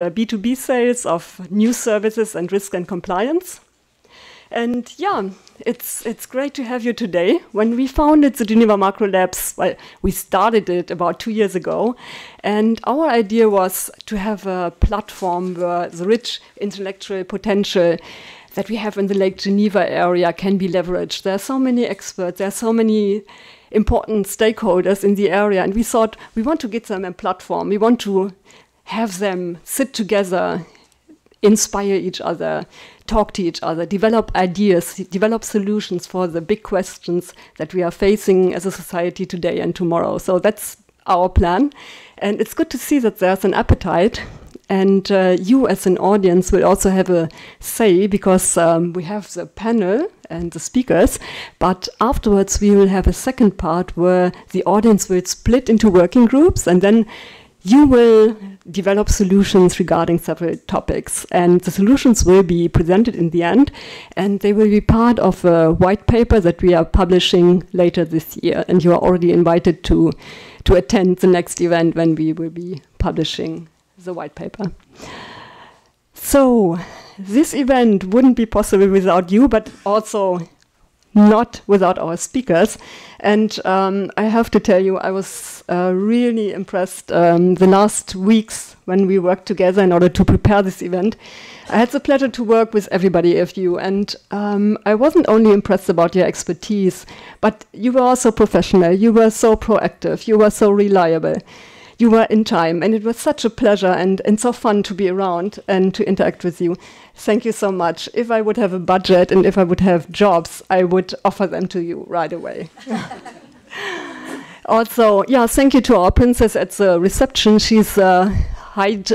B2B sales of new services and risk and compliance. And yeah, it's great to have you today. When we founded the Geneva Macro Labs, well, we started it about 2 years ago. And our idea was to have a platform where the rich intellectual potential that we have in the Lake Geneva area can be leveraged. There are so many experts, there are so many important stakeholders in the area. And we thought we want to give them a platform. We want to have them sit together, inspire each other, talk to each other, develop ideas, develop solutions for the big questions that we are facing as a society today and tomorrow. So that's our plan. And it's good to see that there's an appetite. And you as an audience will also have a say, because we have the panel and the speakers, but afterwards we will have a second part where the audience will split into working groups, and then you will develop solutions regarding several topics, and the solutions will be presented in the end, and they will be part of a white paper that we are publishing later this year. And you are already invited to attend the next event when we will be publishing the white paper. So this event wouldn't be possible without you, but also not without our speakers. And I have to tell you, I was really impressed the last weeks when we worked together in order to prepare this event. I had the pleasure to work with everybody of you, and I wasn't only impressed about your expertise, but you were also professional, you were so proactive, you were so reliable. You were in time, and it was such a pleasure and so fun to be around and to interact with you. Thank you so much. If I would have a budget and if I would have jobs, I would offer them to you right away. Also, yeah, thank you to our princess at the reception. She hides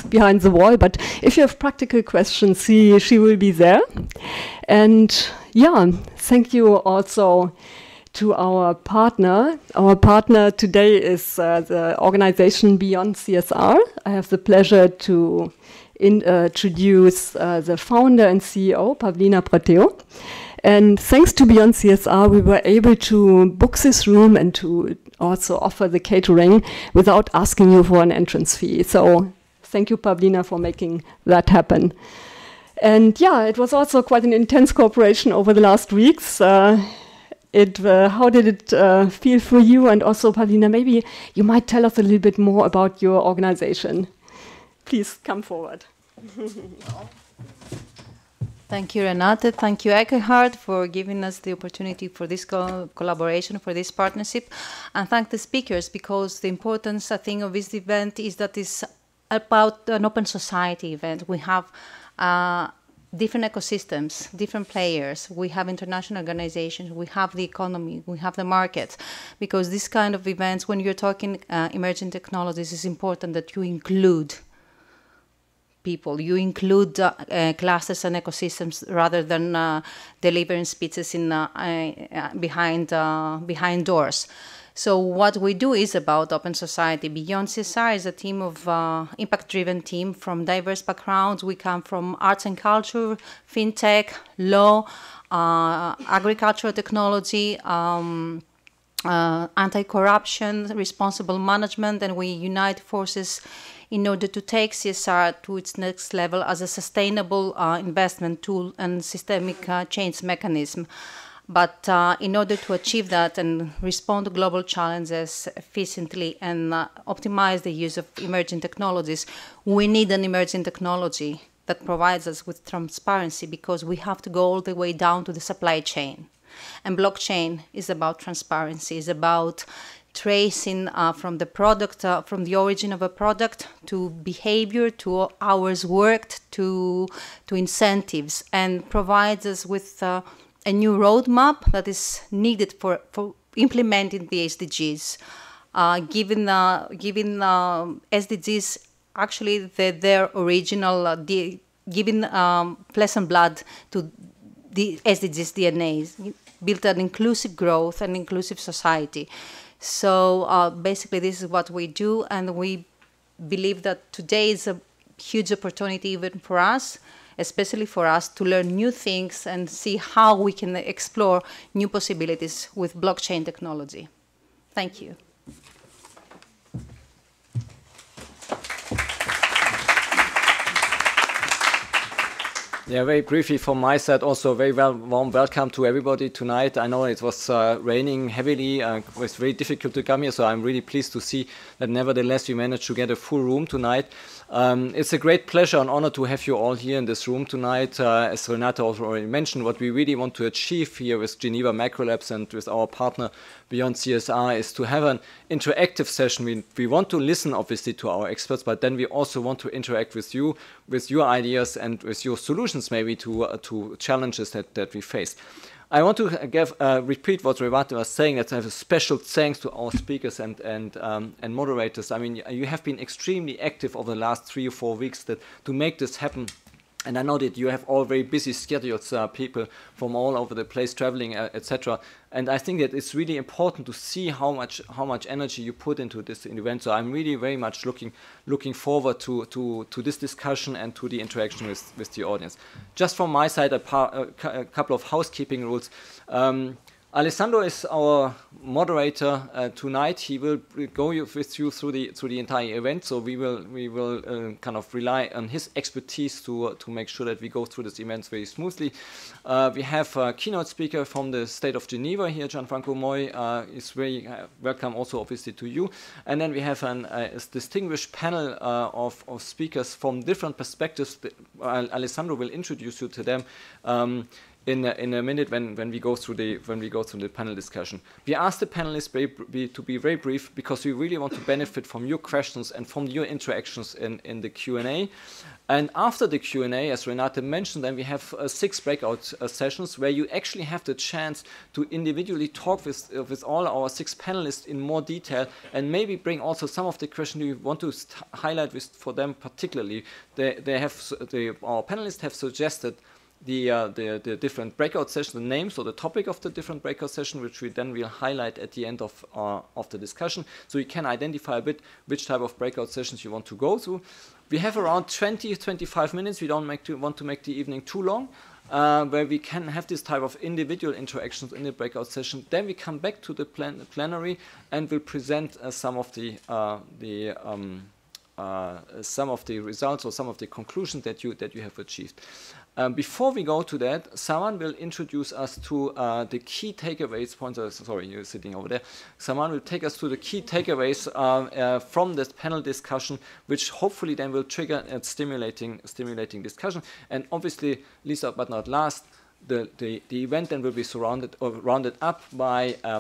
behind the wall, but if you have practical questions, she will be there. And yeah, thank you also to our partner. Our partner today is the organization BeyondCSR. I have the pleasure to introduce the founder and CEO, Pavlina Proteou. And thanks to BeyondCSR, we were able to book this room and to also offer the catering without asking you for an entrance fee. So thank you, Pavlina, for making that happen. And yeah, it was also quite an intense cooperation over the last weeks. How did it feel for you? And also, Pavlina, maybe you might tell us a little bit more about your organization. Please come forward. Thank you, Renate. Thank you, Ekkehard, for giving us the opportunity for this collaboration, for this partnership. And thank the speakers, because the importance, I think, of this event is that it's about an open society event. We have different ecosystems, different players. We have international organizations, we have the economy, we have the market. Because this kind of events, when you're talking emerging technologies, it's important that you include people, you include classes and ecosystems rather than delivering speeches in behind doors. So what we do is about open society. BeyondCSR is a team of impact-driven team from diverse backgrounds. We come from arts and culture, fintech, law, agricultural technology, anti-corruption, responsible management, and we unite forces in order to take CSR to its next level as a sustainable investment tool and systemic change mechanism. But in order to achieve that and respond to global challenges efficiently and optimize the use of emerging technologies, we need an emerging technology that provides us with transparency, because we have to go all the way down to the supply chain. And blockchain is about transparency, is about tracing from the product, from the origin of a product to behavior, to hours worked, to incentives, and provides us with a new roadmap that is needed for implementing the SDGs. Given SDGs, actually their original, giving flesh and blood to the SDGs DNA, build an inclusive growth and inclusive society. So basically this is what we do, and we believe that today is a huge opportunity even for us, especially for us to learn new things and see how we can explore new possibilities with blockchain technology. Thank you. Yeah, very briefly from my side, also very warm welcome to everybody tonight. I know it was raining heavily, it was very difficult to come here, so I'm really pleased to see that nevertheless we managed to get a full room tonight. It's a great pleasure and honor to have you all here in this room tonight. As Renate also already mentioned, what we really want to achieve here with Geneva Macro Labs and with our partner BeyondCSR is to have an interactive session. We want to listen obviously to our experts, but then we also want to interact with you, with your ideas and with your solutions maybe to challenges that we face. I want to repeat what Renate was saying, that I have a special thanks to our speakers and moderators. I mean, you have been extremely active over the last 3 or 4 weeks to make this happen. And I know that you have all very busy schedules, people from all over the place traveling, etc. And I think that it's really important to see how much energy you put into this event. So I'm really very much looking forward to this discussion and to the interaction with the audience. Just from my side, a couple of housekeeping rules. Alessandro is our moderator tonight. He will go with you through the entire event. So we will kind of rely on his expertise to make sure that we go through this event very smoothly. We have a keynote speaker from the state of Geneva here, Gianfranco Moi, is very welcome also obviously to you. And then we have a distinguished panel of speakers from different perspectives. Alessandro will introduce you to them. In a minute when we go through the panel discussion. We asked the panelists to be very brief because we really want to benefit from your questions and from your interactions in the Q&A. And after the Q&A, as Renate mentioned, then we have 6 breakout sessions where you actually have the chance to individually talk with all our 6 panelists in more detail and maybe bring also some of the questions you want to highlight for them particularly. Our panelists have suggested the different breakout sessions, the names or the topic of the different breakout session, which we then will highlight at the end of the discussion, so you can identify a bit which type of breakout sessions you want to go through. We have around 20-25 minutes. We don't want to make the evening too long, where we can have this type of individual interactions in the breakout session. Then we come back to the plenary and will present some of the results or some of the conclusions that you have achieved. Before we go to that, someone will introduce us to the key takeaways. Sorry, you're sitting over there. Someone will take us to the key takeaways from this panel discussion, which hopefully then will trigger a stimulating discussion. And obviously, least but not last, the event then will be rounded up by a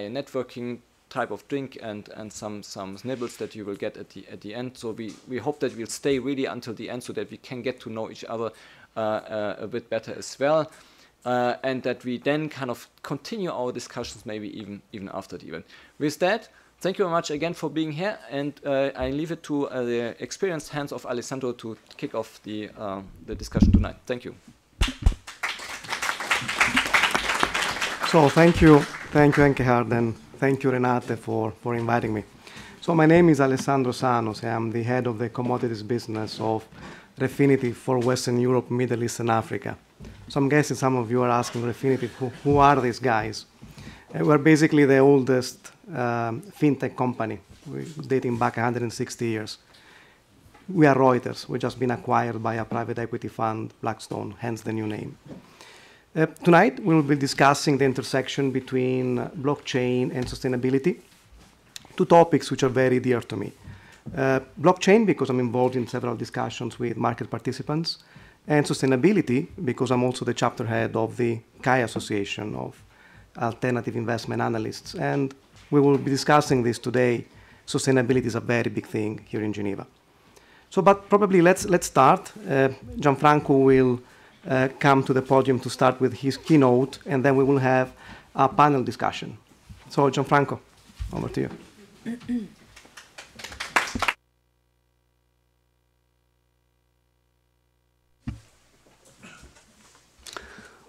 networking type of drink and some nibbles that you will get at the end. So we hope that we'll stay really until the end so that we can get to know each other a bit better as well, and that we then kind of continue our discussions maybe even after the event. With that, thank you very much again for being here, and I leave it to the experienced hands of Alessandro to kick off the discussion tonight. Thank you. So thank you Ekkehard, and thank you Renate for inviting me. So my name is Alessandro Sanos. I'm the head of the commodities business of Refinitiv for Western Europe, Middle East, and Africa. So I'm guessing some of you are asking Refinitiv, who are these guys? We're basically the oldest fintech company, dating back 160 years. We are Reuters. We've just been acquired by a private equity fund, Blackstone, hence the new name. Tonight, we'll be discussing the intersection between blockchain and sustainability, 2 topics which are very dear to me. Blockchain, because I'm involved in several discussions with market participants, and sustainability, because I'm also the chapter head of the CAI Association of Alternative Investment Analysts. And we will be discussing this today. Sustainability is a very big thing here in Geneva. So, but probably let's start. Gianfranco will come to the podium to start with his keynote, and then we will have a panel discussion. So, Gianfranco, over to you.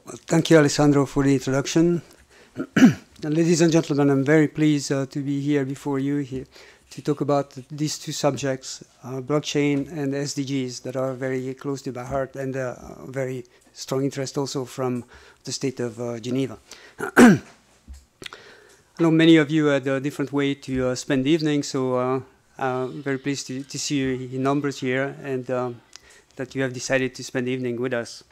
Well, thank you, Alessandro, for the introduction. And ladies and gentlemen, I'm very pleased to be here before you here to talk about these 2 subjects, blockchain and SDGs, that are very close to my heart and very strong interest also from the state of Geneva. I know many of you had a different way to spend the evening, so I'm very pleased to see you in numbers here, and that you have decided to spend the evening with us.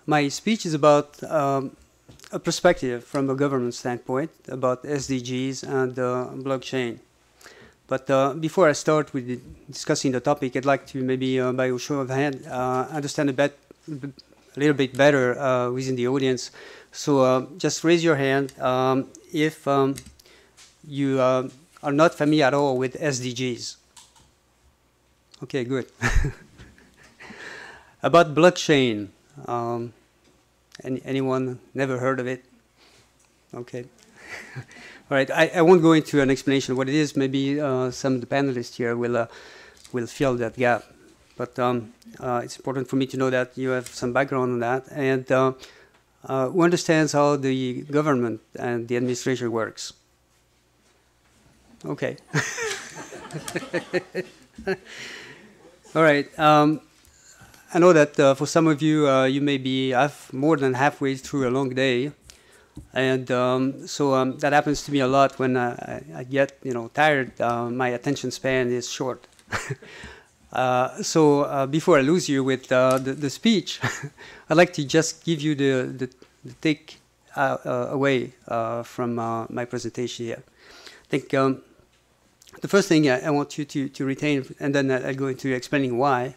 My speech is about a perspective from a government standpoint about SDGs and blockchain. But before I start with discussing the topic, I'd like to maybe, by a show of hand, understand a little bit better within the audience. So just raise your hand if you are not familiar at all with SDGs. Okay, good. About blockchain. Anyone never heard of it? Okay. All right, I won't go into an explanation of what it is. Maybe some of the panelists here will fill that gap. But it's important for me to know that you have some background on that and who understands how the government and the administration works. Okay. All right. I know that for some of you, you may be more than halfway through a long day. And so that happens to me a lot when I get tired. My attention span is short. So before I lose you with the speech, I'd like to just give you the take away from my presentation here. I think the first thing I want you to retain, and then I'll go into explaining why,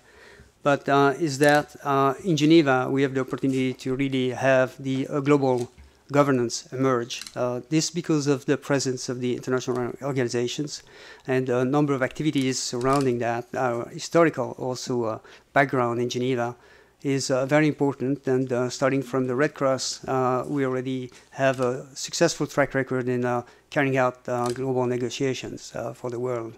but is that in Geneva we have the opportunity to really have the global governance emerge. This because of the presence of the international organizations and a number of activities surrounding that. Our historical also background in Geneva is very important, and starting from the Red Cross, we already have a successful track record in carrying out global negotiations for the world.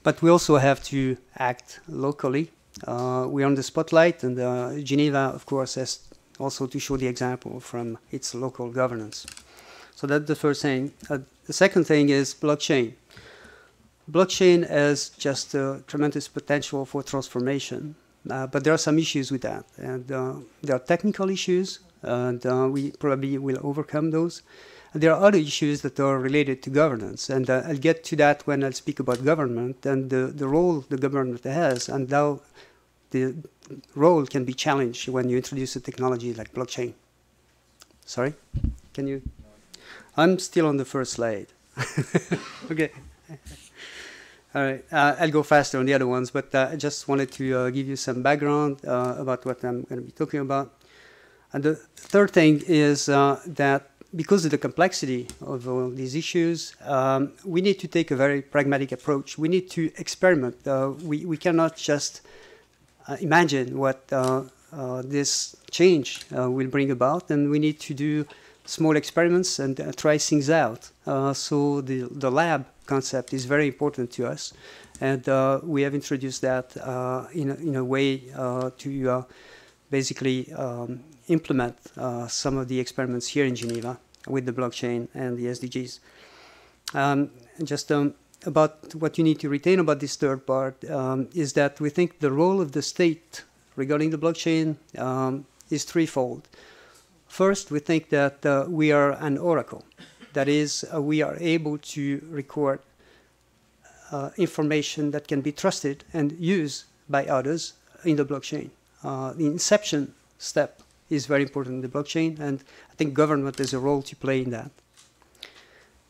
But we also have to act locally. We're on the spotlight, and Geneva, of course, has also to show the example from its local governance. So that's the first thing. The second thing is blockchain. Blockchain has just a tremendous potential for transformation, but there are some issues with that. And there are technical issues, and we probably will overcome those. And there are other issues that are related to governance, and I'll get to that when I speak about government and the role the government has, and how the role can be challenged when you introduce a technology like blockchain. Sorry? Can you? I'm still on the first slide. Okay. All right. I'll go faster on the other ones, but I just wanted to give you some background about what I'm going to be talking about. And the third thing is that because of the complexity of all these issues, we need to take a very pragmatic approach. We need to experiment. We cannot just imagine what this change will bring about, and we need to do small experiments and try things out. So the lab concept is very important to us, and we have introduced that in a way to basically implement some of the experiments here in Geneva with the blockchain and the SDGs. Just about what you need to retain about this third part is that we think the role of the state regarding the blockchain is threefold. First, we think that we are an oracle. That is, we are able to record information that can be trusted and used by others in the blockchain. The inception step is very important in the blockchain, and I think government has a role to play in that.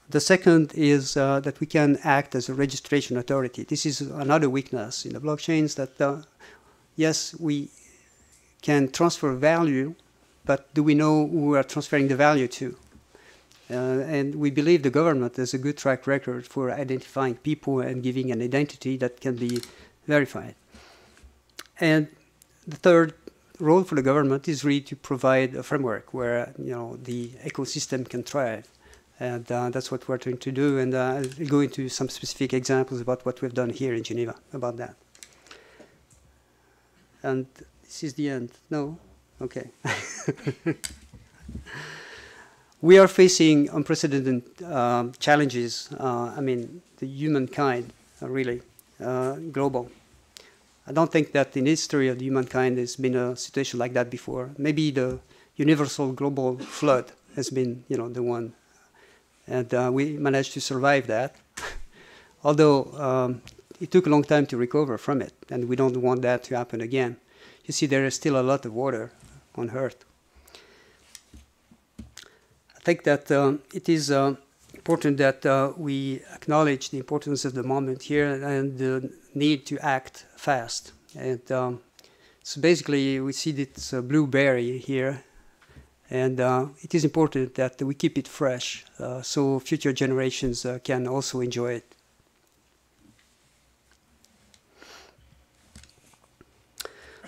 The second is that we can act as a registration authority. This is another weakness in the blockchains, that yes, we can transfer value, but do we know who we are transferring the value to? And we believe the government has a good track record for identifying people and giving an identity that can be verified. And the third role for the government is really to provide a framework where the ecosystem can thrive. And that's what we're trying to do, and I'll go into some specific examples about what we've done here in Geneva about that. And this is the end. No? Okay. We are facing unprecedented challenges. I mean, the humankind are really global. I don't think that in the history of humankind there's been a situation like that before. Maybe the universal global flood has been, the one. And we managed to survive that. Although it took a long time to recover from it, and we don't want that to happen again. You see, there is still a lot of water on Earth. I think that it is important that we acknowledge the importance of the moment here and the need to act fast. And so basically, we see this blue berry here, and it is important that we keep it fresh so future generations can also enjoy it.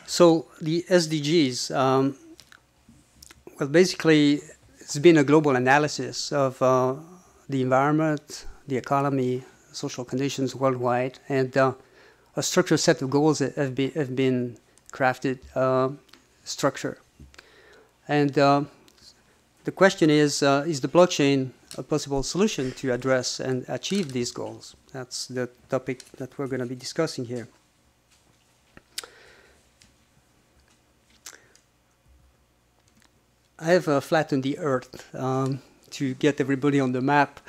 So the SDGs, well, basically, it's been a global analysis of the environment, the economy, social conditions worldwide, and a structured set of goals that have been crafted structure. And the question is the blockchain a possible solution to address and achieve these goals? That's the topic that we're going to be discussing here. I have flattened the Earth to get everybody on the map.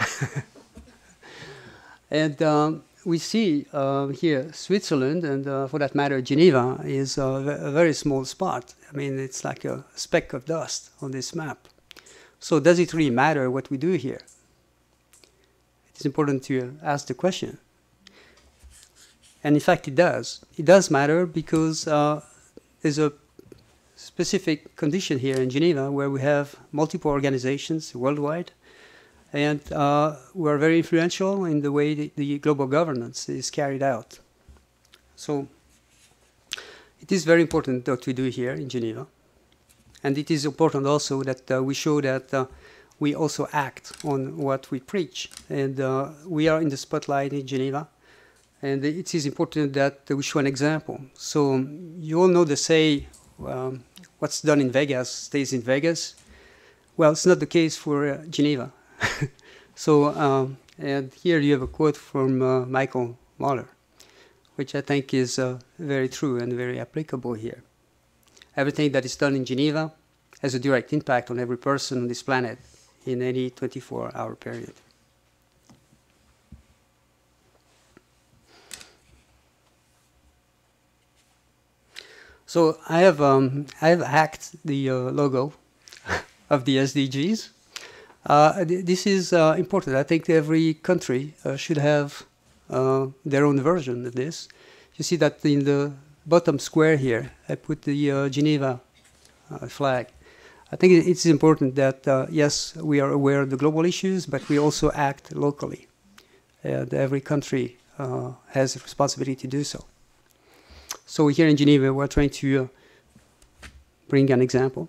And we see here Switzerland, and for that matter, Geneva, is a very small spot. I mean, it's like a speck of dust on this map. So does it really matter what we do here? It's important to ask the question. And in fact, it does. It does matter because there's a specific condition here in Geneva where we have multiple organizations worldwide, and we're very influential in the way the global governance is carried out. So it is very important what we do here in Geneva. And it is important also that we show that we also act on what we preach. And we are in the spotlight in Geneva. And it is important that we show an example. So you all know the say, what's done in Vegas stays in Vegas. Well, it's not the case for Geneva. So, and here you have a quote from Michael Mahler, which I think is very true and very applicable here. Everything that is done in Geneva has a direct impact on every person on this planet in any 24-hour period. So I have hacked the logo of the SDGs. This is important. I think every country should have their own version of this. You see that in the bottom square here, I put the Geneva flag. I think it's important that, yes, we are aware of the global issues, but we also act locally. And every country has a responsibility to do so. So here in Geneva, we're trying to bring an example.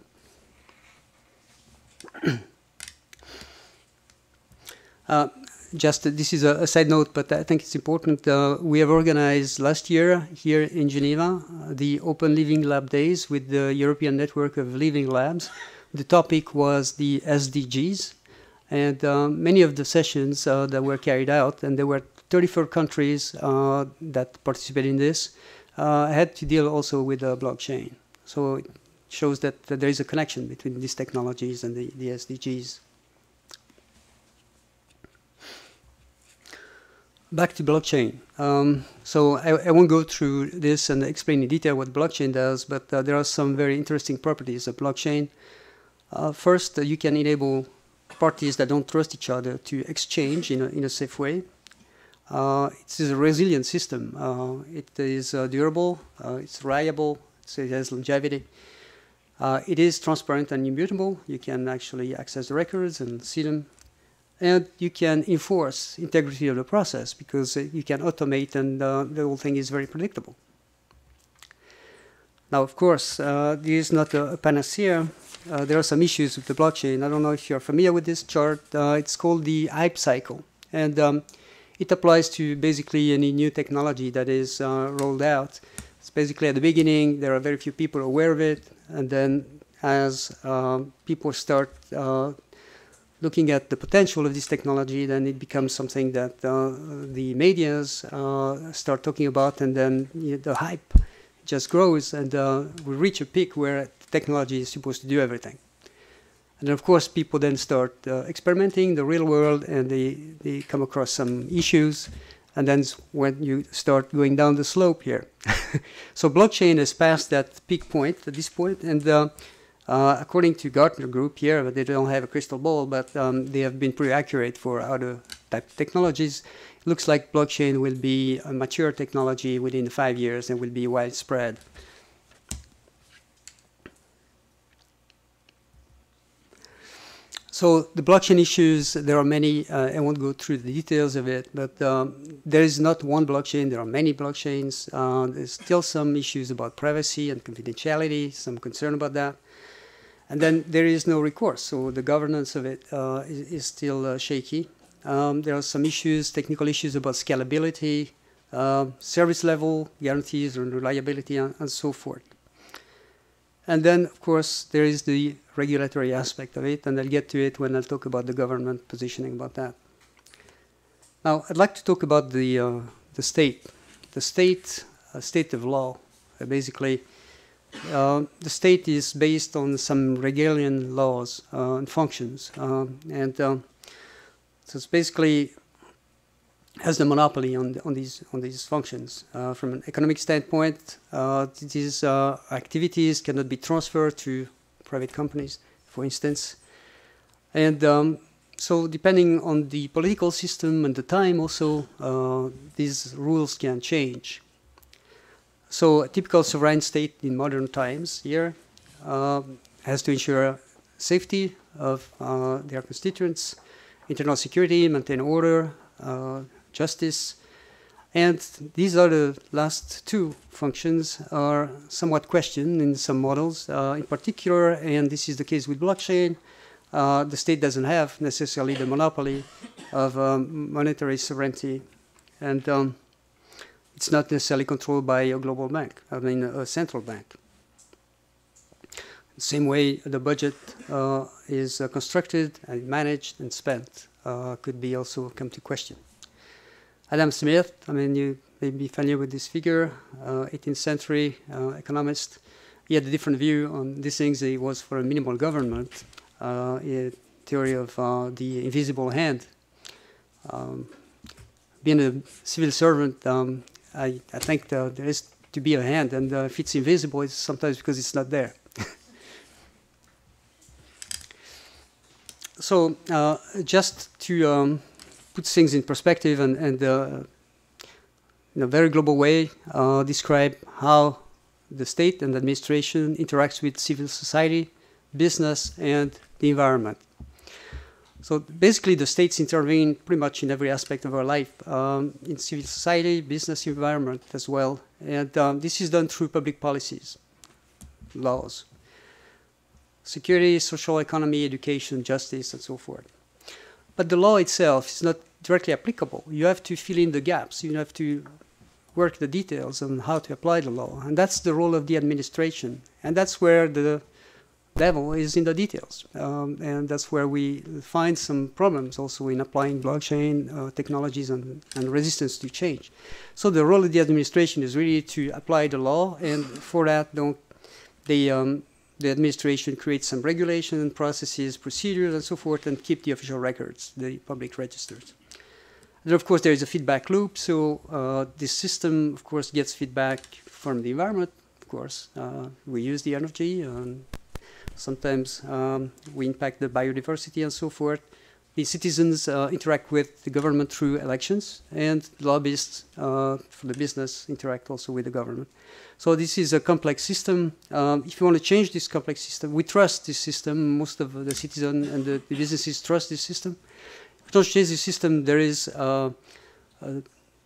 This is a side note, but I think it's important. We have organized last year here in Geneva the Open Living Lab Days with the European Network of Living Labs. The topic was the SDGs, and many of the sessions that were carried out, and there were 34 countries that participated in this, had to deal also with blockchain. So it shows that there is a connection between these technologies and the SDGs. Back to blockchain. So I won't go through this and explain in detail what blockchain does, but there are some very interesting properties of blockchain. First, you can enable parties that don't trust each other to exchange in a safe way. It is a resilient system. It is durable, it's reliable, so it has longevity. It is transparent and immutable. You can actually access the records and see them. And you can enforce integrity of the process because you can automate, and the whole thing is very predictable. Now, of course, this is not a panacea. There are some issues with the blockchain. I don't know if you're familiar with this chart. It's called the hype cycle. And it applies to basically any new technology that is rolled out. It's basically at the beginning, there are very few people aware of it. And then as people start looking at the potential of this technology, then it becomes something that the medias start talking about, and then the hype just grows, and we reach a peak where technology is supposed to do everything. And then, of course, people then start experimenting in the real world, and they come across some issues, And then when you start going down the slope here. So blockchain has passed that peak point at this point, and according to Gartner Group here, they don't have a crystal ball, but they have been pretty accurate for other type of technologies. It looks like blockchain will be a mature technology within 5 years and will be widespread. So the blockchain issues, there are many. I won't go through the details of it, but there is not one blockchain. There are many blockchains. There's still some issues about privacy and confidentiality, some concern about that. And then there is no recourse. So the governance of it is still shaky. There are some issues, technical issues about scalability, service level guarantees and reliability, and so forth. And then, of course, there is the regulatory aspect of it, and I'll get to it when I'll talk about the government positioning about that. Now, I'd like to talk about the state. The state of law. Basically, the state is based on some Hegelian laws and functions. So it's basically has the monopoly on these functions. From an economic standpoint, these activities cannot be transferred to private companies, for instance. And so depending on the political system and the time also, these rules can change. So a typical sovereign state in modern times here has to ensure safety of their constituents, internal security, maintain order, justice, and these are the last two functions are somewhat questioned in some models. In particular, and this is the case with blockchain, the state doesn't have necessarily the monopoly of monetary sovereignty, and it's not necessarily controlled by a global bank, I mean a central bank. The same way the budget is constructed and managed and spent could be also come to question. Adam Smith, I mean, you may be familiar with this figure, 18th century economist. He had a different view on these things. He was for a minimal government, a theory of the invisible hand. Being a civil servant, I think there is to be a hand, and if it's invisible, it's sometimes because it's not there. So just to put things in perspective and in a very global way, describe how the state and administration interacts with civil society, business, and the environment. So basically, the states intervene pretty much in every aspect of our life, in civil society, business, environment as well. And this is done through public policies, laws, security, social economy, education, justice, and so forth. But the law itself is not directly applicable. You have to fill in the gaps. You have to work the details on how to apply the law. And that's the role of the administration. And that's where the devil is in the details. And that's where we find some problems also in applying blockchain technologies and resistance to change. So the role of the administration is really to apply the law. And for that, the administration creates some regulation, processes, procedures, and so forth, and keep the official records, the public registers. Then, of course, there is a feedback loop. So this system, of course, gets feedback from the environment. Of course, we use the energy. Sometimes we impact the biodiversity and so forth. The citizens interact with the government through elections, and lobbyists for the business interact also with the government. So this is a complex system. If you want to change this complex system, we trust this system. Most of the citizens and the businesses trust this system. If you don't change this system, there is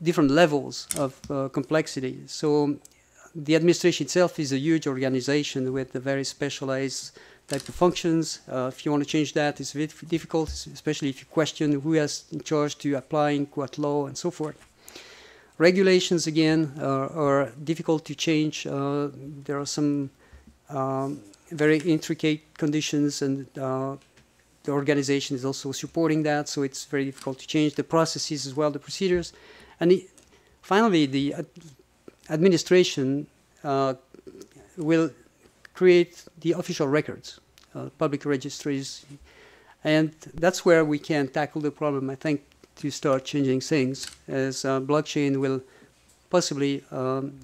different levels of complexity. So the administration itself is a huge organization with a very specialized type of functions. If you want to change that, it's very difficult, especially if you question who is in charge to applying what law and so forth. Regulations, again, are difficult to change. There are some very intricate conditions, and the organization is also supporting that, so it's very difficult to change the processes as well, the procedures. And finally, the administration will create the official records, public registries, and that's where we can tackle the problem, I think, to start changing things, as blockchain will possibly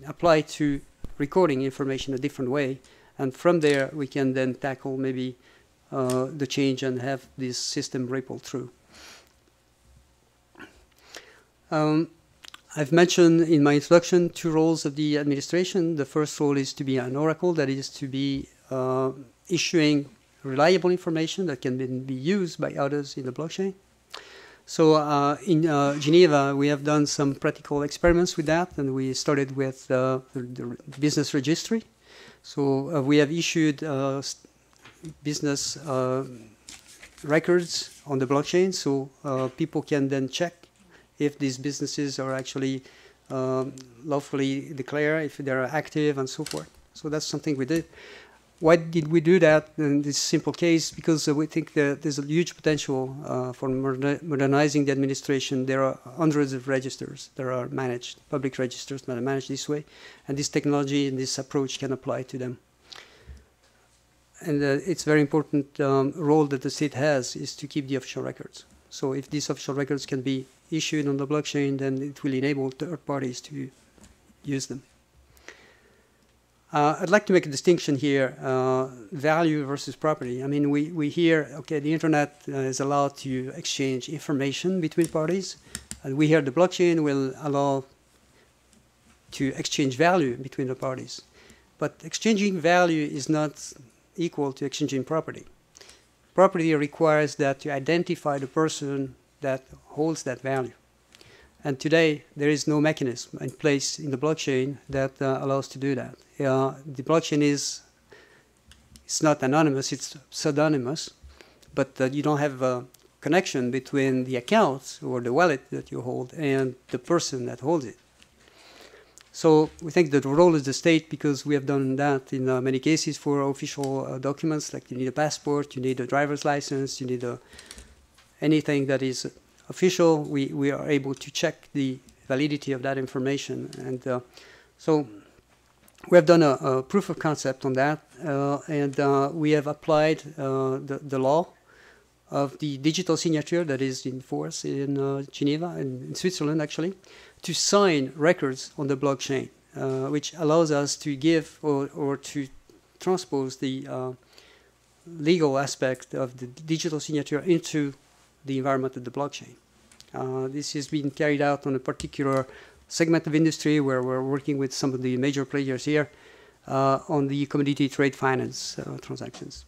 apply to recording information a different way. And from there, we can then tackle maybe the change and have this system ripple through. I've mentioned in my introduction 2 roles of the administration. The first role is to be an oracle, that is to be issuing reliable information that can then be used by others in the blockchain. So in Geneva, we have done some practical experiments with that, and we started with the business registry. So we have issued business records on the blockchain, so people can then check if these businesses are actually lawfully declared, if they are active, and so forth. So that's something we did. Why did we do that in this simple case? Because we think that there's a huge potential for modernizing the administration. There are hundreds of registers that are managed, public registers that are managed this way, and this technology and this approach can apply to them. And it's very important role that the state has is to keep the official records. So if these official records can be issued on the blockchain, then it will enable third parties to use them. I'd like to make a distinction here, value versus property. I mean, we hear, okay, the internet is allowed to exchange information between parties, and we hear the blockchain will allow to exchange value between the parties. But exchanging value is not equal to exchanging property. Property requires that to identify the person that holds that value. And today, there is no mechanism in place in the blockchain that allows to do that. The blockchain it's not anonymous, it's pseudonymous, but you don't have a connection between the account or the wallet that you hold and the person that holds it. So we think that the role is the state, because we have done that in many cases for official documents, like you need a passport, you need a driver's license, you need anything that is official. We are able to check the validity of that information. And so we have done a proof of concept on that, and we have applied the law of the digital signature that is in force in Geneva, in Switzerland actually, to sign records on the blockchain, which allows us to give or to transpose the legal aspect of the digital signature into the environment of the blockchain. This has been carried out on a particular segment of industry where we're working with some of the major players here on the commodity trade finance transactions.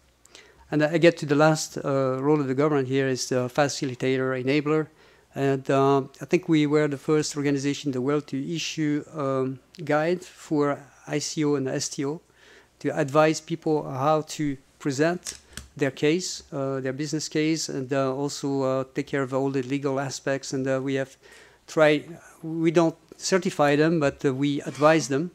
And I get to the last role of the government here is the Facilitator Enabler. And I think we were the first organization in the world to issue a guide for ICO and STO to advise people how to present their case, their business case, and also take care of all the legal aspects. And we have tried, we don't certify them, but we advise them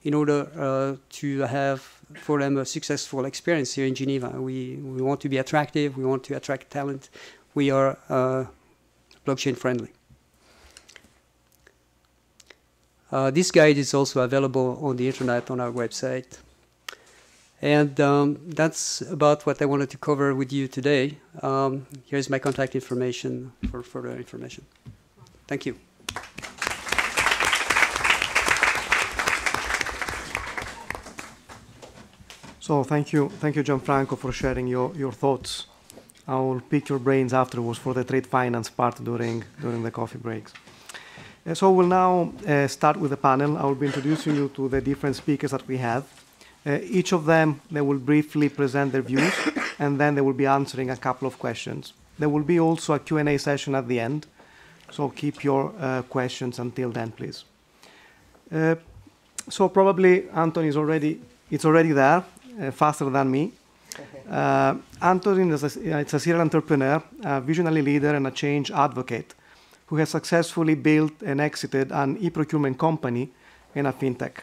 in order to have for them a successful experience here in Geneva. We want to be attractive, we want to attract talent. We are blockchain friendly. This guide is also available on the internet on our website. And that's about what I wanted to cover with you today. Here's my contact information for further information. Thank you. So thank you, Gianfranco, for sharing your thoughts. I will pick your brains afterwards for the trade finance part during the coffee breaks. So we'll now start with the panel. I will be introducing you to the different speakers that we have. Each of them, they will briefly present their views, and then they will be answering a couple of questions. There will be also a Q&A session at the end, so keep your questions until then, please. So probably Anton is already there, faster than me. Anton is a serial entrepreneur, a visionary leader, and a change advocate who has successfully built and exited an e-procurement company and a fintech.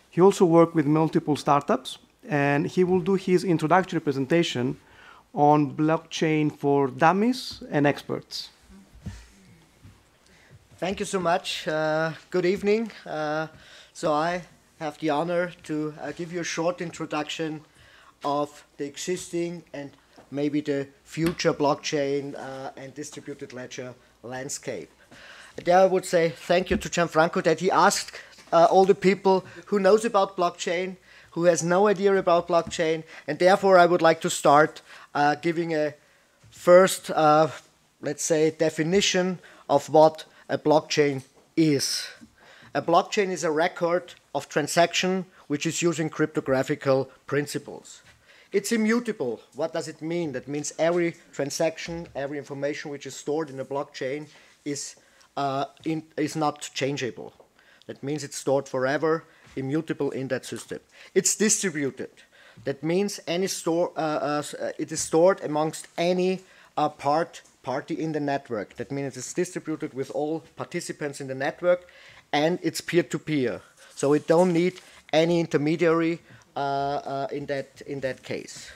He also worked with multiple startups, and he will do his introductory presentation on blockchain for dummies and experts. Thank you so much. Good evening. So I have the honor to give you a short introduction of the existing and maybe the future blockchain and distributed ledger landscape. There I would say thank you to Gianfranco that he asked all the people who knows about blockchain, who has no idea about blockchain, and therefore I would like to start giving a first, let's say, definition of what a blockchain is. A blockchain is a record of transaction which is using cryptographical principles. It's immutable. What does it mean? That means every transaction, every information which is stored in a blockchain is not changeable. That means it's stored forever, immutable in that system. It's distributed. That means it is stored amongst any party in the network. That means it's distributed with all participants in the network, and it's peer-to-peer. So it don't need any intermediary in that case.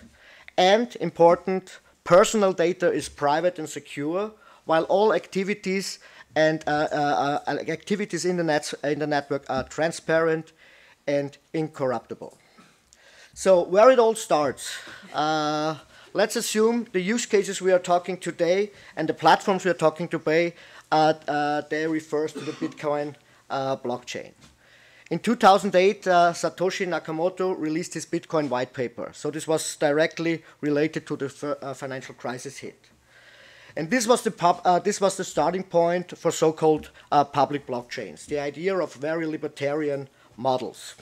And important, personal data is private and secure, while all activities and activities in the network are transparent and incorruptible. So where it all starts, let's assume the use cases we are talking today and the platforms we are talking today, they refers to the Bitcoin blockchain. In 2008, Satoshi Nakamoto released his Bitcoin white paper. So this was directly related to the financial crisis hit. And this was the starting point for so-called public blockchains, the idea of very libertarian models.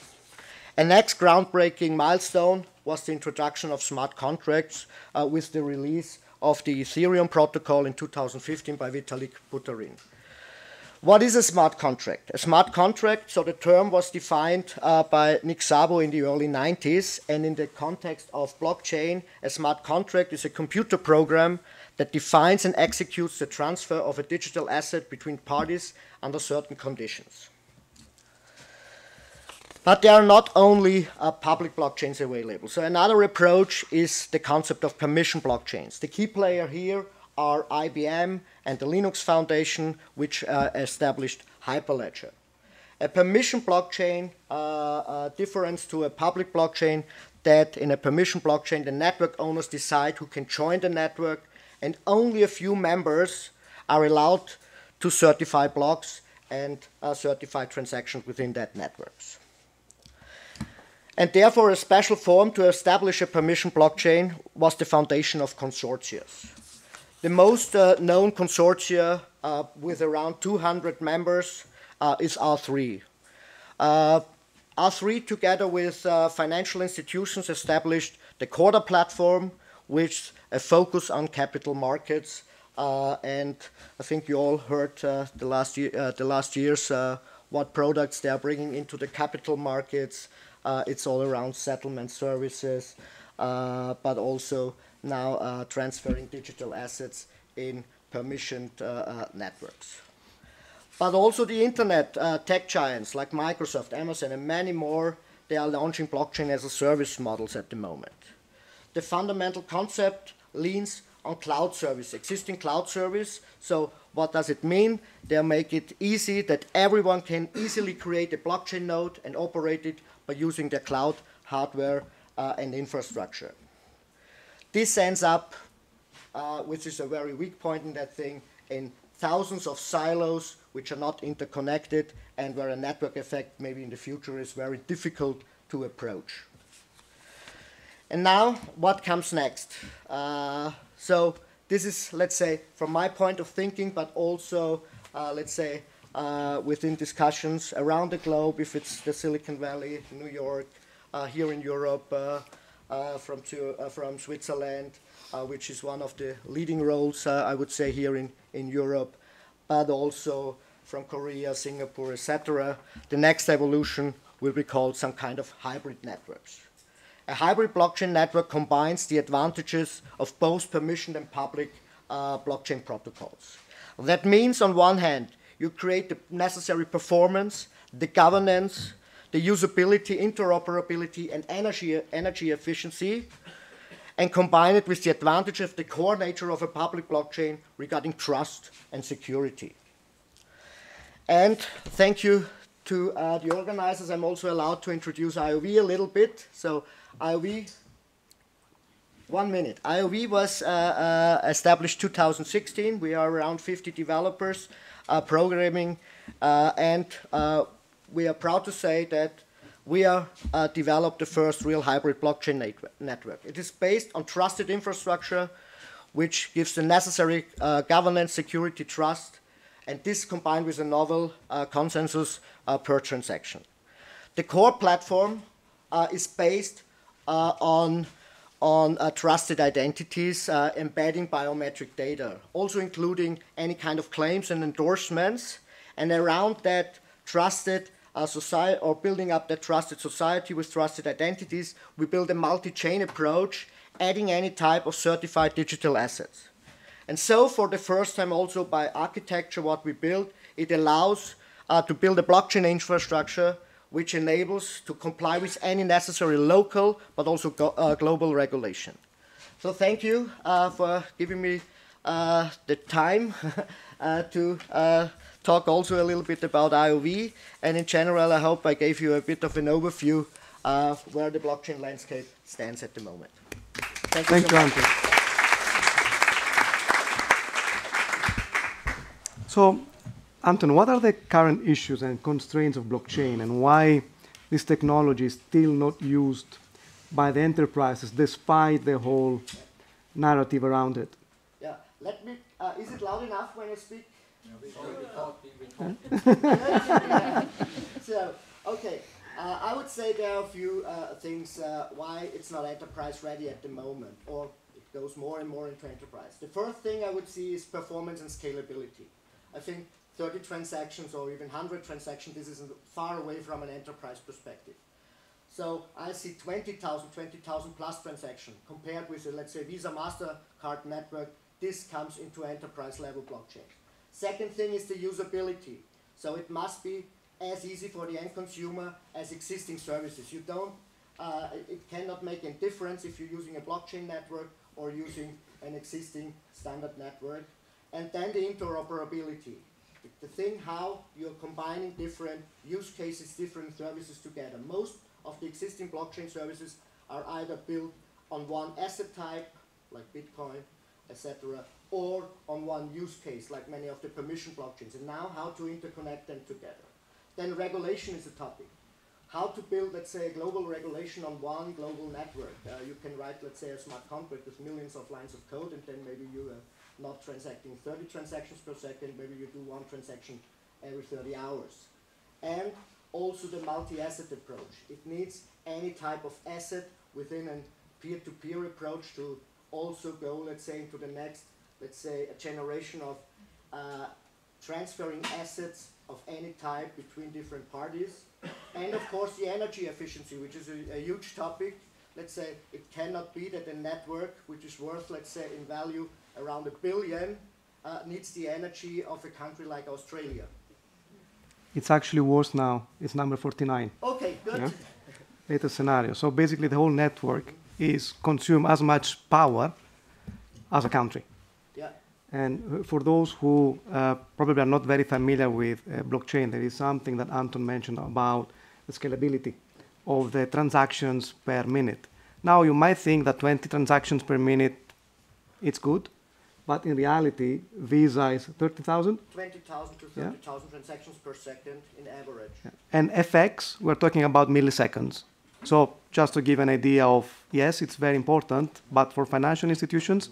A next groundbreaking milestone was the introduction of smart contracts with the release of the Ethereum protocol in 2015 by Vitalik Buterin. What is a smart contract? A smart contract, so the term was defined by Nick Szabo in the early 90s, and in the context of blockchain, a smart contract is a computer program that defines and executes the transfer of a digital asset between parties under certain conditions. But there are not only public blockchains available. So another approach is the concept of permission blockchains. The key player here are IBM and the Linux Foundation, which established Hyperledger. A permission blockchain differs to a public blockchain that in a permission blockchain, the network owners decide who can join the network, and only a few members are allowed to certify blocks and certify transactions within that networks. And therefore, a special form to establish a permission blockchain was the foundation of consortia. The most known consortia with around 200 members is R3. R3, together with financial institutions, established the Corda platform, which a focus on capital markets. And I think you all heard the last years what products they are bringing into the capital markets. It's all around settlement services, but also now transferring digital assets in permissioned networks. But also the internet tech giants like Microsoft, Amazon, and many more, they are launching blockchain as a service models at the moment. The fundamental concept leans on cloud service, existing cloud service. So what does it mean? They make it easy that everyone can easily create a blockchain node and operate it by using their cloud hardware and infrastructure. This ends up, which is a very weak point in that thing, in thousands of silos which are not interconnected and where a network effect maybe in the future is very difficult to approach. And now, what comes next? So this is, let's say, from my point of thinking, but also, let's say, within discussions around the globe, if it's the Silicon Valley, New York, here in Europe, from Switzerland, which is one of the leading roles, I would say, here in Europe, but also from Korea, Singapore, etc. The next evolution will be called some kind of hybrid networks. A hybrid blockchain network combines the advantages of both permissioned and public blockchain protocols. That means, on one hand, you create the necessary performance, the governance, the usability, interoperability, and energy efficiency, and combine it with the advantage of the core nature of a public blockchain regarding trust and security. And thank you to the organizers. I'm also allowed to introduce IOV a little bit. So IOV 1 minute. IOV was established 2016. We are around 50 developers programming, and we are proud to say that we have developed the first real hybrid blockchain network. It is based on trusted infrastructure, which gives the necessary governance, security, trust, and this combined with a novel consensus per transaction. The core platform is based on trusted identities, embedding biometric data, also including any kind of claims and endorsements, and around that trusted society, or building up that trusted society with trusted identities, we build a multi-chain approach, adding any type of certified digital assets. And so for the first time also by architecture what we build, it allows to build a blockchain infrastructure which enables to comply with any necessary local but also global regulation. So thank you for giving me the time to talk also a little bit about IOV, and in general I hope I gave you a bit of an overview of where the blockchain landscape stands at the moment. Thank you, Anton. So, Anton, what are the current issues and constraints of blockchain, and why this technology is still not used by the enterprises despite the whole narrative around it? Yeah, let me, is it loud enough when I speak? So, okay, I would say there are a few things why it's not enterprise ready at the moment, or it goes more and more into enterprise. The first thing I would see is performance and scalability. I think 30 transactions or even 100 transactions, this is far away from an enterprise perspective. So I see 20,000 plus transactions compared with, let's say, Visa MasterCard network. This comes into enterprise level blockchain. Second thing is the usability. So it must be as easy for the end consumer as existing services. You don't, it cannot make a difference if you're using a blockchain network or using an existing standard network. And then the interoperability. The thing how you're combining different use cases, different services together. Most of the existing blockchain services are either built on one asset type, like Bitcoin, etc., or on one use case, like many of the permission blockchains. And now how to interconnect them together. Then regulation is a topic. How to build, let's say, a global regulation on one global network. You can write, let's say, a smart contract with millions of lines of code, and then maybe you not transacting 30 transactions per second, maybe you do one transaction every 30 hours. And also the multi-asset approach. It needs any type of asset within a peer-to-peer approach to also go, let's say, into the next, let's say, a generation of transferring assets of any type between different parties. And of course the energy efficiency, which is a huge topic. Let's say it cannot be that a network which is worth, let's say, in value around $1 billion needs the energy of a country like Australia. It's actually worse now. It's number 49. Okay, good. Yeah? Latest scenario. So basically the whole network is consume as much power as a country. Yeah. And for those who probably are not very familiar with blockchain, there is something that Anton mentioned about the scalability of the transactions per minute. Now you might think that 20 transactions per minute, it's good, but in reality, Visa is 30,000? 20,000 to 30,000 transactions per second in average. Yeah. And FX, we're talking about milliseconds. So just to give an idea of, yes, it's very important, but for financial institutions,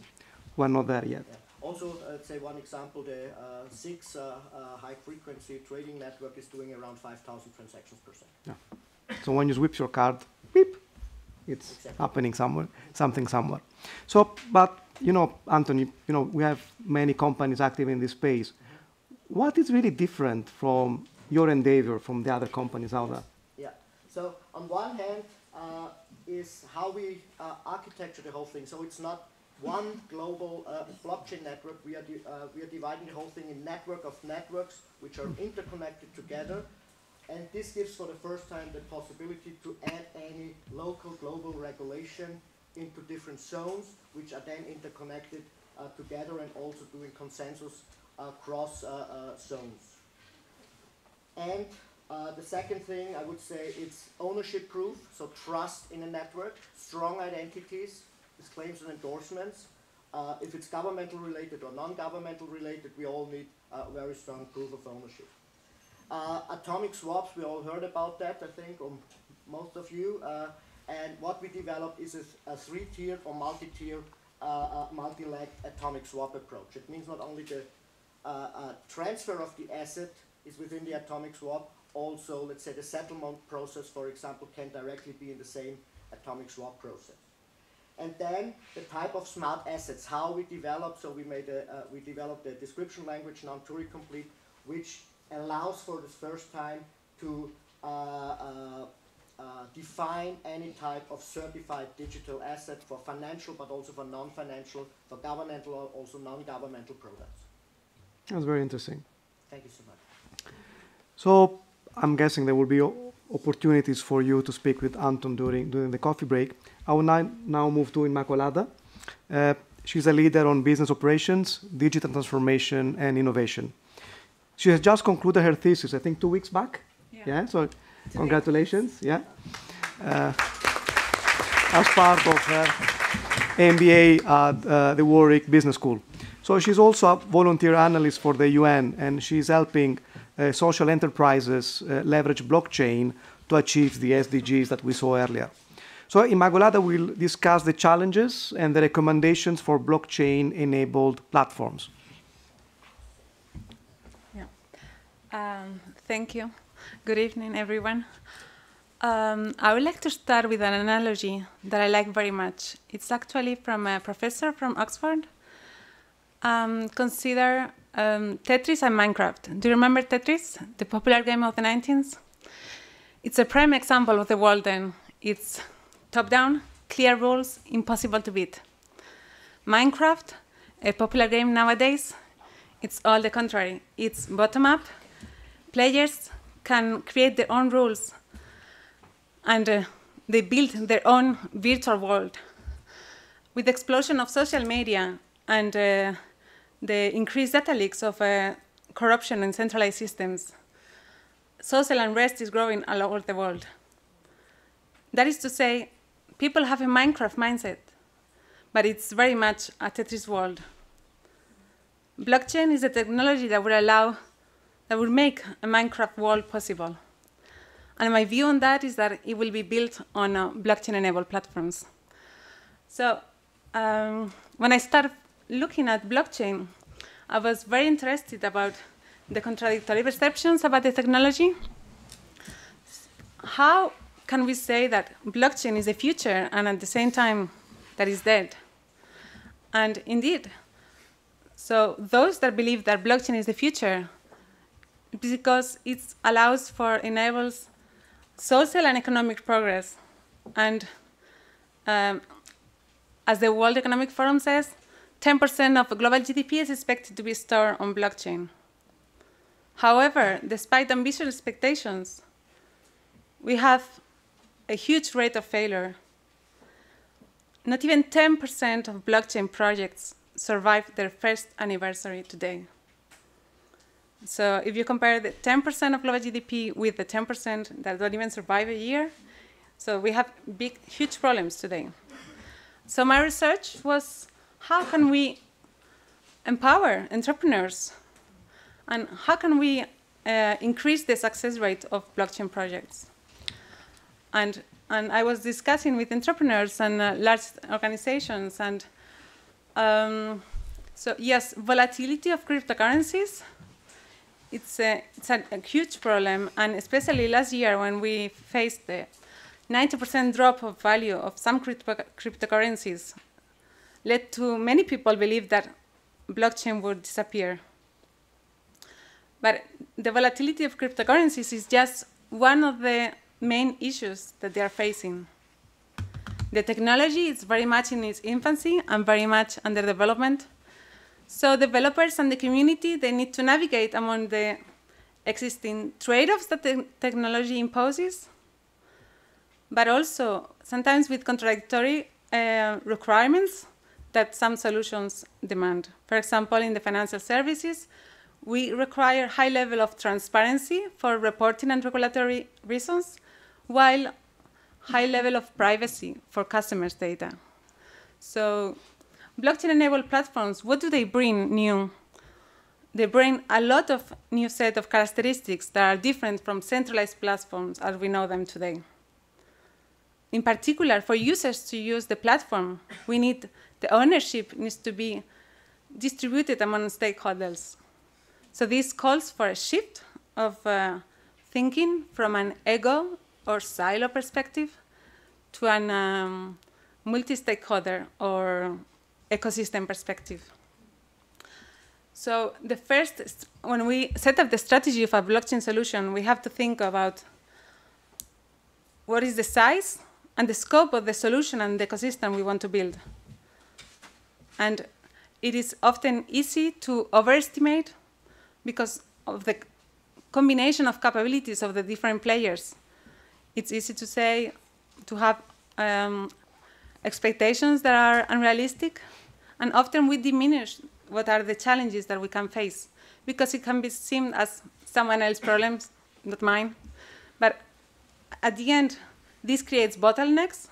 we're not there yet. Yeah. Also, let's say one example, the SIX high-frequency trading network is doing around 5,000 transactions per second. Yeah. So when you swipe your card, beep, it's happening somewhere, something somewhere. So, but, you know, Anthony, you know, we have many companies active in this space. Mm-hmm. What is really different from your endeavor from the other companies out there? Yeah. So on one hand is how we architecture the whole thing. So it's not one global blockchain network. We are dividing the whole thing in network of networks which are interconnected together. And this gives for the first time the possibility to add any local global regulation into different zones, which are then interconnected together and also doing consensus across zones. And the second thing I would say it's ownership proof, so trust in a network, strong identities. is claims and endorsements. If it's governmental related or non-governmental related, we all need very strong proof of ownership. Atomic swaps, we all heard about that, I think, or most of you. And what we developed is a three-tiered or multi-tier, multi-leg atomic swap approach. It means not only the transfer of the asset is within the atomic swap, also, let's say, the settlement process, for example, can directly be in the same atomic swap process. And then the type of smart assets, how we developed. So we developed a description language, non-Turing complete, which allows for the first time to define any type of certified digital asset for financial, but also for non-financial, for governmental or also non-governmental products. That's very interesting. Thank you so much. So I'm guessing there will be opportunities for you to speak with Anton during the coffee break. I will now move to Immaculada. She's a leader on business operations, digital transformation, and innovation. She has just concluded her thesis, I think 2 weeks back. Yeah, so congratulations. Yeah. As part of her MBA at the Warwick Business School. So she's also a volunteer analyst for the UN, and she's helping social enterprises leverage blockchain to achieve the SDGs that we saw earlier. So Immaculada will discuss the challenges and the recommendations for blockchain-enabled platforms. Yeah. Thank you. Good evening, everyone. I would like to start with an analogy that I like very much. It's actually from a professor from Oxford. Consider Tetris and Minecraft. Do you remember Tetris, the popular game of the 19th? It's a prime example of the world then. It's top-down, clear rules, impossible to beat. Minecraft, a popular game nowadays, it's all the contrary. It's bottom-up. Players can create their own rules, and they build their own virtual world. With the explosion of social media and the increased data leaks of corruption in centralized systems, social unrest is growing all over the world. That is to say, people have a Minecraft mindset, but it's very much a Tetris world. Blockchain is a technology that would make a Minecraft world possible. And my view on that is that it will be built on blockchain-enabled platforms. So when I started looking at blockchain, I was very interested about the contradictory perceptions about the technology. How can we say that blockchain is the future and at the same time that it's dead? And indeed, so those that believe that blockchain is the future, because it enables social and economic progress. And as the World Economic Forum says, 10% of global GDP is expected to be stored on blockchain. However, despite ambitious expectations, we have a huge rate of failure. Not even 10% of blockchain projects survive their first anniversary today. So if you compare the 10% of global GDP with the 10% that don't even survive a year, so we have huge problems today. So my research was, how can we empower entrepreneurs? And how can we increase the success rate of blockchain projects? And I was discussing with entrepreneurs and large organizations. And so yes, volatility of cryptocurrencies, it's a huge problem. And especially last year when we faced the 90% drop of value of some cryptocurrencies, led to many people believe that blockchain would disappear. But the volatility of cryptocurrencies is just one of the main issues that they are facing. The technology is very much in its infancy and very much under development. So developers and the community, they need to navigate among the existing trade-offs that the technology imposes, but also sometimes with contradictory requirements that some solutions demand. For example, in the financial services, we require high level of transparency for reporting and regulatory reasons, while high level of privacy for customers' data. So blockchain-enabled platforms, what do they bring new? They bring a lot of new set of characteristics that are different from centralized platforms as we know them today. In particular, for users to use the platform, the ownership needs to be distributed among stakeholders. So this calls for a shift of thinking from an ego or silo perspective to an multi-stakeholder or ecosystem perspective. So when we set up the strategy of a blockchain solution, we have to think about what is the size and the scope of the solution and the ecosystem we want to build. And it is often easy to overestimate because of the combination of capabilities of the different players. It's easy to say, to have expectations that are unrealistic, and often we diminish what are the challenges that we can face, because it can be seen as someone else's problems, not mine. But at the end, this creates bottlenecks,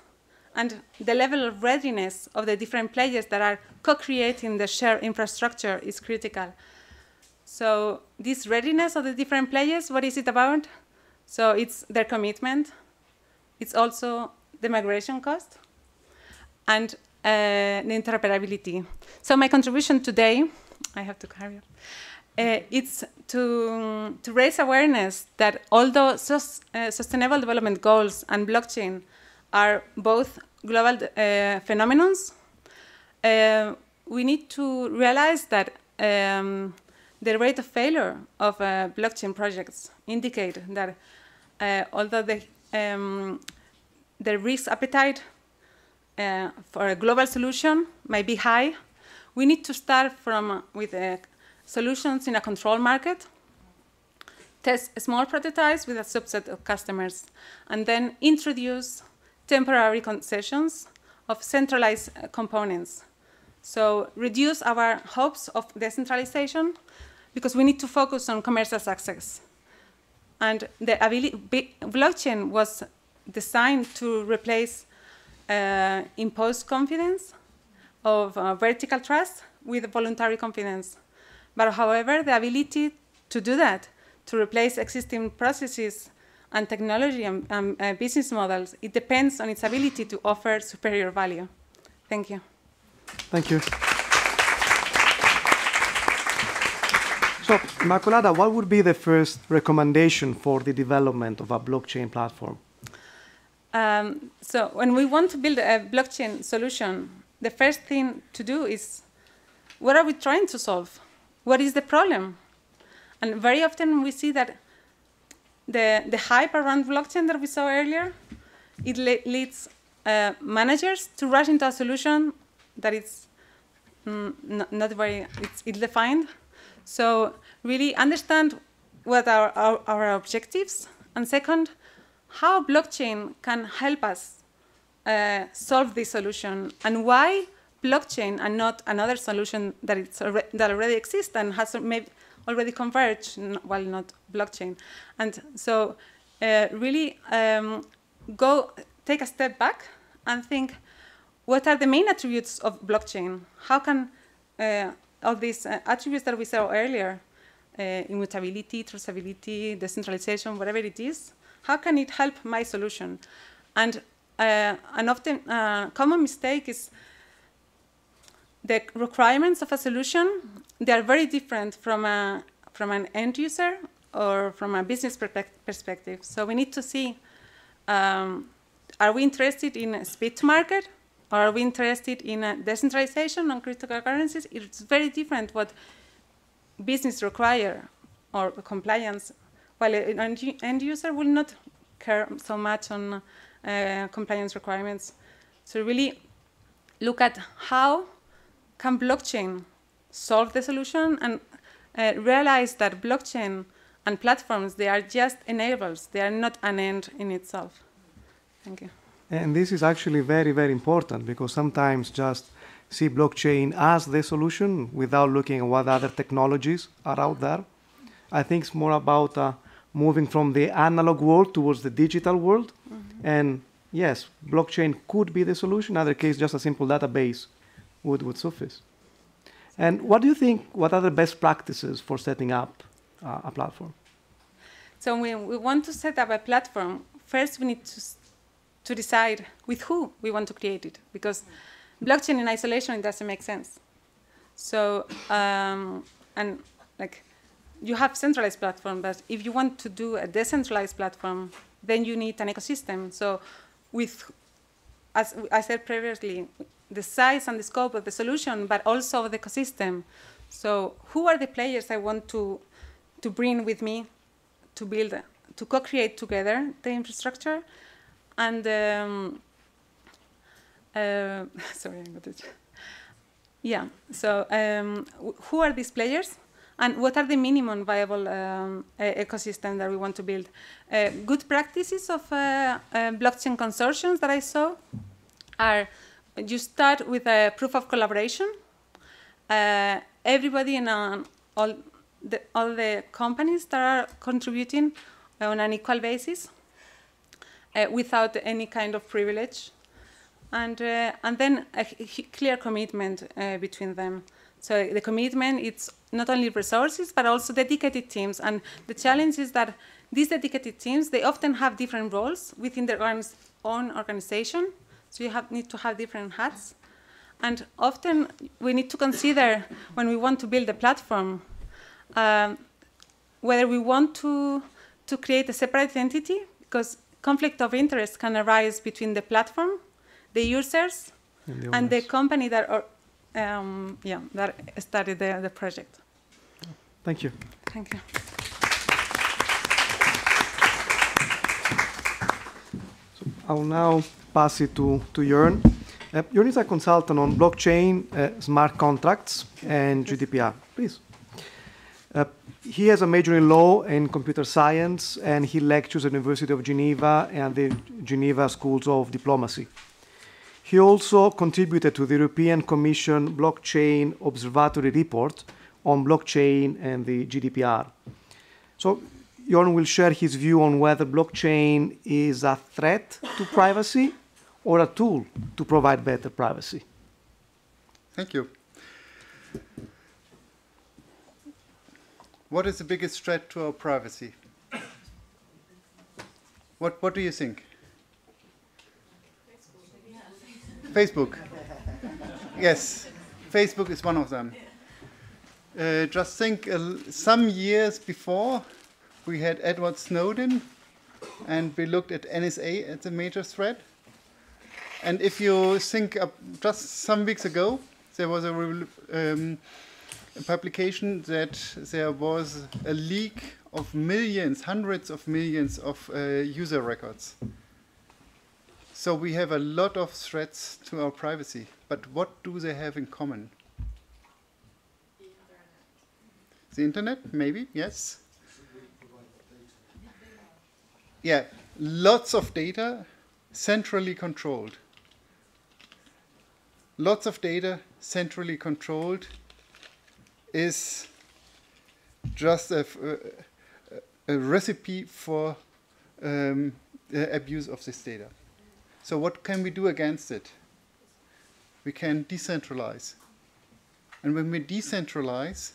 and the level of readiness of the different players that are co-creating the shared infrastructure is critical. So this readiness of the different players, what is it about? So it's their commitment. It's also the migration cost and the interoperability. So my contribution today, I have to carry on, it's to raise awareness that although sustainable development goals and blockchain are both global phenomena, we need to realize that the rate of failure of blockchain projects indicate that although the risk appetite for a global solution might be high, we need to start with solutions in a control market, test small prototypes with a subset of customers, and then introduce temporary concessions of centralized components. So reduce our hopes of decentralization, because we need to focus on commercial success. And the blockchain was designed to replace imposed confidence of vertical trust with voluntary confidence. But however, the ability to do that, to replace existing processes and technology and business models, it depends on its ability to offer superior value. Thank you. Thank you. So, Immaculada, what would be the first recommendation for the development of a blockchain platform? So when we want to build a blockchain solution, the first thing to do is, what are we trying to solve? What is the problem? And very often we see that the hype around blockchain that we saw earlier, it leads managers to rush into a solution that is not very ill-defined. So really understand what are our objectives, and second, how blockchain can help us solve this solution, and why blockchain and not another solution that already exists and has maybe already converged, while not blockchain. And so really take a step back and think, what are the main attributes of blockchain? How can all these attributes that we saw earlier, immutability, traceability, decentralization, whatever it is, how can it help my solution? And an often common mistake is the requirements of a solution. They are very different from an end user or from a business perspective. So we need to see, are we interested in speed to market? Or are we interested in decentralization on cryptocurrencies? It's very different what business require or compliance, while an end user will not care so much on compliance requirements. So really look at how can blockchain solve the solution, and realize that blockchain and platforms, they are just enablers. They are not an end in itself. Thank you. And this is actually very, very important, because sometimes just see blockchain as the solution without looking at what other technologies are out there. I think it's more about moving from the analog world towards the digital world, and yes, blockchain could be the solution. In other case, just a simple database would suffice. And what do you think, what are the best practices for setting up a platform? So when we want to set up a platform, first we need to decide with who we want to create it, because blockchain in isolation, it doesn't make sense. So, and like, you have centralized platform, but if you want to do a decentralized platform, then you need an ecosystem. So with, as I said previously, the size and the scope of the solution, but also the ecosystem. So who are the players I want to bring with me to build, to co-create together the infrastructure? And, sorry, I got it. Yeah, so who are these players? And what are the minimum viable ecosystem that we want to build? Good practices of blockchain consortiums that I saw are, you start with a proof of collaboration. Everybody in all the companies that are contributing on an equal basis without any kind of privilege. And then a clear commitment between them. So the commitment, it's not only resources, but also dedicated teams. And the challenge is that these dedicated teams, they often have different roles within their own organization. So you need to have different hats. And often we need to consider, when we want to build a platform, whether we want to create a separate entity, because conflict of interest can arise between the platform, the users, and the company that that started the project. Thank you. Thank you. So I'll now pass it to Jörn. Jörn is a consultant on blockchain, smart contracts, and GDPR. Please. He has a major in law and computer science, and he lectures at the University of Geneva and the Geneva Schools of Diplomacy. He also contributed to the European Commission Blockchain Observatory report on blockchain and the GDPR. So Jörn will share his view on whether blockchain is a threat to privacy or a tool to provide better privacy. Thank you. What is the biggest threat to our privacy? What do you think? Facebook. Yes, Facebook is one of them. Just think, some years before, we had Edward Snowden, and we looked at NSA as a major threat. And if you think, just some weeks ago, there was a publication that there was a leak of millions, hundreds of millions of user records. So we have a lot of threats to our privacy, but what do they have in common? The internet, maybe, yes. Yeah, lots of data, centrally controlled. Lots of data, centrally controlled, is just a recipe for abuse of this data. So what can we do against it? We can decentralize. And when we decentralize,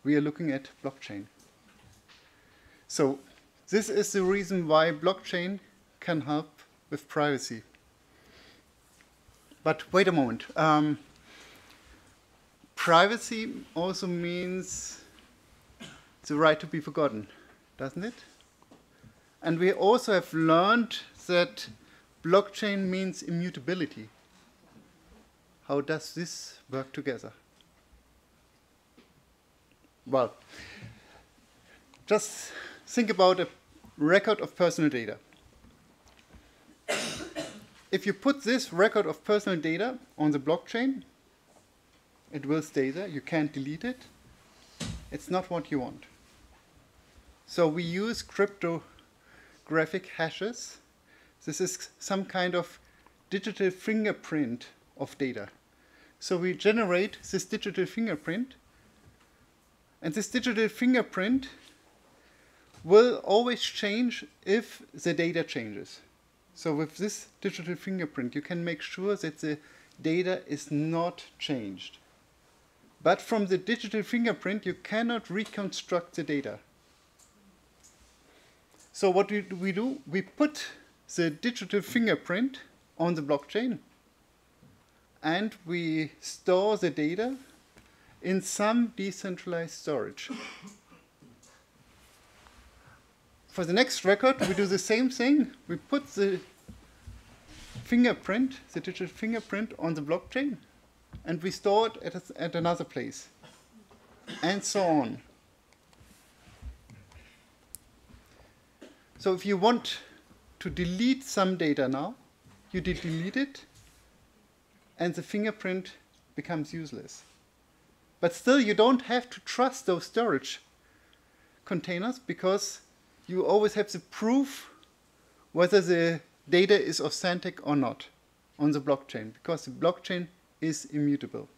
we are looking at blockchain. So this is the reason why blockchain can help with privacy. But wait a moment. Privacy also means the right to be forgotten, doesn't it? And we also have learned that blockchain means immutability. How does this work together? Well, just think about a record of personal data. If you put this record of personal data on the blockchain, it will stay there. You can't delete it. It's not what you want. So we use cryptographic hashes. This is some kind of digital fingerprint of data. So we generate this digital fingerprint, and this digital fingerprint will always change if the data changes. So with this digital fingerprint, you can make sure that the data is not changed. But from the digital fingerprint, you cannot reconstruct the data. So what do we do? We put the digital fingerprint on the blockchain, and we store the data in some decentralized storage. For the next record, we do the same thing. We put the fingerprint, the digital fingerprint, on the blockchain, and we store it at another place, and so on. So if you want to delete some data now, you delete it, and the fingerprint becomes useless. But still, you don't have to trust those storage containers, because you always have the proof whether the data is authentic or not on the blockchain, because the blockchain is immutable.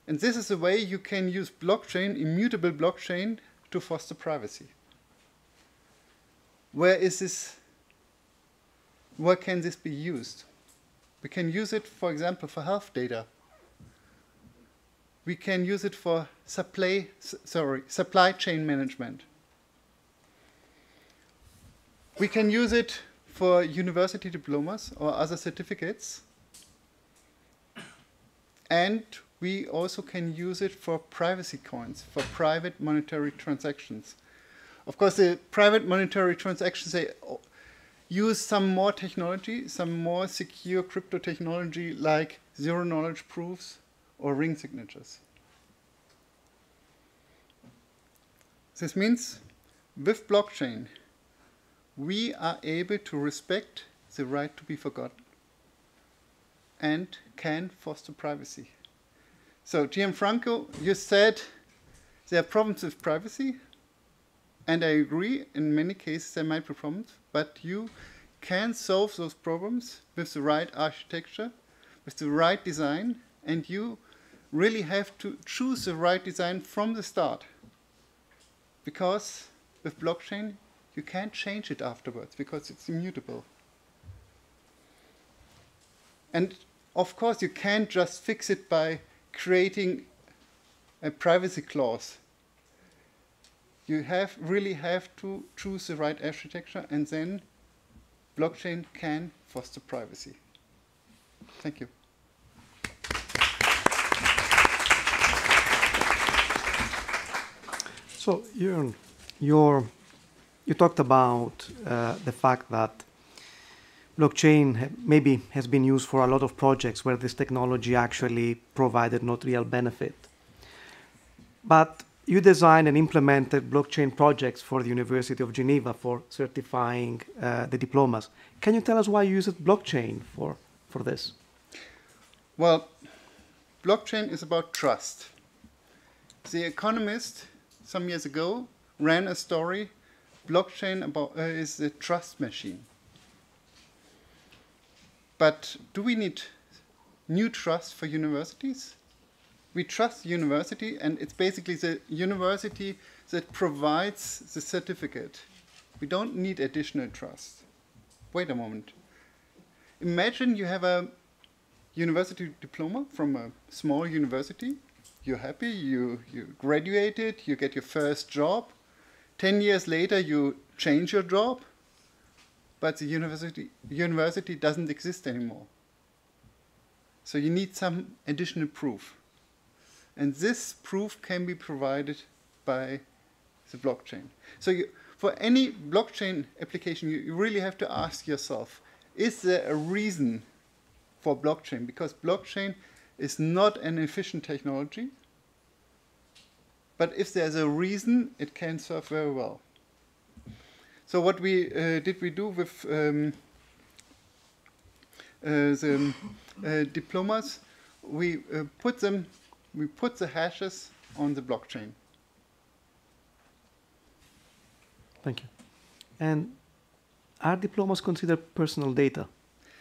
And this is the way you can use blockchain, immutable blockchain, to foster privacy. Where can this be used? We can use it, for example, for health data. We can use it for supply chain management. We can use it for university diplomas or other certificates. And we also can use it for privacy coins, for private monetary transactions. Of course, the private monetary transactions, they use some more technology, some more secure crypto technology like zero-knowledge proofs or ring signatures. This means with blockchain, we are able to respect the right to be forgotten and can foster privacy. So, Gianfranco, you said there are problems with privacy, and I agree, in many cases there might be problems, but you can solve those problems with the right architecture, with the right design, and you really have to choose the right design from the start. Because with blockchain, you can't change it afterwards, because it's immutable. And of course, you can't just fix it by creating a privacy clause. You really have to choose the right architecture, and then blockchain can foster privacy. Thank you. So, Jörn, you talked about the fact that blockchain maybe has been used for a lot of projects where this technology actually provided not real benefit. But you designed and implemented blockchain projects for the University of Geneva for certifying the diplomas. Can you tell us why you used blockchain for this? Well, blockchain is about trust. The Economist, some years ago, ran a story, blockchain is a trust machine. But do we need new trust for universities? We trust the university, and it's basically the university that provides the certificate. We don't need additional trust. Wait a moment. Imagine you have a university diploma from a small university. You're happy, you graduated, you get your first job. 10 years later, you change your job, but the university doesn't exist anymore. So you need some additional proof. And this proof can be provided by the blockchain. So for any blockchain application, you really have to ask yourself, is there a reason for blockchain? Because blockchain is not an efficient technology, but if there's a reason, it can serve very well. So what we do with the diplomas, we put the hashes on the blockchain. Thank you. And are diplomas considered personal data?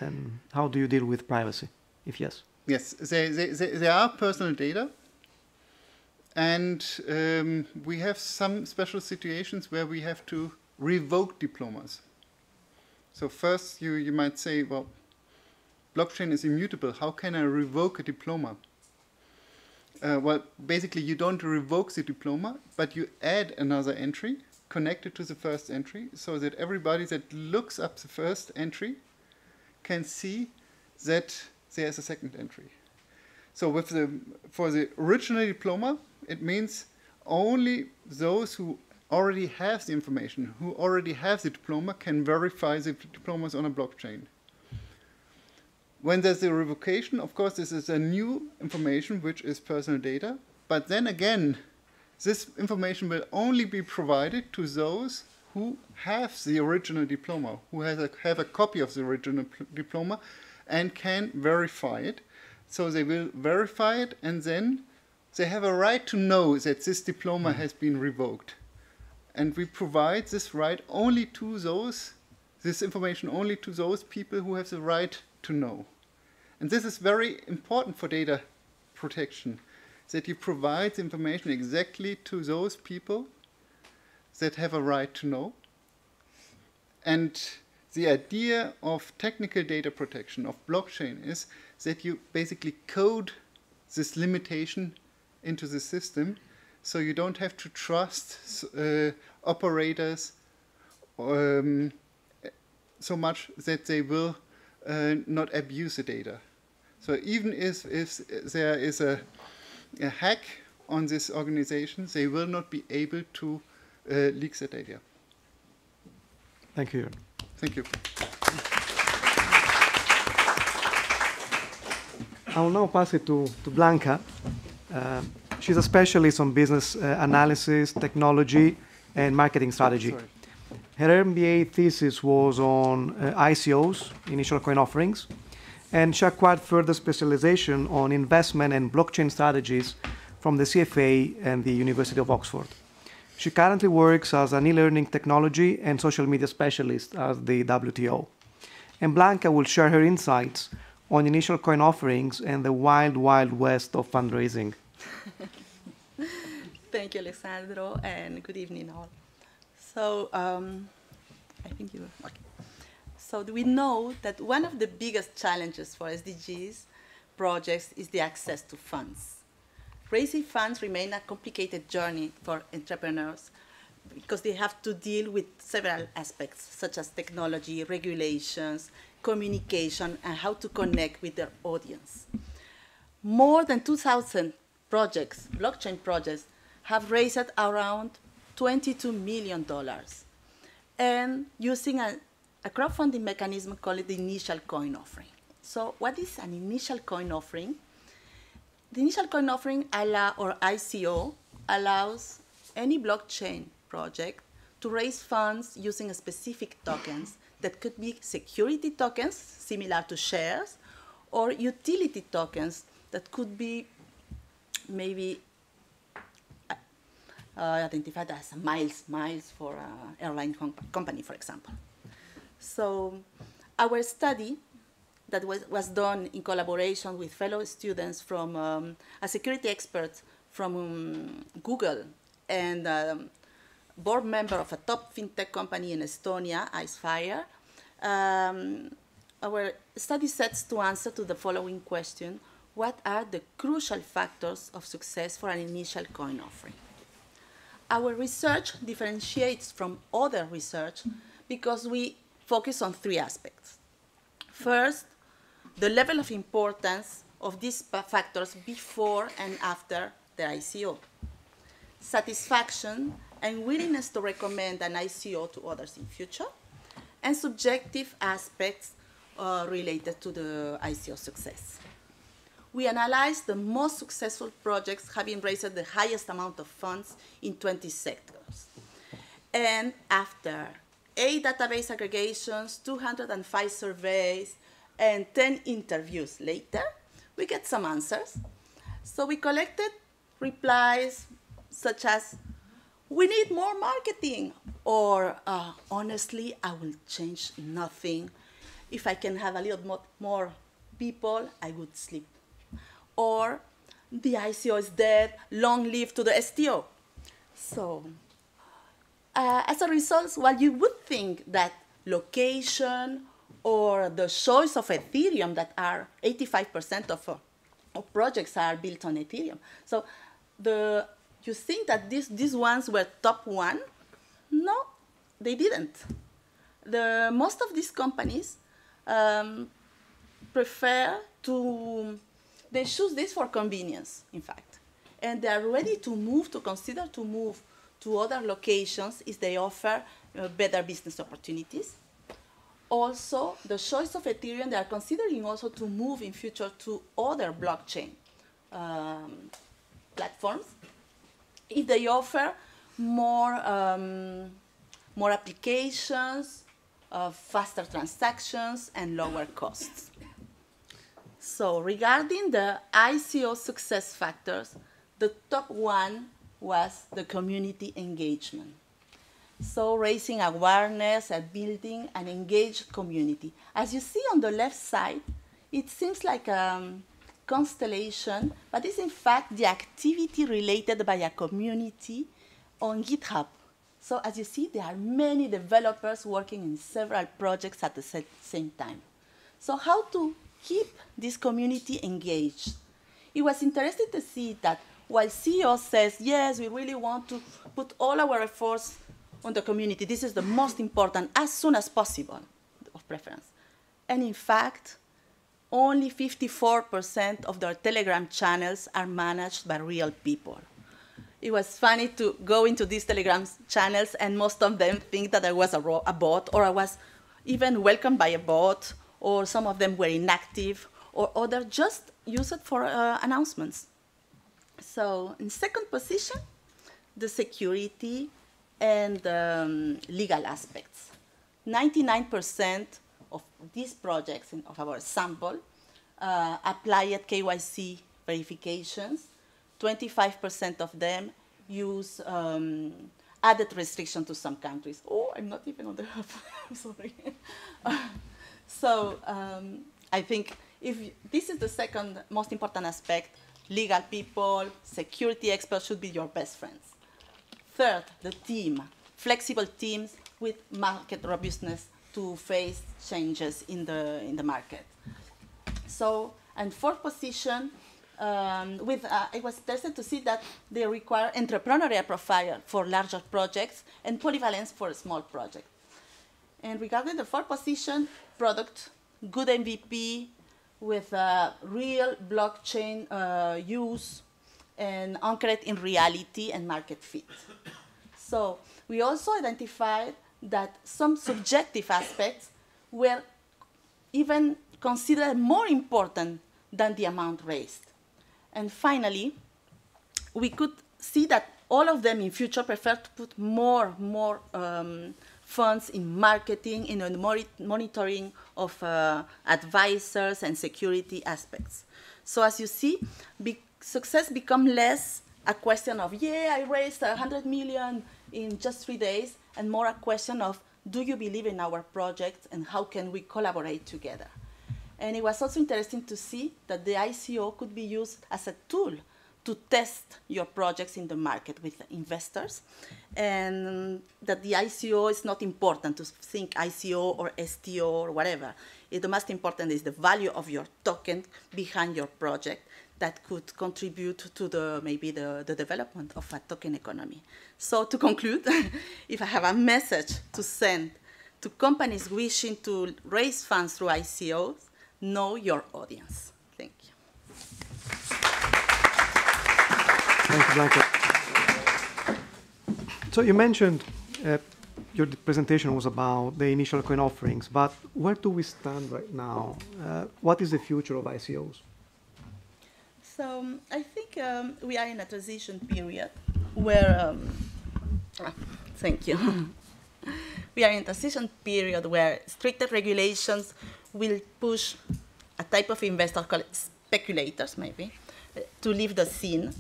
And how do you deal with privacy, if yes? Yes, they are personal data. And we have some special situations where we have to revoke diplomas. So first you might say, well, blockchain is immutable. How can I revoke a diploma? Well, basically you don't revoke the diploma, but you add another entry connected to the first entry so that everybody that looks up the first entry can see that there's a second entry. So for the original diploma, it means only those who already have the information, who already have the diploma, can verify the diplomas on a blockchain. When there's a revocation, of course, this is a new information, which is personal data. But then again, this information will only be provided to those who have the original diploma, who have a copy of the original diploma and can verify it. So they will verify it, and then they have a right to know that this diploma has been revoked. And we provide this right only to this information only to those people who have the right to know. And this is very important for data protection, that you provide the information exactly to those people that have a right to know. And the idea of technical data protection, of blockchain, is that you basically code this limitation into the system, so you don't have to trust operators so much that they will not abuse the data. So even if there is a hack on this organization, they will not be able to leak the data. Thank you. Thank you. I will now pass it to Blanca. She's a specialist on business analysis, technology, and marketing strategy. Sorry. Her MBA thesis was on ICOs, initial coin offerings, and she acquired further specialization on investment and blockchain strategies from the CFA and the University of Oxford. She currently works as an e-learning technology and social media specialist at the WTO. And Blanca will share her insights on initial coin offerings and the wild, wild west of fundraising. Thank you, Alessandro, and good evening all. So, I think you were, okay. So we know that one of the biggest challenges for SDGs projects is the access to funds. Raising funds remains a complicated journey for entrepreneurs because they have to deal with several aspects, such as technology, regulations, communication, and how to connect with their audience. More than 2,000 projects, blockchain projects, have raised around $22 million, and using a crowdfunding mechanism called the initial coin offering. So what is an initial coin offering? The initial coin offering, or ICO, allows any blockchain project to raise funds using specific tokens that could be security tokens, similar to shares, or utility tokens that could be maybe identified as miles for an airline company, for example. So our study that was done in collaboration with fellow students from a security expert from Google and board member of a top fintech company in Estonia, Icefire. Our study sets to answer to the following question: what are the crucial factors of success for an initial coin offering? Our research differentiates from other research because we focus on three aspects. First, the level of importance of these factors before and after the ICO. Satisfaction and willingness to recommend an ICO to others in future. And subjective aspects related to the ICO success. We analyzed the most successful projects having raised the highest amount of funds in 20 sectors. And after 8 database aggregations, 205 surveys, and 10 interviews later, we get some answers. So we collected replies such as, we need more marketing, or honestly, I will change nothing. If I can have a little more people, I would sleep. Or the ICO is dead, long live to the STO. So as a result, while you would think that location, or the choice of Ethereum, that are 85% of projects are built on Ethereum. So you think that these ones were top one? No, they didn't. Most of these companies they choose this for convenience, in fact. And they are ready to consider to move to other locations if they offer better business opportunities. Also, the choice of Ethereum, they are considering also to move in future to other blockchain platforms if they offer more applications, faster transactions, and lower costs. So regarding the ICO success factors, the top one was the community engagement. So raising awareness and building an engaged community. As you see on the left side, it seems like a constellation, but it's in fact the activity related by a community on GitHub. So as you see, there are many developers working in several projects at the same time. So how to keep this community engaged? It was interesting to see that while CEO says, yes, we really want to put all our efforts on the community, this is the most important, as soon as possible, of preference. And in fact, only 54% of their Telegram channels are managed by real people. It was funny to go into these Telegram channels, and most of them think that I was a bot, or I was even welcomed by a bot, or some of them were inactive, or others just use it for announcements. So in second position, the security and legal aspects. 99% of these projects of our sample applied KYC verifications. 25% of them use added restriction to some countries. Oh, I'm not even on the hub. I'm sorry. So I think this is the second most important aspect. Legal people, security experts should be your best friends. Third, the team. Flexible teams with market robustness to face changes in the market. So, and fourth position, it was interesting to see that they require entrepreneurial profile for larger projects and polyvalence for a small project. And regarding the fourth position, product, good MVP with real blockchain use and anchored in reality and market fit. So we also identified that some subjective aspects were even considered more important than the amount raised. And finally, we could see that all of them in future prefer to put more funds in marketing, in the monitoring of advisors and security aspects. So as you see, success becomes less a question of, yeah, I raised 100 million in just 3 days, and more a question of, do you believe in our project and how can we collaborate together? And it was also interesting to see that the ICO could be used as a tool to test your projects in the market with investors, and that the ICO is not important to think ICO or STO or whatever. The most important is the value of your token behind your project that could contribute to maybe the development of a token economy. So to conclude, if I have a message to send to companies wishing to raise funds through ICOs, know your audience. Thank you. Thank you, Blanca. So you mentioned your presentation was about the initial coin offerings, but where do we stand right now? What is the future of ICOs? So I think we are in a transition period where, thank you. We are in a transition period where stricter regulations will push a type of investor called speculators, maybe, to leave the scene.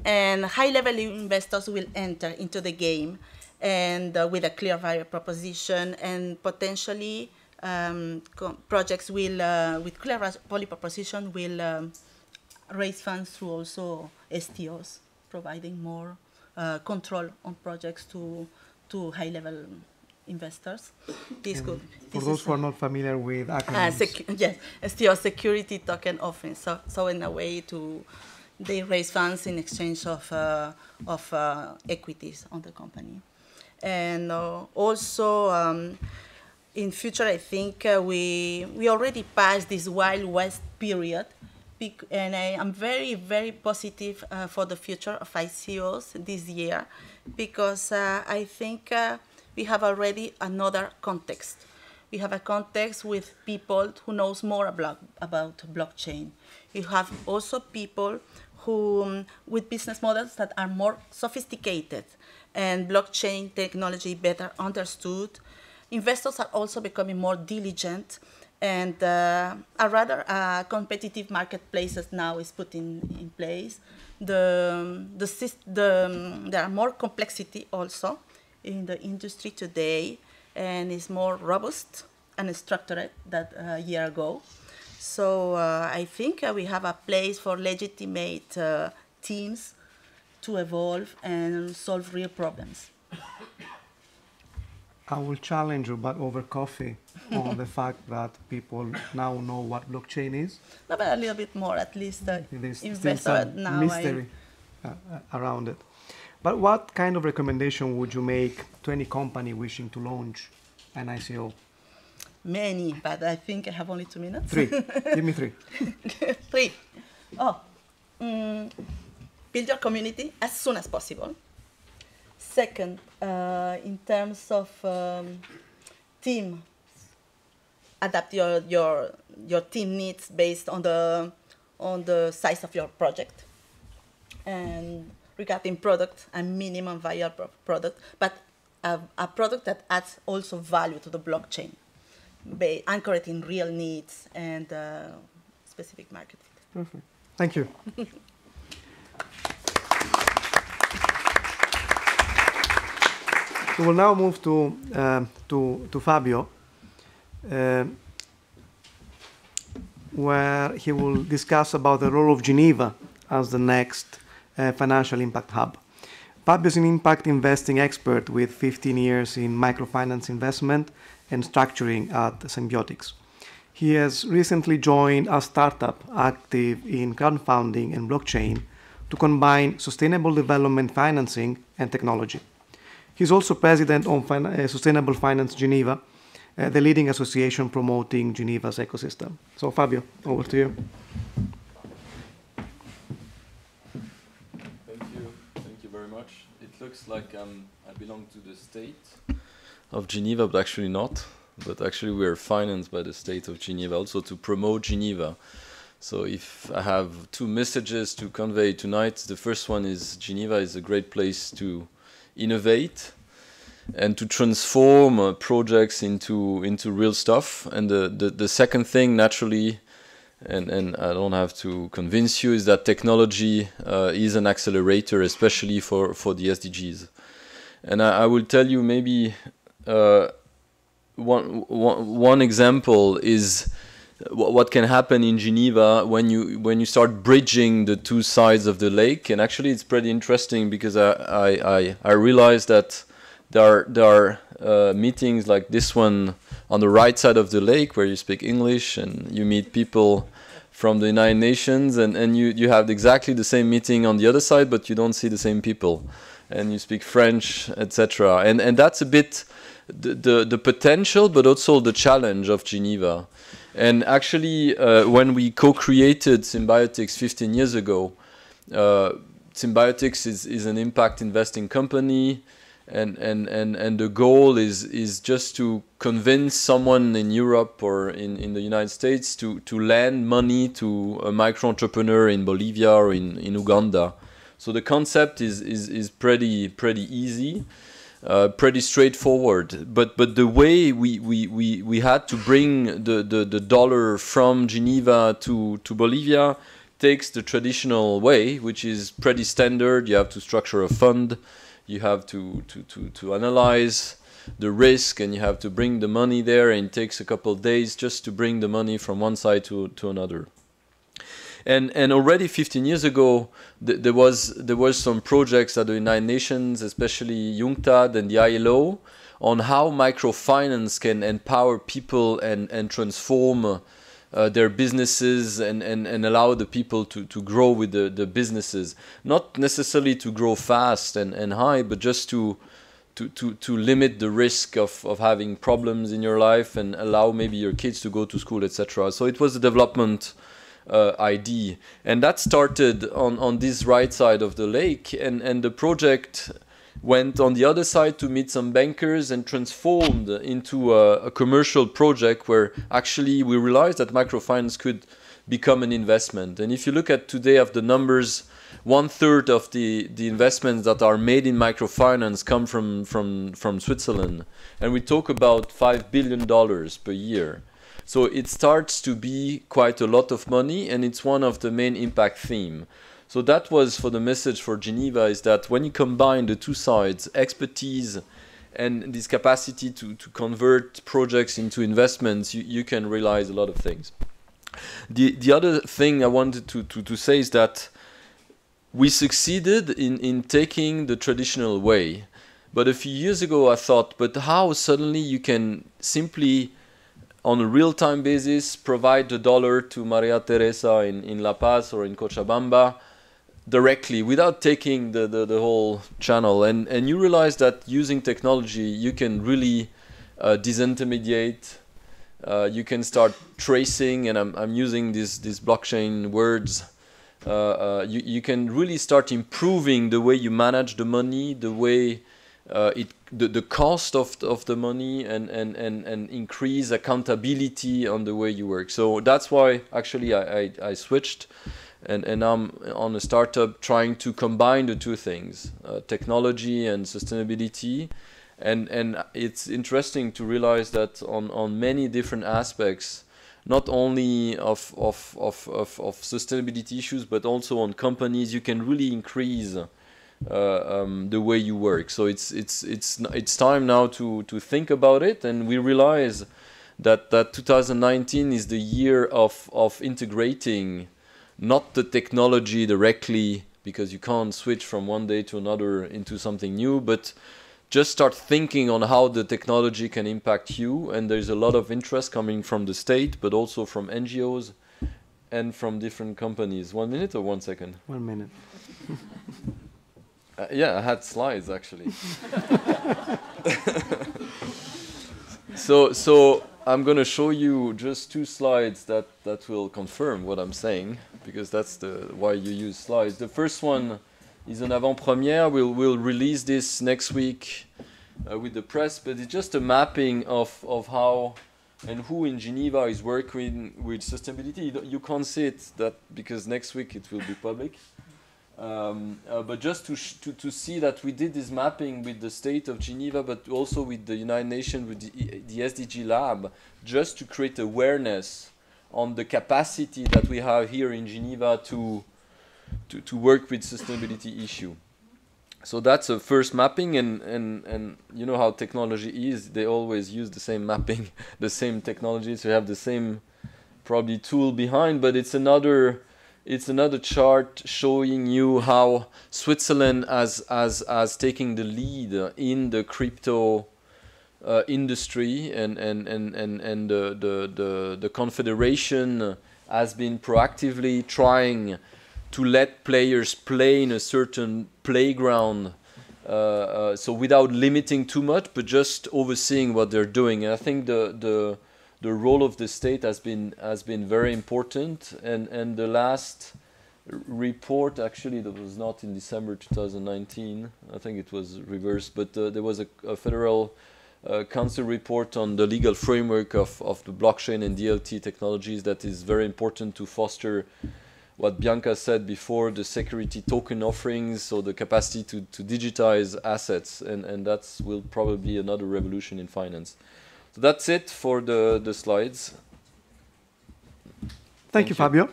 And high-level investors will enter into the game and with a clear value proposition, and potentially projects will, with clear value proposition, will raise funds through also STOs, providing more control on projects to high-level investors. This could. For those who are not familiar with acronyms. Yes, still security token offering. So in a way they raise funds in exchange of equities on the company. And also in future, I think we already passed this Wild West period, and I am very, very positive for the future of ICOs this year, because I think we have already another context. We have a context with people who knows more about blockchain. You have also people who with business models that are more sophisticated and blockchain technology better understood. Investors are also becoming more diligent, and a rather competitive marketplaces now is put in place. There are more complexity also in the industry today, and is more robust and structured than a year ago. So I think we have a place for legitimate teams to evolve and solve real problems. I will challenge you, but over coffee, on the fact that people now know what blockchain is. No, but a little bit more, at least. There's still Investor some now. mystery around it. But what kind of recommendation would you make to any company wishing to launch an ICO? Many, but I think I have only 2 minutes. 3. Give me 3. 3. Build your community as soon as possible. Second, in terms of team, adapt your team needs based on the size of your project. And regarding product, a minimum viable product, but a product that adds also value to the blockchain, anchored in real needs and specific market fit. Perfect. Thank you. We will now move to Fabio, where he will discuss about the role of Geneva as the next financial impact hub. Fabio is an impact investing expert with 15 years in microfinance investment and structuring at Symbiotics. He has recently joined a startup active in crowdfunding and blockchain to combine sustainable development financing and technology. He's also president of Sustainable Finance Geneva, the leading association promoting Geneva's ecosystem. So Fabio, over to you. Thank you very much. It looks like I belong to the state of Geneva, but actually not. But actually we are financed by the state of Geneva also to promote Geneva. So if I have 2 messages to convey tonight, the first one is Geneva is a great place to innovate and to transform projects into real stuff. And the second thing, naturally, and I don't have to convince you, is that technology is an accelerator, especially for the SDGs. And I will tell you maybe one example is what can happen in Geneva when you start bridging the 2 sides of the lake. And actually it's pretty interesting because I realized that there are meetings like this one on the right side of the lake where you speak English and you meet people from the United Nations, and you have exactly the same meeting on the other side, but you don't see the same people, and you speak French, etc. And that's a bit the potential, but also the challenge of Geneva. And actually, when we co-created Symbiotics 15 years ago, Symbiotics is an impact investing company, and the goal is just to convince someone in Europe or in the United States to lend money to a micro-entrepreneur in Bolivia or in Uganda. So the concept is pretty easy. Pretty straightforward, but the way we had to bring the dollar from Geneva to Bolivia takes the traditional way, which is pretty standard. You have to structure a fund, you have to analyze the risk, and you have to bring the money there, and it takes a couple of days just to bring the money from one side to another. And already 15 years ago, there was some projects at the United Nations, especially UNCTAD and the ILO, on how microfinance can empower people and transform their businesses and allow the people to grow with the businesses. Not necessarily to grow fast and high, but just to limit the risk of having problems in your life and allow maybe your kids to go to school, etc. So it was a development idea. And that started on this right side of the lake, and the project went on the other side to meet some bankers and transformed into a commercial project where actually we realized that microfinance could become an investment. And if you look at today of the numbers, 1/3 of the investments that are made in microfinance come from Switzerland. And we talk about $5 billion per year. So it starts to be quite a lot of money, and it's one of the main impact theme. So that was for the message for Geneva, is that when you combine the two sides, expertise and this capacity to convert projects into investments, you can realize a lot of things. The other thing I wanted to say is that we succeeded in taking the traditional way. But a few years ago I thought, but how suddenly you can simply, on a real-time basis, provide the dollar to Maria Teresa in La Paz or in Cochabamba directly without taking the whole channel. And you realize that using technology, you can really disintermediate. You can start tracing, and I'm using these blockchain words. You can really start improving the way you manage the money, the way the cost of the money, and increase accountability on the way you work. So that's why actually I switched, and I'm on a startup trying to combine the two things, technology and sustainability. And it's interesting to realize that on many different aspects, not only of sustainability issues, but also on companies, you can really increase the way you work. So it's time now to think about it, and we realize that 2019 is the year of integrating not the technology directly, because you can't switch from one day to another into something new, but just start thinking on how the technology can impact you. And there's a lot of interest coming from the state, but also from NGOs and from different companies. 1 minute or 1 second? 1 minute. Yeah, I had slides actually. So I'm going to show you just 2 slides that will confirm what I'm saying, because that's why you use slides. The first one is an avant-première. We'll release this next week with the press, but it's just a mapping of how and who in Geneva is working with sustainability. You can't see it because next week it will be public. But just to see that we did this mapping with the state of Geneva, but also with the United Nations, with the SDG lab, just to create awareness on the capacity that we have here in Geneva to work with sustainability issue. So that's a first mapping, and you know how technology is, they always use the same mapping, the same technology, so you have the same probably tool behind, but it's another chart showing you how Switzerland as taking the lead in the crypto industry, and the Confederation has been proactively trying to let players play in a certain playground, so without limiting too much, but just overseeing what they're doing. And I think the role of the state has been very important. And the last report, actually, that was not in December 2019. I think it was reversed, but there was a federal council report on the legal framework of the blockchain and DLT technologies that is very important to foster what Bianca said before, the security token offerings, so the capacity to digitize assets, and that will probably be another revolution in finance. So that's it for the slides. Thank you, Fabio.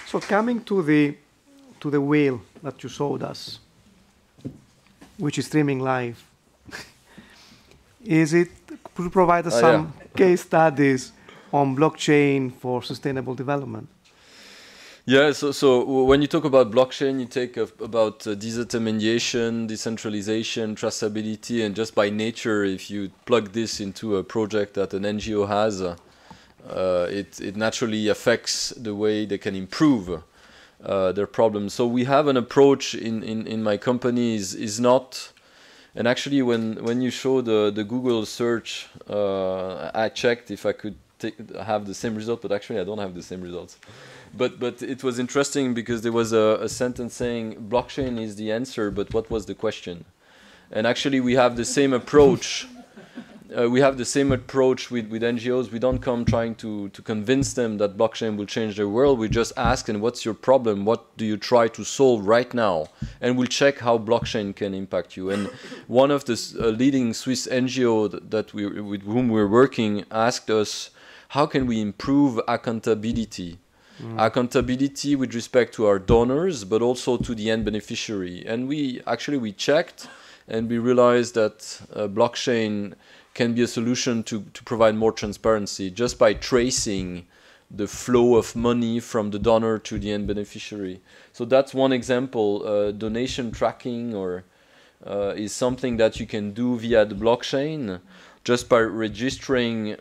So coming to the wheel that you showed us, which is streaming live, could you provide us some case studies on blockchain for sustainable development? Yeah, so when you talk about blockchain, you take about disintermediation, decentralization, traceability, and just by nature, if you plug this into a project that an NGO has, it naturally affects the way they can improve their problems. So we have an approach in my company is not, and actually when you show the Google search, I checked if I could have the same result, but actually I don't have the same results. But it was interesting because there was a sentence saying blockchain is the answer, but what was the question? And actually we have the same approach. We have the same approach with NGOs. We don't come trying to convince them that blockchain will change their world. We just ask, and what's your problem? What do you try to solve right now? And we'll check how blockchain can impact you. And one of the leading Swiss NGO with whom we're working asked us, how can we improve accountability? Accountability with respect to our donors, but also to the end beneficiary. And we checked, and we realized that blockchain can be a solution to provide more transparency just by tracing the flow of money from the donor to the end beneficiary. So that's one example. Donation tracking is something that you can do via the blockchain just by registering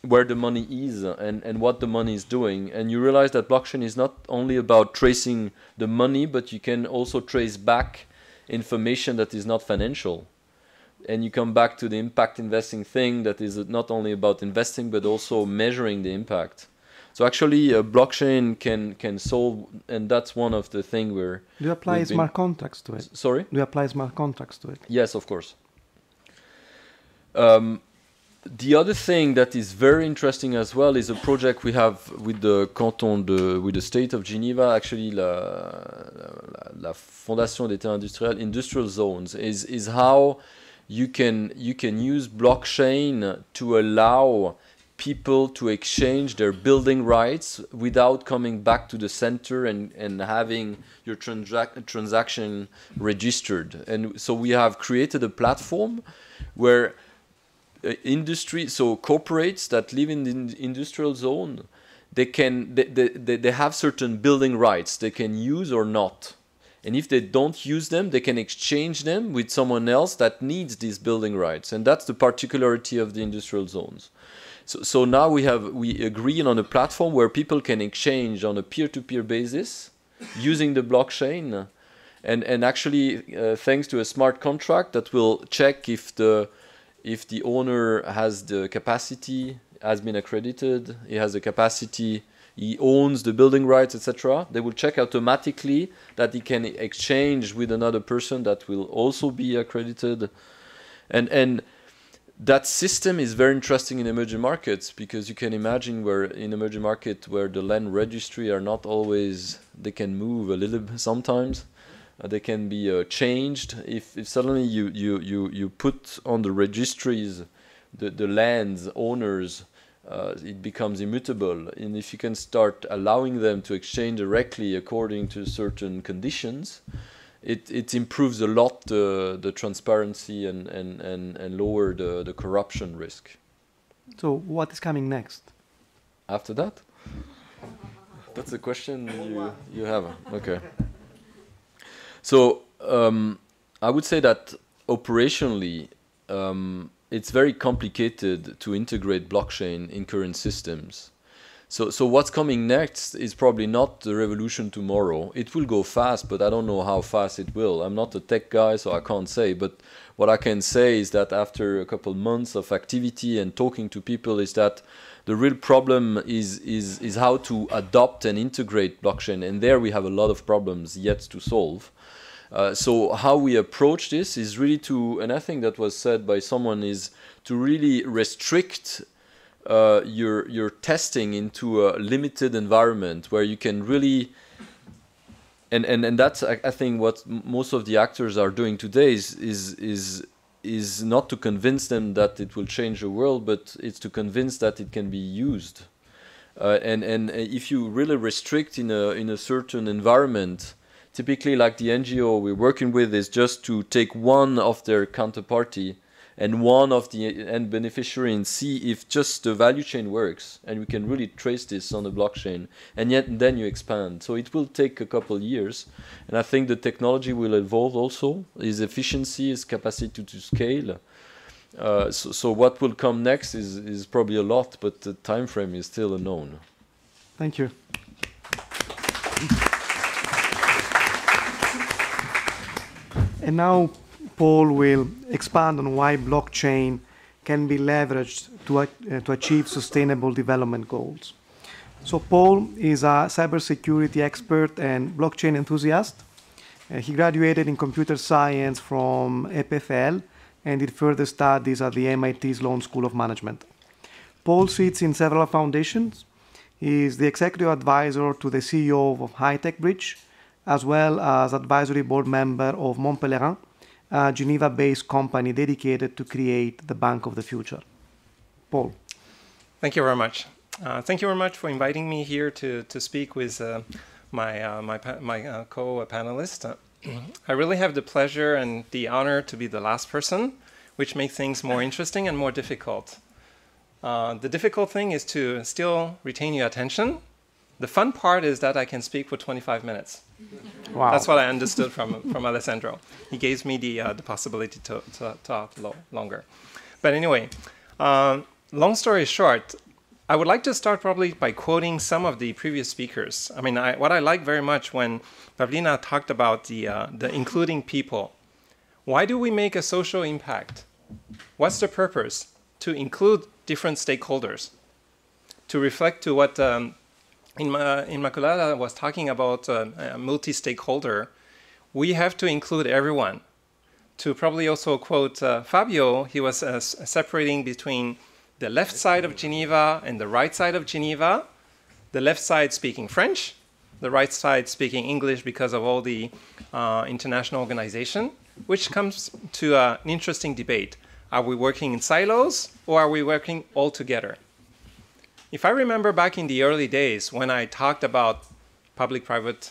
where the money is and what the money is doing. And you realize that blockchain is not only about tracing the money, but you can also trace back information that is not financial. And you come back to the impact investing thing that is not only about investing, but also measuring the impact. So actually blockchain can solve, and that's one of the things where... Do you apply smart contracts to it? Sorry? Do you apply smart contracts to it? Yes, of course. The other thing that is very interesting as well is a project we have with the canton, with the state of Geneva, actually la Fondation des Terres Industriels, industrial zones, is how you can use blockchain to allow people to exchange their building rights without coming back to the center and having your transaction registered. And so we have created a platform where corporates that live in the industrial zone, they have certain building rights they can use or not. And if they don't use them, they can exchange them with someone else that needs these building rights. And that's the particularity of the industrial zones. So now we agree on a platform where people can exchange on a peer-to-peer basis using the blockchain. And actually, thanks to a smart contract that will check if the owner has the capacity, has been accredited, he has the capacity, he owns the building rights, etc. They will check automatically that he can exchange with another person that will also be accredited. And that system is very interesting in emerging markets, because you can imagine where in emerging market where the land registry are not always, they can move a little bit sometimes. They can be changed if suddenly you put on the registries the land's owners, it becomes immutable. And if you can start allowing them to exchange directly according to certain conditions, it improves a lot the transparency and lower the corruption risk. So what is coming next? After that? That's a question you have. Okay. So I would say that operationally, it's very complicated to integrate blockchain in current systems. So what's coming next is probably not the revolution tomorrow. It will go fast, but I don't know how fast it will. I'm not a tech guy, so I can't say. But what I can say is that after a couple months of activity and talking to people, is that the real problem is how to adopt and integrate blockchain. And there we have a lot of problems yet to solve. So how we approach this is really to, and I think that was said by someone, is to really restrict your testing into a limited environment where you can really, and that's I think what most of the actors are doing today is not to convince them that it will change the world, but it's to convince that it can be used. And if you really restrict in a certain environment, typically like the NGO we're working with is just to take one of their counterparty and one of the end beneficiary and see if just the value chain works, and we can really trace this on the blockchain, and yet then you expand. So it will take a couple years, and I think the technology will evolve also, its efficiency, its capacity to scale. So what will come next is probably a lot, but the time frame is still unknown. Thank you. And now Paul will expand on why blockchain can be leveraged to achieve sustainable development goals. So Paul is a cybersecurity expert and blockchain enthusiast. He graduated in computer science from EPFL and did further studies at the MIT Sloan School of Management. Paul sits in several foundations. He is the executive advisor to the CEO of High Tech Bridge, as well as advisory board member of Montpellier, a Geneva-based company dedicated to create the bank of the future. Paul. Thank you very much. Thank you very much for inviting me here to speak with my co-panelist. I really have the pleasure and the honor to be the last person, which makes things more interesting and more difficult. The difficult thing is to still retain your attention. The fun part is that I can speak for 25 minutes. Wow. That's what I understood from Alessandro. He gave me the possibility to talk longer. But anyway, long story short, I would like to start probably by quoting some of the previous speakers. I mean, what I like very much when Pavlina talked about the including people. Why do we make a social impact? What's the purpose? To include different stakeholders. To reflect to what Immaculada was talking about a multi-stakeholder, we have to include everyone. To probably also quote Fabio, he was separating between the left side of Geneva and the right side of Geneva, the left side speaking French, the right side speaking English because of all the international organization, which comes to an interesting debate. Are we working in silos or are we working all together? If I remember back in the early days when I talked about public-private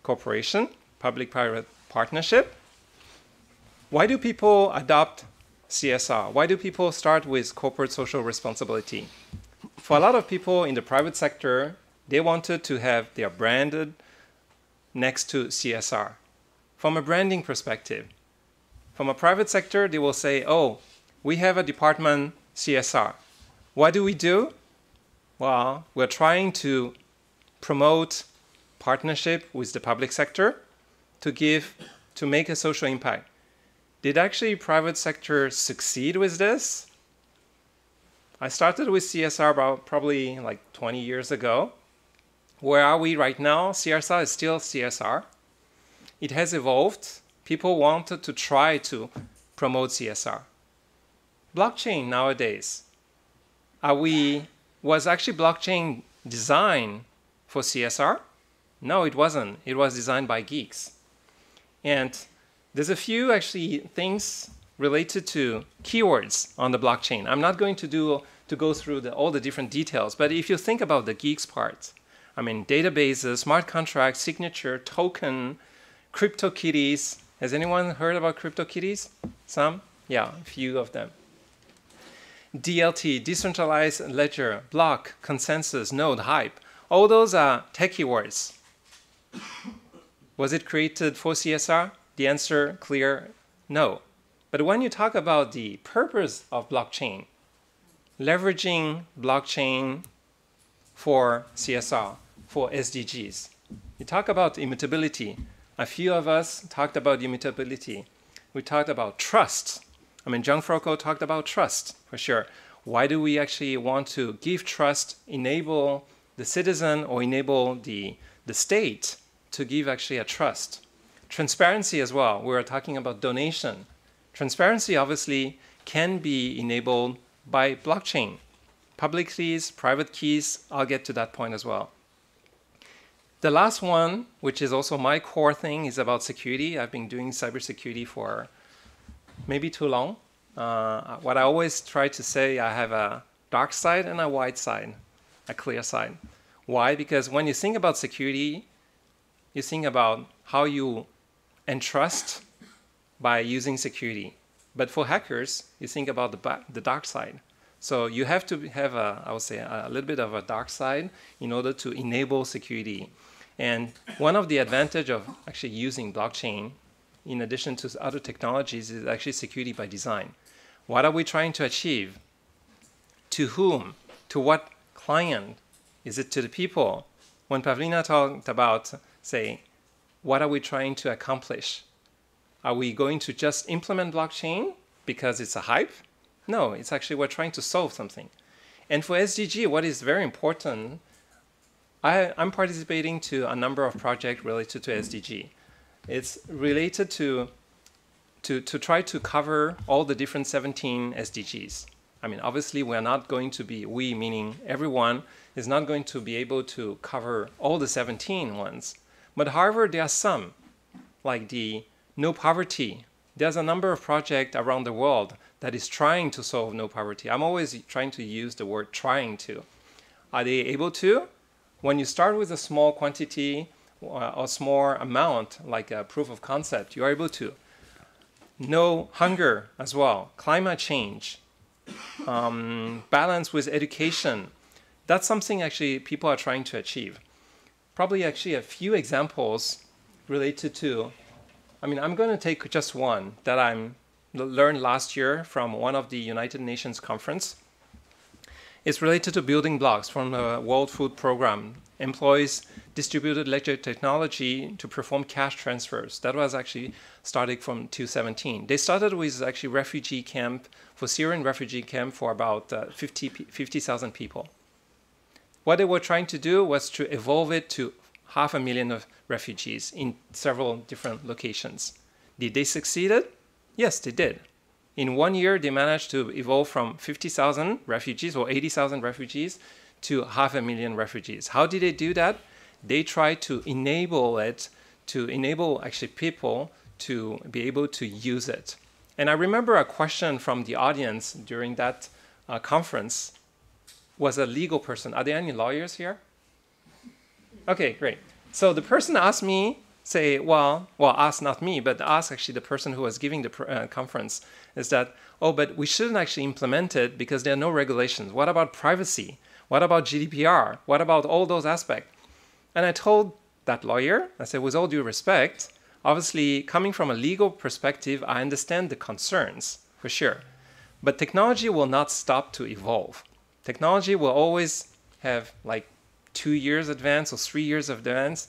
cooperation, public-private partnership, why do people adopt CSR? Why do people start with corporate social responsibility? For a lot of people in the private sector, they wanted to have their branded next to CSR. From a branding perspective, from a private sector, they will say, oh, we have a department CSR. What do we do? Well, we're trying to promote partnership with the public sector to make a social impact. Did actually private sector succeed with this? I started with CSR about probably like 20 years ago. Where are we right now? CSR is still CSR. It has evolved. People wanted to try to promote CSR. Blockchain nowadays, was actually blockchain designed for CSR? No, it wasn't. It was designed by geeks. And there's a few actually things related to keywords on the blockchain. I'm not going to go through all the different details, but if you think about the geeks part, I mean, databases, smart contracts, signature, token, CryptoKitties. Has anyone heard about CryptoKitties? Some? Yeah, a few of them. DLT, decentralized ledger, block, consensus, node, hype. All those are techie words. Was it created for CSR? The answer, clear, no. But when you talk about the purpose of blockchain, leveraging blockchain for CSR, for SDGs, you talk about immutability. A few of us talked about immutability. We talked about trust. I mean, Gianfranco talked about trust, for sure. Why do we actually want to give trust, enable the citizen or enable the state to give actually a trust? Transparency as well. We were talking about donation. Transparency obviously can be enabled by blockchain. Public keys, private keys, I'll get to that point as well. The last one, which is also my core thing, is about security. I've been doing cybersecurity for maybe too long. What I always try to say, I have a dark side and a white side, a clear side. Why? Because when you think about security, you think about how you entrust by using security. But for hackers, you think about the dark side. So you have to have, I would say, a little bit of a dark side in order to enable security. And one of the advantages of actually using blockchain, in addition to other technologies, is actually security by design. What are we trying to achieve? To whom? To what client? Is it to the people? When Pavlina talked about, say, what are we trying to accomplish? Are we going to just implement blockchain because it's a hype? No, it's actually we're trying to solve something. And for SDG, what is very important, I'm participating to a number of projects related to SDG. It's related to try to cover all the different 17 SDGs. I mean, obviously, we're not going to be, we meaning everyone, is not going to be able to cover all the 17 ones. But however, there are some, like the no poverty. There's a number of projects around the world that is trying to solve no poverty. I'm always trying to use the word trying to. Are they able to? When you start with a small quantity or small amount, like a proof of concept, you are able to. No hunger as well, climate change, balance with education. That's something actually people are trying to achieve. Probably actually a few examples related to, I mean, I'm going to take just one that I learned last year from one of the United Nations conference. It's related to building blocks from the World Food Program. Employs distributed ledger technology to perform cash transfers. That was actually starting from 2017. They started with actually refugee camp, for Syrian refugee camp for about 50,000 people. What they were trying to do was to evolve it to 500,000 of refugees in several different locations. Did they succeed? Yes, they did. In 1 year, they managed to evolve from 50,000 refugees or 80,000 refugees to 500,000 refugees. How did they do that? They tried to enable it, to enable actually people to be able to use it. And I remember a question from the audience during that conference was a legal person. Are there any lawyers here? Okay, great. So the person asked me, say, well, asked not me, but asked actually the person who was giving the conference, is that, oh, but we shouldn't actually implement it because there are no regulations. What about privacy? What about GDPR? What about all those aspects? And I told that lawyer, I said, with all due respect, obviously, coming from a legal perspective, I understand the concerns, for sure. But technology will not stop to evolve. Technology will always have like 2 years advance or 3 years advance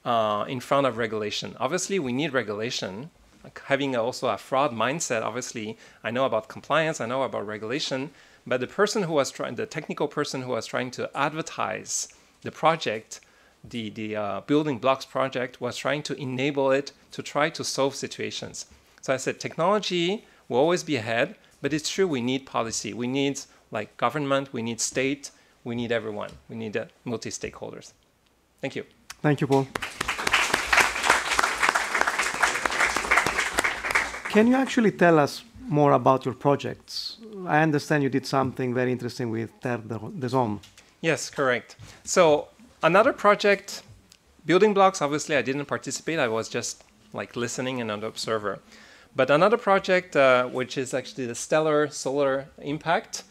in front of regulation. Obviously, we need regulation. Having also a fraud mindset, obviously, I know about compliance, I know about regulation, but the person who was trying, the technical person who was trying to advertise the project, the building blocks project, was trying to enable it to try to solve situations. So I said, technology will always be ahead, but it's true we need policy. We need like government, we need state, we need everyone. We need multi-stakeholders. Thank you. Thank you, Paul. Can you actually tell us more about your projects? I understand you did something very interesting with Terre des Hommes. Yes, correct. So another project, building blocks, obviously I didn't participate. I was just like listening and an observer. But another project, which is actually the stellar solar impact,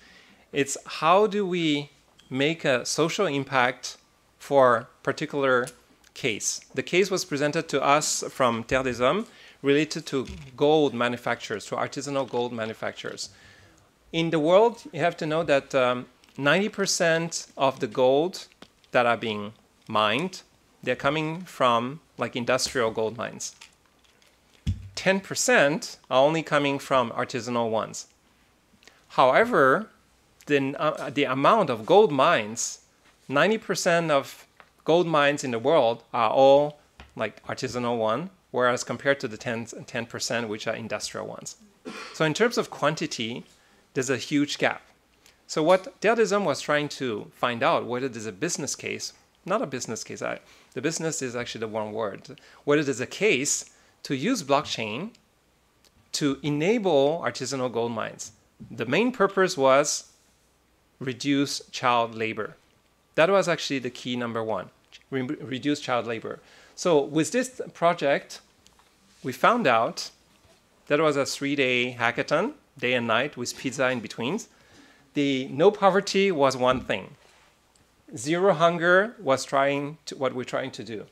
it's how do we make a social impact for a particular case. The case was presented to us from Terre des Hommes related to gold manufacturers, to artisanal gold manufacturers. In the world, you have to know that 90% of the gold that are being mined, they're coming from like industrial gold mines. 10% are only coming from artisanal ones. However, the amount of gold mines, 90% of gold mines in the world are all like artisanal one, whereas compared to the 10% which are industrial ones. So in terms of quantity, there's a huge gap. So what Terre des Hommes was trying to find out, whether there's a business case, not a business case, the business is actually the one word, whether there's a case to use blockchain to enable artisanal gold mines. The main purpose was reduce child labor. That was actually the key number one, reduce child labor. So with this project, we found out That was a 3-day hackathon, day and night, with pizza in between. The no poverty was one thing. Zero hunger was what we're trying to do.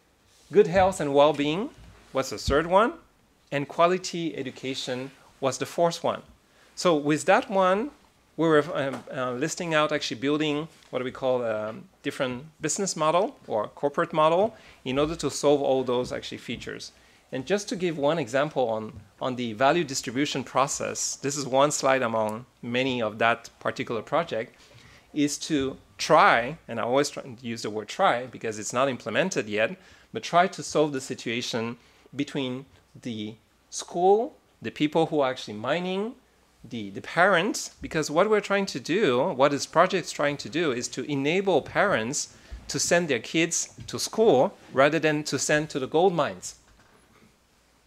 Good health and well-being was the third one, and quality education was the fourth one. So with that one, we were listing out actually building what we call a different business model or corporate model in order to solve all those actually features. And just to give one example on the value distribution process, this is one slide among many of that particular project, is to try, and I always try to use the word try because it's not implemented yet, but try to solve the situation between the school, the people who are actually mining, the parents, because what we're trying to do, what this project is trying to do, is to enable parents to send their kids to school rather than to send to the gold mines.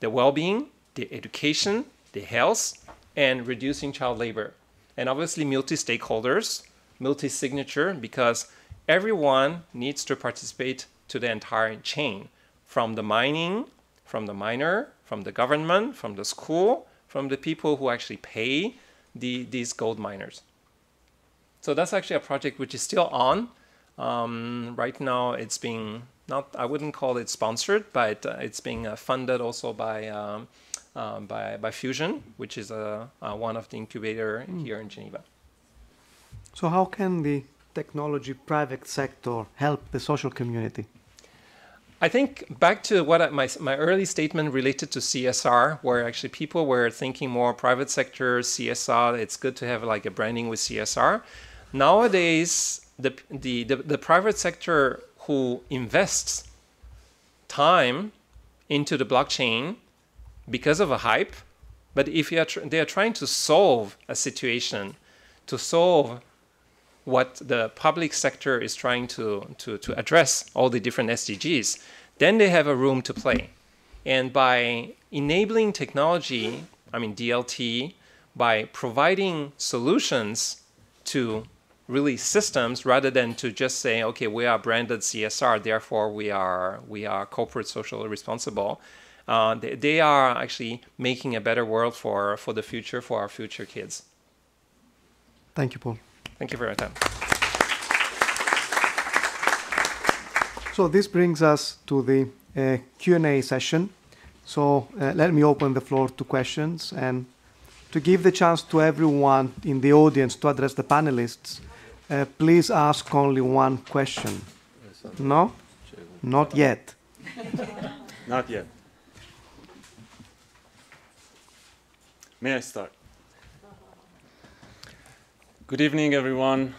The well-being, the education, the health, and reducing child labor. And obviously multi-stakeholders, multi-signature, because everyone needs to participate to the entire chain, from the mining, from the miner, from the government, from the school, from the people who actually pay these gold miners. So that's actually a project which is still on. Right now it's being, I wouldn't call it sponsored, but it's being funded also by Fusion, which is one of the incubator here in Geneva. So how can the technology private sector help the social community? I think back to what my early statement related to CSR, where actually people were thinking more private sector, CSR, it's good to have like a branding with CSR. Nowadays, the private sector who invests time into the blockchain because of a hype, but if they are trying to solve a situation, to solve what the public sector is trying to address, all the different SDGs, then they have a room to play. And by enabling technology, I mean DLT, by providing solutions to really systems rather than to just say, okay, we are branded CSR, therefore we are corporate socially responsible, they are actually making a better world for the future, for our future kids. Thank you, Paul. Thank you for your time. So this brings us to the Q&A session. So let me open the floor to questions. And to give the chance to everyone in the audience to address the panelists, please ask only one question. No? Not yet. Not yet. May I start? Good evening, everyone,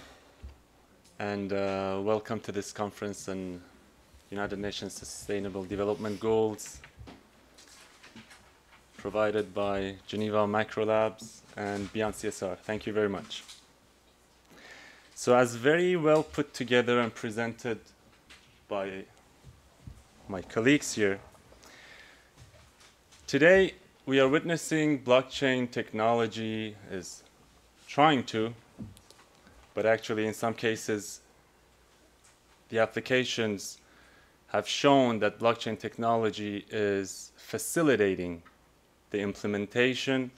and welcome to this conference on United Nations Sustainable Development Goals, provided by Geneva Microlabs and BeyondCSR. Thank you very much. So as very well put together and presented by my colleagues here, today we are witnessing blockchain technology is trying to, but actually in some cases the applications have shown that blockchain technology is facilitating the implementation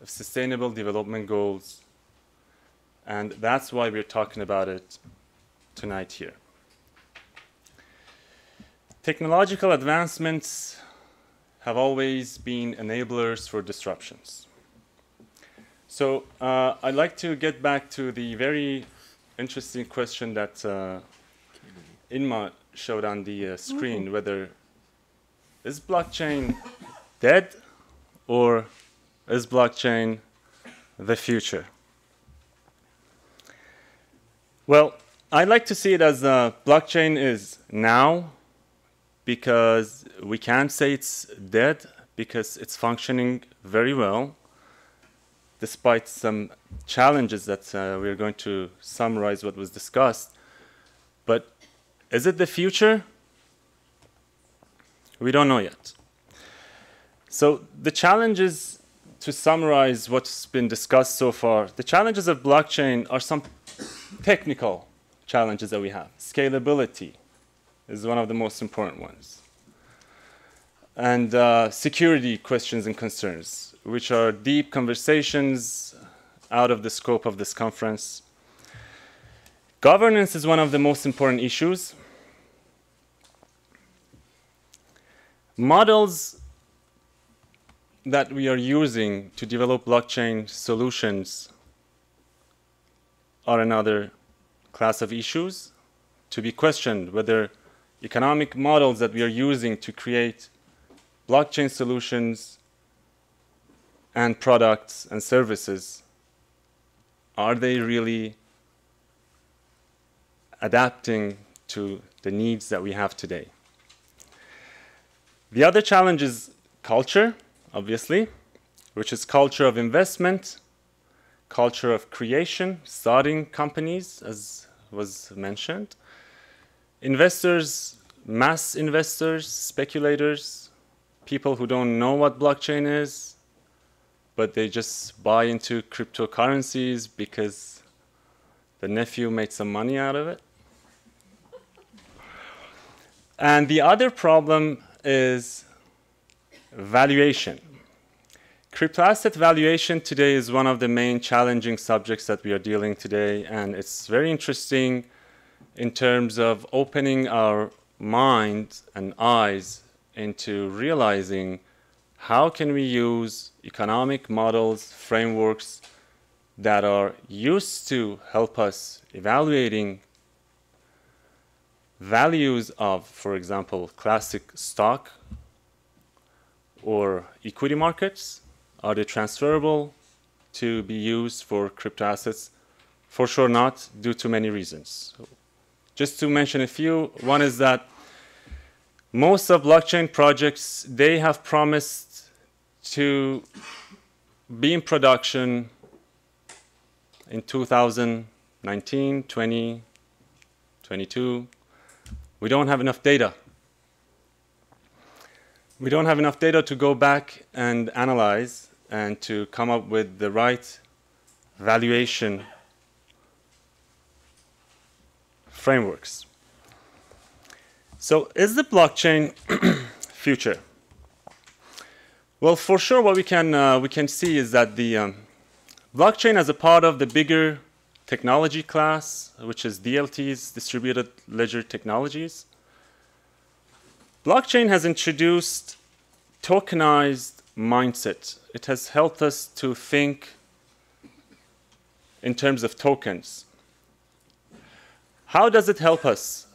of sustainable development goals, and that's why we're talking about it tonight here. Technological advancements have always been enablers for disruptions. So I'd like to get back to the very interesting question that Inma showed on the screen, whether is blockchain dead or is blockchain the future? Well, I'd like to see it as blockchain is now, because we can't say it's dead because it's functioning very well, despite some challenges that we're going to summarize what was discussed. But is it the future? We don't know yet. So the challenges, to summarize what's been discussed so far, the challenges of blockchain are some technical challenges that we have. Scalability is one of the most important ones. and security questions and concerns, which are deep conversations out of the scope of this conference. Governance is one of the most important issues. Models that we are using to develop blockchain solutions are another class of issues to be questioned, whether economic models that we are using to create blockchain solutions and products and services, are they really adapting to the needs that we have today? The other challenge is culture, obviously, which is culture of investment, culture of creation, starting companies, as was mentioned. Investors, mass investors, speculators, people who don't know what blockchain is, but they just buy into cryptocurrencies because the nephew made some money out of it. And the other problem is valuation. Crypto asset valuation today is one of the main challenging subjects that we are dealing today, and it's very interesting in terms of opening our minds and eyes into realizing how can we use economic models, frameworks that are used to help us evaluating values of, for example, classic stock or equity markets. Are they transferable to be used for crypto assets? For sure not, due to many reasons. So just to mention a few, one is that most of blockchain projects, they have promised to be in production in 2019, 20, 22. We don't have enough data. We don't have enough data to go back and analyze and to come up with the right valuation frameworks. So is the blockchain future? Well, for sure what we can see is that the blockchain as a part of the bigger technology class, which is DLTs, distributed ledger technologies, blockchain has introduced tokenized mindset. It has helped us to think in terms of tokens. How does it help us?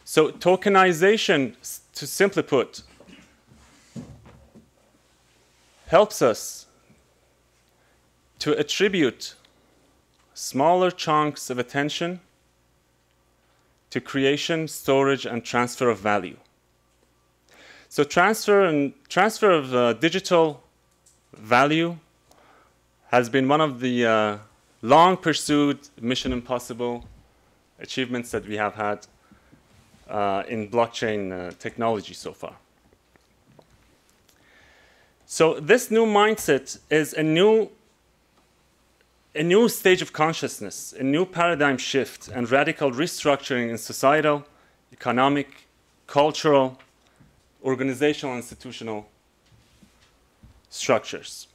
So tokenization, to simply put, helps us to attribute smaller chunks of attention to creation, storage, and transfer of value. So transfer of digital value has been one of the long pursued Mission Impossible achievements that we have had in blockchain technology so far. So this new mindset is a new stage of consciousness, a new paradigm shift and radical restructuring in societal, economic, cultural, organizational, institutional structures.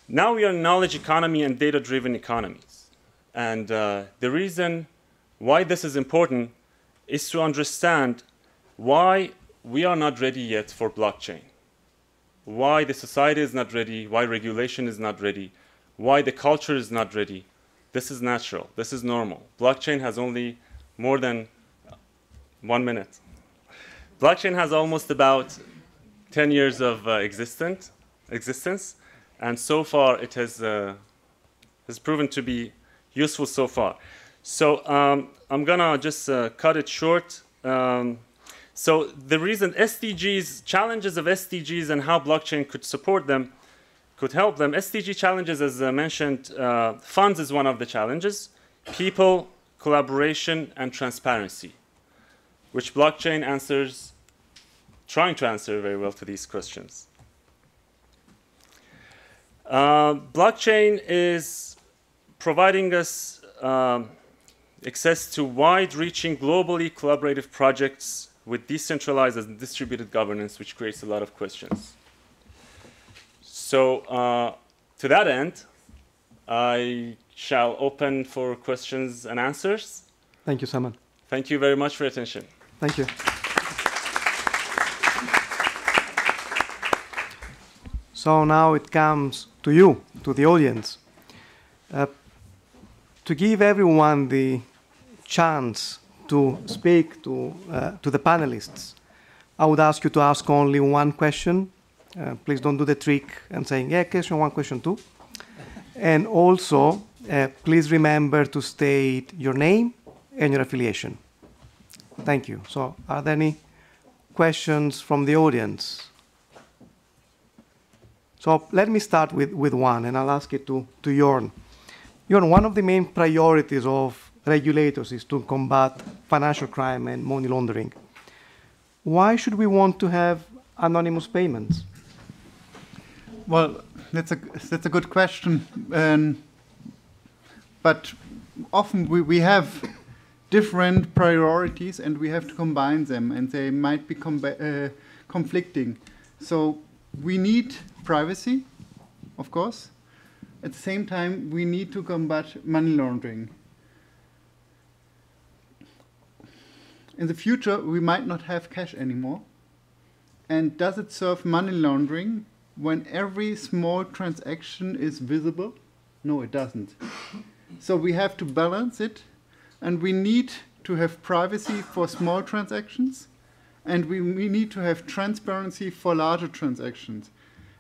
Now we are in knowledge economy and data-driven economies. And the reason why this is important is to understand why we are not ready yet for blockchain, why the society is not ready, why regulation is not ready, why the culture is not ready. This is natural. This is normal. Blockchain has only more than 1 minute. Blockchain has almost about 10 years of existence, and so far it has proven to be useful so far. So I'm gonna just cut it short. So the reason SDGs, challenges of SDGs and how blockchain could support them, could help them. SDG challenges, as I mentioned, funds is one of the challenges. People, collaboration, and transparency, which blockchain answers, trying to answer very well to these questions. Blockchain is providing us access to wide-reaching, globally collaborative projects with decentralized and distributed governance, which creates a lot of questions. So to that end, I shall open for questions and answers. Thank you, Simon. Thank you very much for your attention. Thank you. So now it comes to you, to the audience. To give everyone the chance to speak to the panelists, I would ask you to ask only one question. Please don't do the trick and saying, yeah, question one, question two. And also, please remember to state your name and your affiliation. Thank you. So are there any questions from the audience? So let me start with one, and I'll ask it to Jorn. Jorn, one of the main priorities of regulators is to combat financial crime and money laundering. Why should we want to have anonymous payments? Well, that's a good question. But often we have different priorities and we have to combine them, and they might be conflicting. So we need privacy, of course. At the same time, we need to combat money laundering. In the future, we might not have cash anymore. And does it serve money laundering when every small transaction is visible? No, it doesn't. So we have to balance it, and we need to have privacy for small transactions, and we need to have transparency for larger transactions.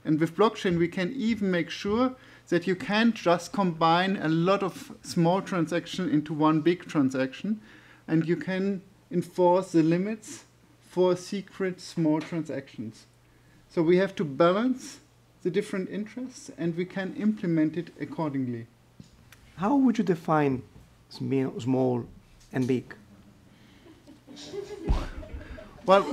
And with blockchain, we can even make sure that you can't just combine a lot of small transactions into one big transaction, and you can enforce the limits for secret small transactions. So we have to balance the different interests, and we can implement it accordingly. How would you define small and big? Well,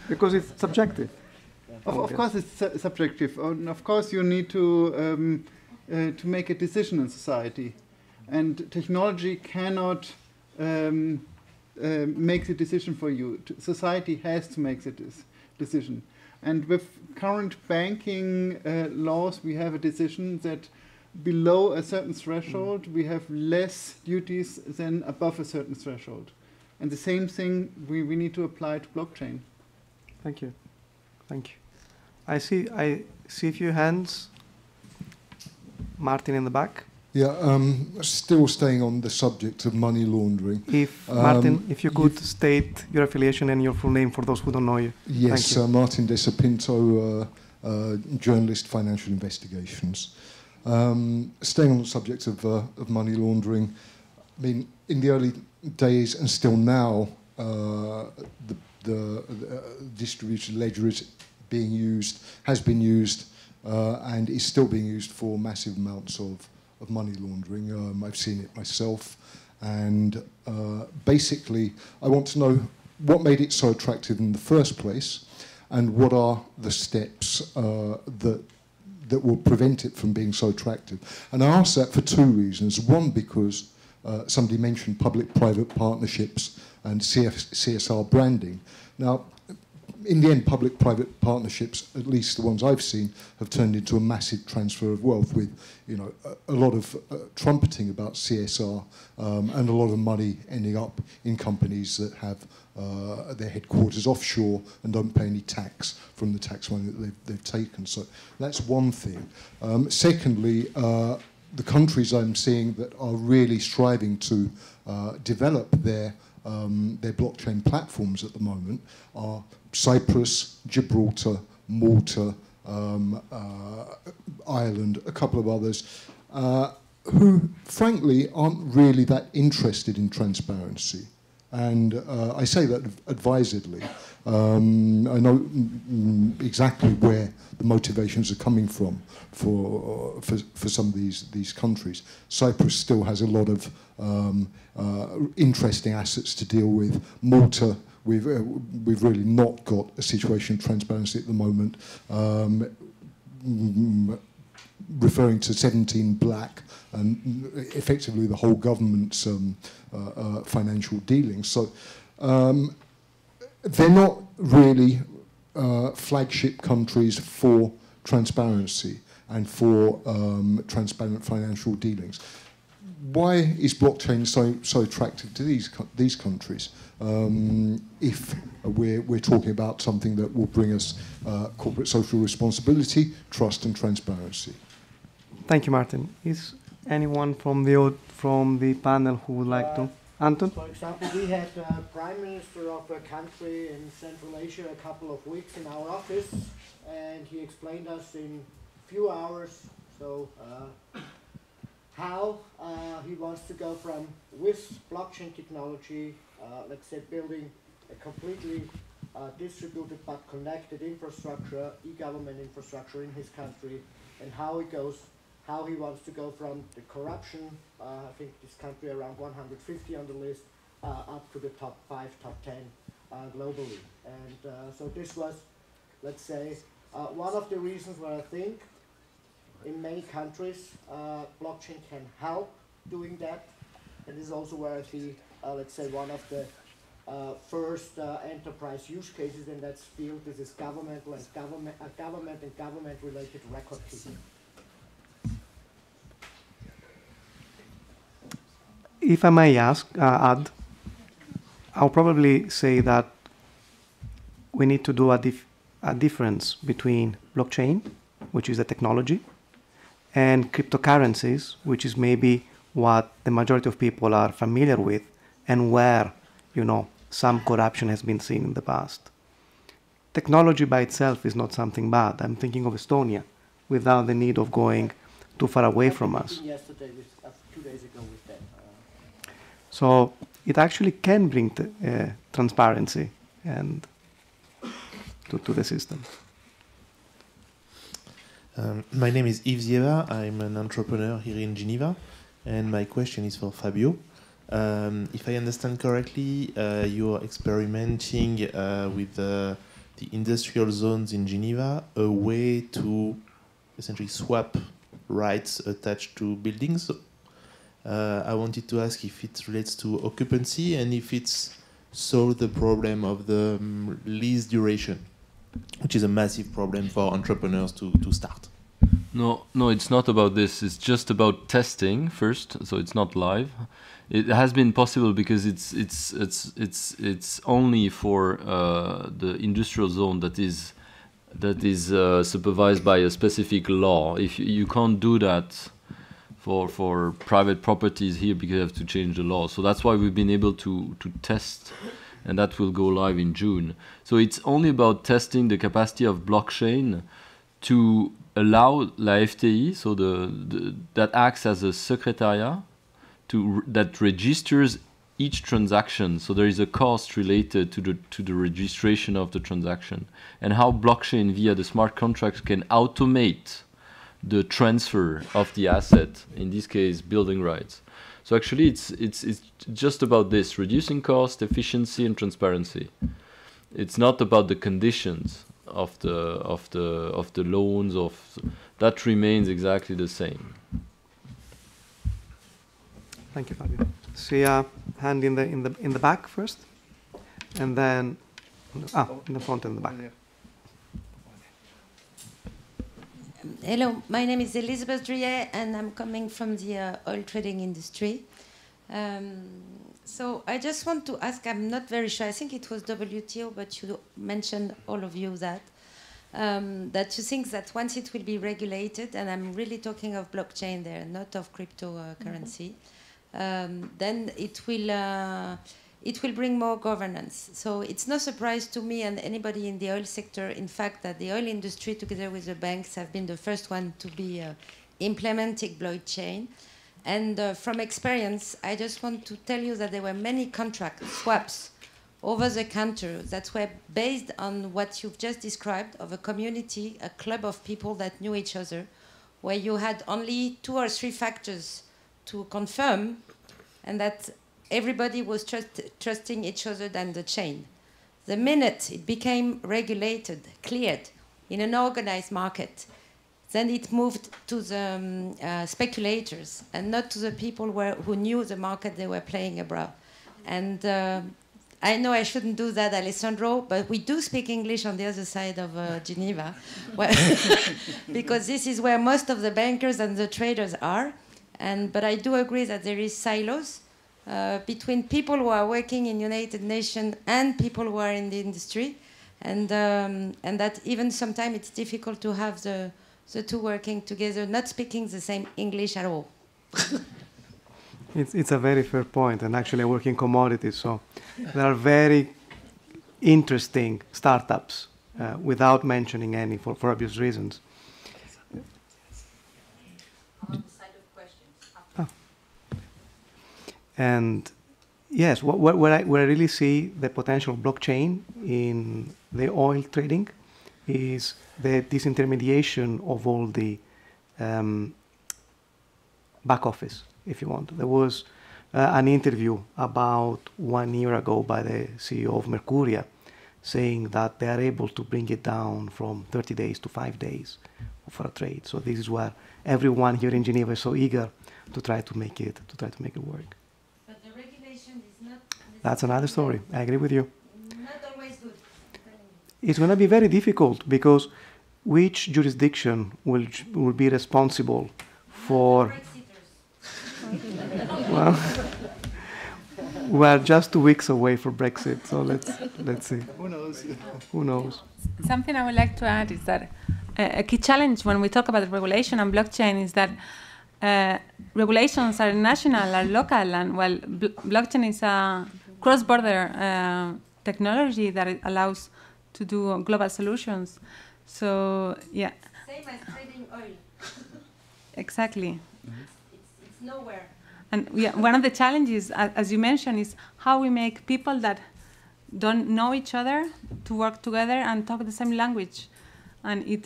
because it's subjective. Of course, it's subjective, and of course, you need to make a decision in society, and technology cannot make the decision for you. Society has to make the decision, and with current banking laws, we have a decision that below a certain threshold, we have less duties than above a certain threshold. And the same thing we need to apply to blockchain. Thank you. Thank you. I see a few hands. Martin in the back. Yeah, still staying on the subject of money laundering. Martin, if you could state your affiliation and your full name for those who don't know you. Yes, Thank you. Martin De Sapinto, journalist, financial investigations. Staying on the subject of money laundering, I mean, in the early days and still now, the distributed ledger has been used, and is still being used for massive amounts of money laundering. I've seen it myself, and basically I want to know what made it so attractive in the first place, and what are the steps that will prevent it from being so attractive. And I ask that for two reasons. One, because somebody mentioned public-private partnerships and CSR branding. Now, in the end, public-private partnerships, at least the ones I've seen, have turned into a massive transfer of wealth with, you know, a lot of trumpeting about CSR and a lot of money ending up in companies that have their headquarters offshore and don't pay any tax from the tax money that they've taken. So that's one thing. Secondly, the countries I'm seeing that are really striving to develop their blockchain platforms at the moment are Cyprus, Gibraltar, Malta, Ireland, a couple of others, who frankly aren't really that interested in transparency. And I say that advisedly. I know exactly where the motivations are coming from for some of these countries. Cyprus still has a lot of interesting assets to deal with. Malta, we've really not got a situation of transparency at the moment. referring to 17 black and effectively the whole government's financial dealings. So they're not really flagship countries for transparency and for transparent financial dealings. Why is blockchain so attractive to these countries? If we're talking about something that will bring us corporate social responsibility, trust, and transparency. Thank you, Martin. Is anyone from the panel who would like to? Anton? For example, we had the Prime Minister of a country in Central Asia a couple of weeks in our office, and he explained us in few hours how he wants to go from with blockchain technology, let's say building a completely distributed but connected infrastructure, e-government infrastructure in his country, and how he wants to go from the corruption, I think this country around 150 on the list, up to the top 5, top 10 globally. And so this was, let's say, one of the reasons where I think in many countries blockchain can help doing that. And this is also where I see, let's say, one of the first enterprise use cases in that field. This is government and government-related record keeping. If I may add, I'll probably say that we need to do a difference between blockchain, which is a technology, and cryptocurrencies, which is maybe what the majority of people are familiar with, and where, some corruption has been seen in the past. Technology by itself is not something bad. I'm thinking of Estonia, without the need of going too far away from us. Yesterday, 2 days ago with that. So it actually can bring transparency and to the system. My name is Yves Zieva. I'm an entrepreneur here in Geneva, and my question is for Fabio. If I understand correctly, you're experimenting with the industrial zones in Geneva, a way to essentially swap rights attached to buildings. I wanted to ask if it relates to occupancy and if it's solved the problem of the lease duration, which is a massive problem for entrepreneurs to start. No, it's not about this. It's just about testing first, so it's not live. It has been possible because it's only for the industrial zone that is supervised by a specific law. If you can't do that for private properties here because you have to change the law. So that's why we've been able to test, and that will go live in June. So it's only about testing the capacity of blockchain to allow la FTI, so that acts as a secretariat that registers each transaction. So there is a cost related to the registration of the transaction, and how blockchain via the smart contracts can automate the transfer of the asset, in this case building rights. So actually it's just about this, reducing cost, efficiency and transparency. It's not about the conditions of the loans that remains exactly the same. Thank you, Fabio. See a hand in the back first, and then in the front and the back. Hello, my name is Elizabeth Drier, and I'm coming from the oil trading industry. So I just want to ask, I'm not very sure, I think it was WTO, but you mentioned, all of you, that you think that once it will be regulated, and I'm really talking of blockchain there, not of cryptocurrency, then it will bring more governance. So it's no surprise to me and anybody in the oil sector, in fact, that the oil industry, together with the banks, have been the first one to be implementing blockchain. And from experience, I just want to tell you that there were many contract swaps over the counter that were based on what you've just described, of a community, a club of people that knew each other, where you had only 2 or 3 factors to confirm, and that everybody was trusting each other than the chain. The minute it became regulated, cleared, in an organized market, then it moved to the speculators and not to the people who knew the market they were playing abroad. And I know I shouldn't do that, Alessandro, but we do speak English on the other side of Geneva, because this is where most of the bankers and the traders are. But I do agree that there is silos between people who are working in United Nations and people who are in the industry, and that even sometimes it's difficult to have the two working together, not speaking the same English at all. It's a very fair point, and actually I work in commodities, so there are very interesting startups without mentioning any for obvious reasons. And yes, where I really see the potential of blockchain in the oil trading is the disintermediation of all the back office, if you want. There was an interview about 1 year ago by the CEO of Mercuria saying that they are able to bring it down from 30 days to 5 days for a trade. So this is where everyone here in Geneva is so eager to try to make it work. But the regulation is not. That's another story. I agree with you. Not always good. It's going to be very difficult because which jurisdiction will be responsible for? Well, we are just 2 weeks away from Brexit, so let's see. Who knows? Who knows? Something I would like to add is that a key challenge when we talk about regulation and blockchain is that regulations are national, are local, and while blockchain is a cross-border technology that it allows to do global solutions. So, yeah. Same as trading oil. Exactly. It's nowhere. And one of the challenges, as you mentioned, is how we make people that don't know each other to work together and talk the same language. And it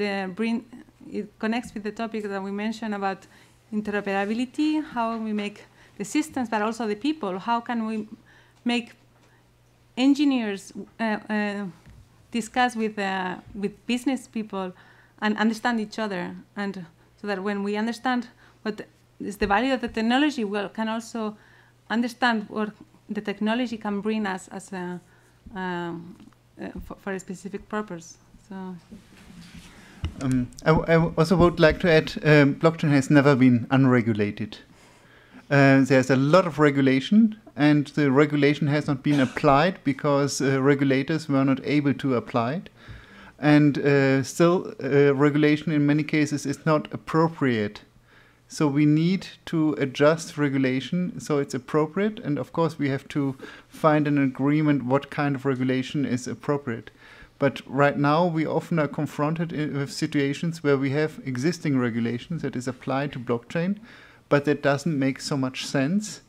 connects with the topic that we mentioned about interoperability, how we make the systems, but also the people. How can we make engineers discuss with business people and understand each other, and so that when we understand what is the value of the technology, we can also understand what the technology can bring us as for a specific purpose. So. I also would like to add, blockchain has never been unregulated. There's a lot of regulation, and the regulation has not been applied because regulators were not able to apply it. And still, regulation in many cases is not appropriate. So we need to adjust regulation so it's appropriate. And of course, we have to find an agreement what kind of regulation is appropriate. But right now, we often are confronted with situations where we have existing regulations that is applied to blockchain, but that doesn't make so much sense.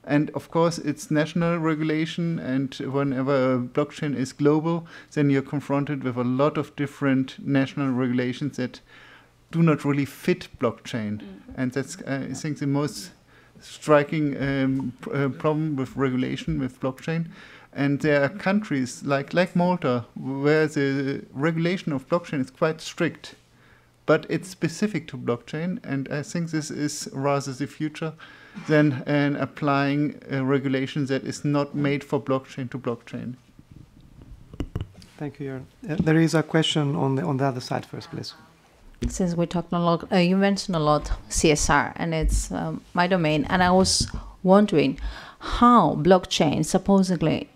And of course, it's national regulation, and whenever a blockchain is global, then you're confronted with a lot of different national regulations that do not really fit blockchain. And that's, I think, the most striking problem with regulation with blockchain. And there are countries like Malta where the regulation of blockchain is quite strict, but it's specific to blockchain. And I think this is rather the future than applying a regulation that is not made for blockchain to blockchain. Thank you, Jörn. There is a question on the other side first, please. Since we talked a lot, you mentioned a lot CSR, and it's my domain. And I was wondering how blockchain supposedly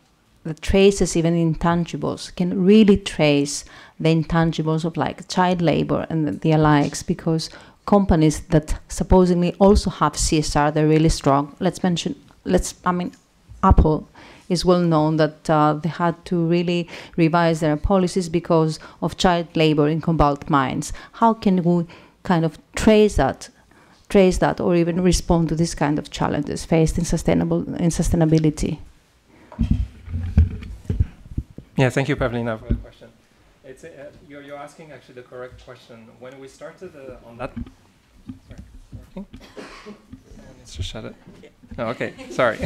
that traces even intangibles can really trace the intangibles of like child labor and the likes, because companies that supposedly also have CSR, they're really strong. Apple is well known that they had to really revise their policies because of child labor in cobalt mines. How can we kind of trace that, or even respond to this kind of challenges faced in sustainability? Yeah, thank you, Pavlina, for the question. It's you're asking actually the correct question. When we started on that, sorry, working? Someone needs to shut it. Oh, okay, sorry.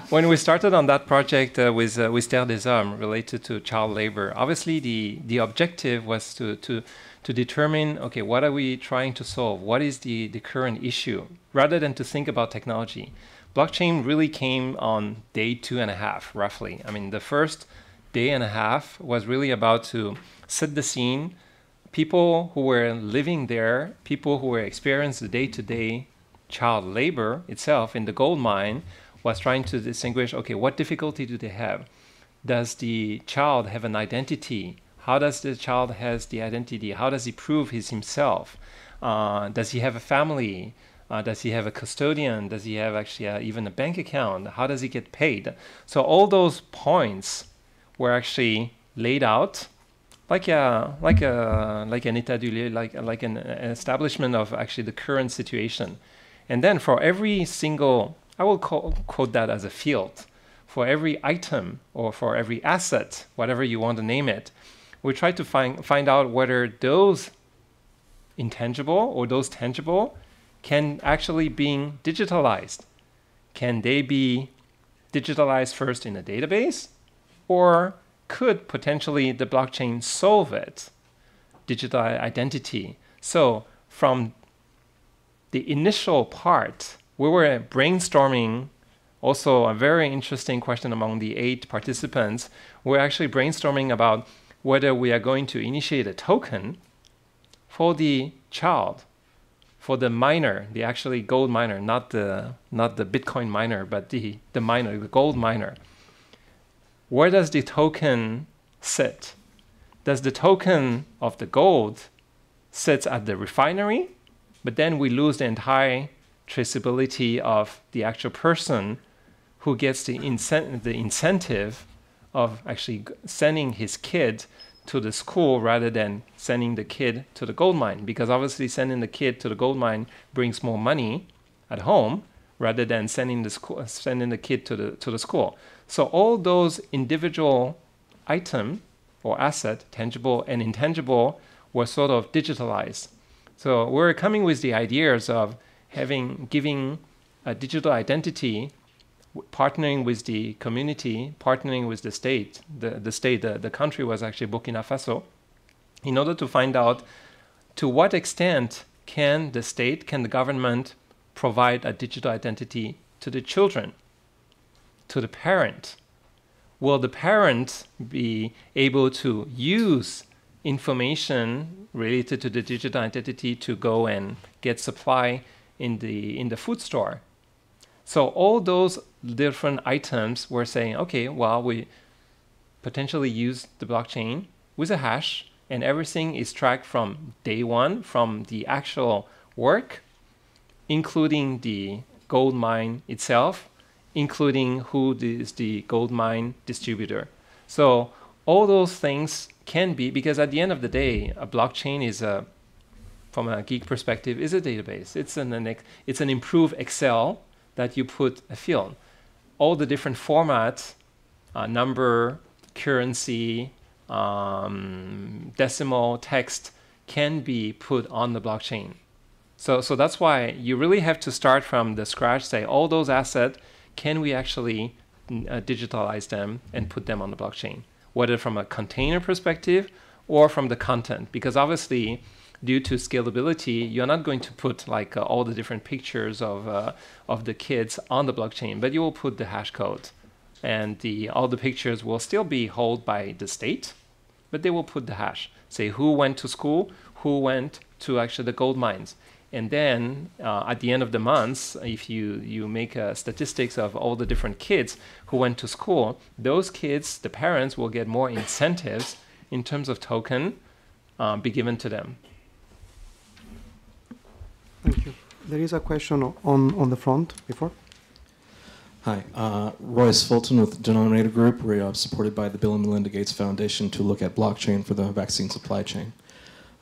When we started on that project with Terre des Hommes related to child labor, obviously the objective was to to determine, okay, what are we trying to solve? What is the current issue? Rather than to think about technology. Blockchain really came on day 2.5, roughly. I mean, the first day and a half was really about to set the scene. People who were living there, people who were experiencing the day-to-day child labor itself in the gold mine, was trying to distinguish, okay, what difficulty do they have? Does the child have an identity? How does the child has the identity? How does he prove himself? Does he have a family? Does he have a custodian? Does he have actually even a bank account? How does he get paid? So all those points were actually laid out like an état du lieu, like an establishment of actually the current situation. And then for every single, I will quote that as a field, for every item or for every asset, whatever you want to name it, we try to find out whether those intangible or those tangible can actually be digitalized. Can they be digitalized first in a database, or could potentially the blockchain solve it? Digital identity. So from the initial part, we were brainstorming. Also, a very interesting question among the 8 participants. We're actually brainstorming about whether we are going to initiate a token for the child, for the miner, the actually gold miner, not the Bitcoin miner, but the miner, the gold miner. Where does the token sit? Does the token of the gold sit at the refinery, but then we lose the entire traceability of the actual person who gets the incentive of actually sending his kid to the school rather than sending the kid to the gold mine? Because obviously sending the kid to the gold mine brings more money at home rather than sending the kid to the school. So all those individual item or asset, tangible and intangible, were sort of digitalized. So we're coming with the ideas of giving a digital identity, partnering with the community, partnering with the state. The country was actually Burkina Faso, in order to find out to what extent can the state, can the government provide a digital identity to the children, to the parent. Will the parent be able to use information related to the digital identity to go and get supply in the food store? So all those different items were saying, okay, well, we potentially use the blockchain with a hash, and everything is tracked from day one, from the actual work, including the gold mine itself, including who is the gold mine distributor. So all those things can be, because at the end of the day, a blockchain is from a geek perspective, is a database. It's an improved Excel that you put a field. All the different formats, number, currency, decimal, text, can be put on the blockchain. So that's why you really have to start from the scratch, say all those assets, can we actually digitalize them and put them on the blockchain? Whether from a container perspective or from the content, because obviously due to scalability, you're not going to put like all the different pictures of the kids on the blockchain, but you will put the hash code, and all the pictures will still be held by the state, but they will put the hash, say who went to school, who went to actually the gold mines. And then at the end of the month, if you make statistics of all the different kids who went to school, those kids, the parents, will get more incentives in terms of token be given to them. Thank you. There is a question on the front before. Hi, Royce Fulton with Denominator Group. We're supported by the Bill and Melinda Gates Foundation to look at blockchain for the vaccine supply chain.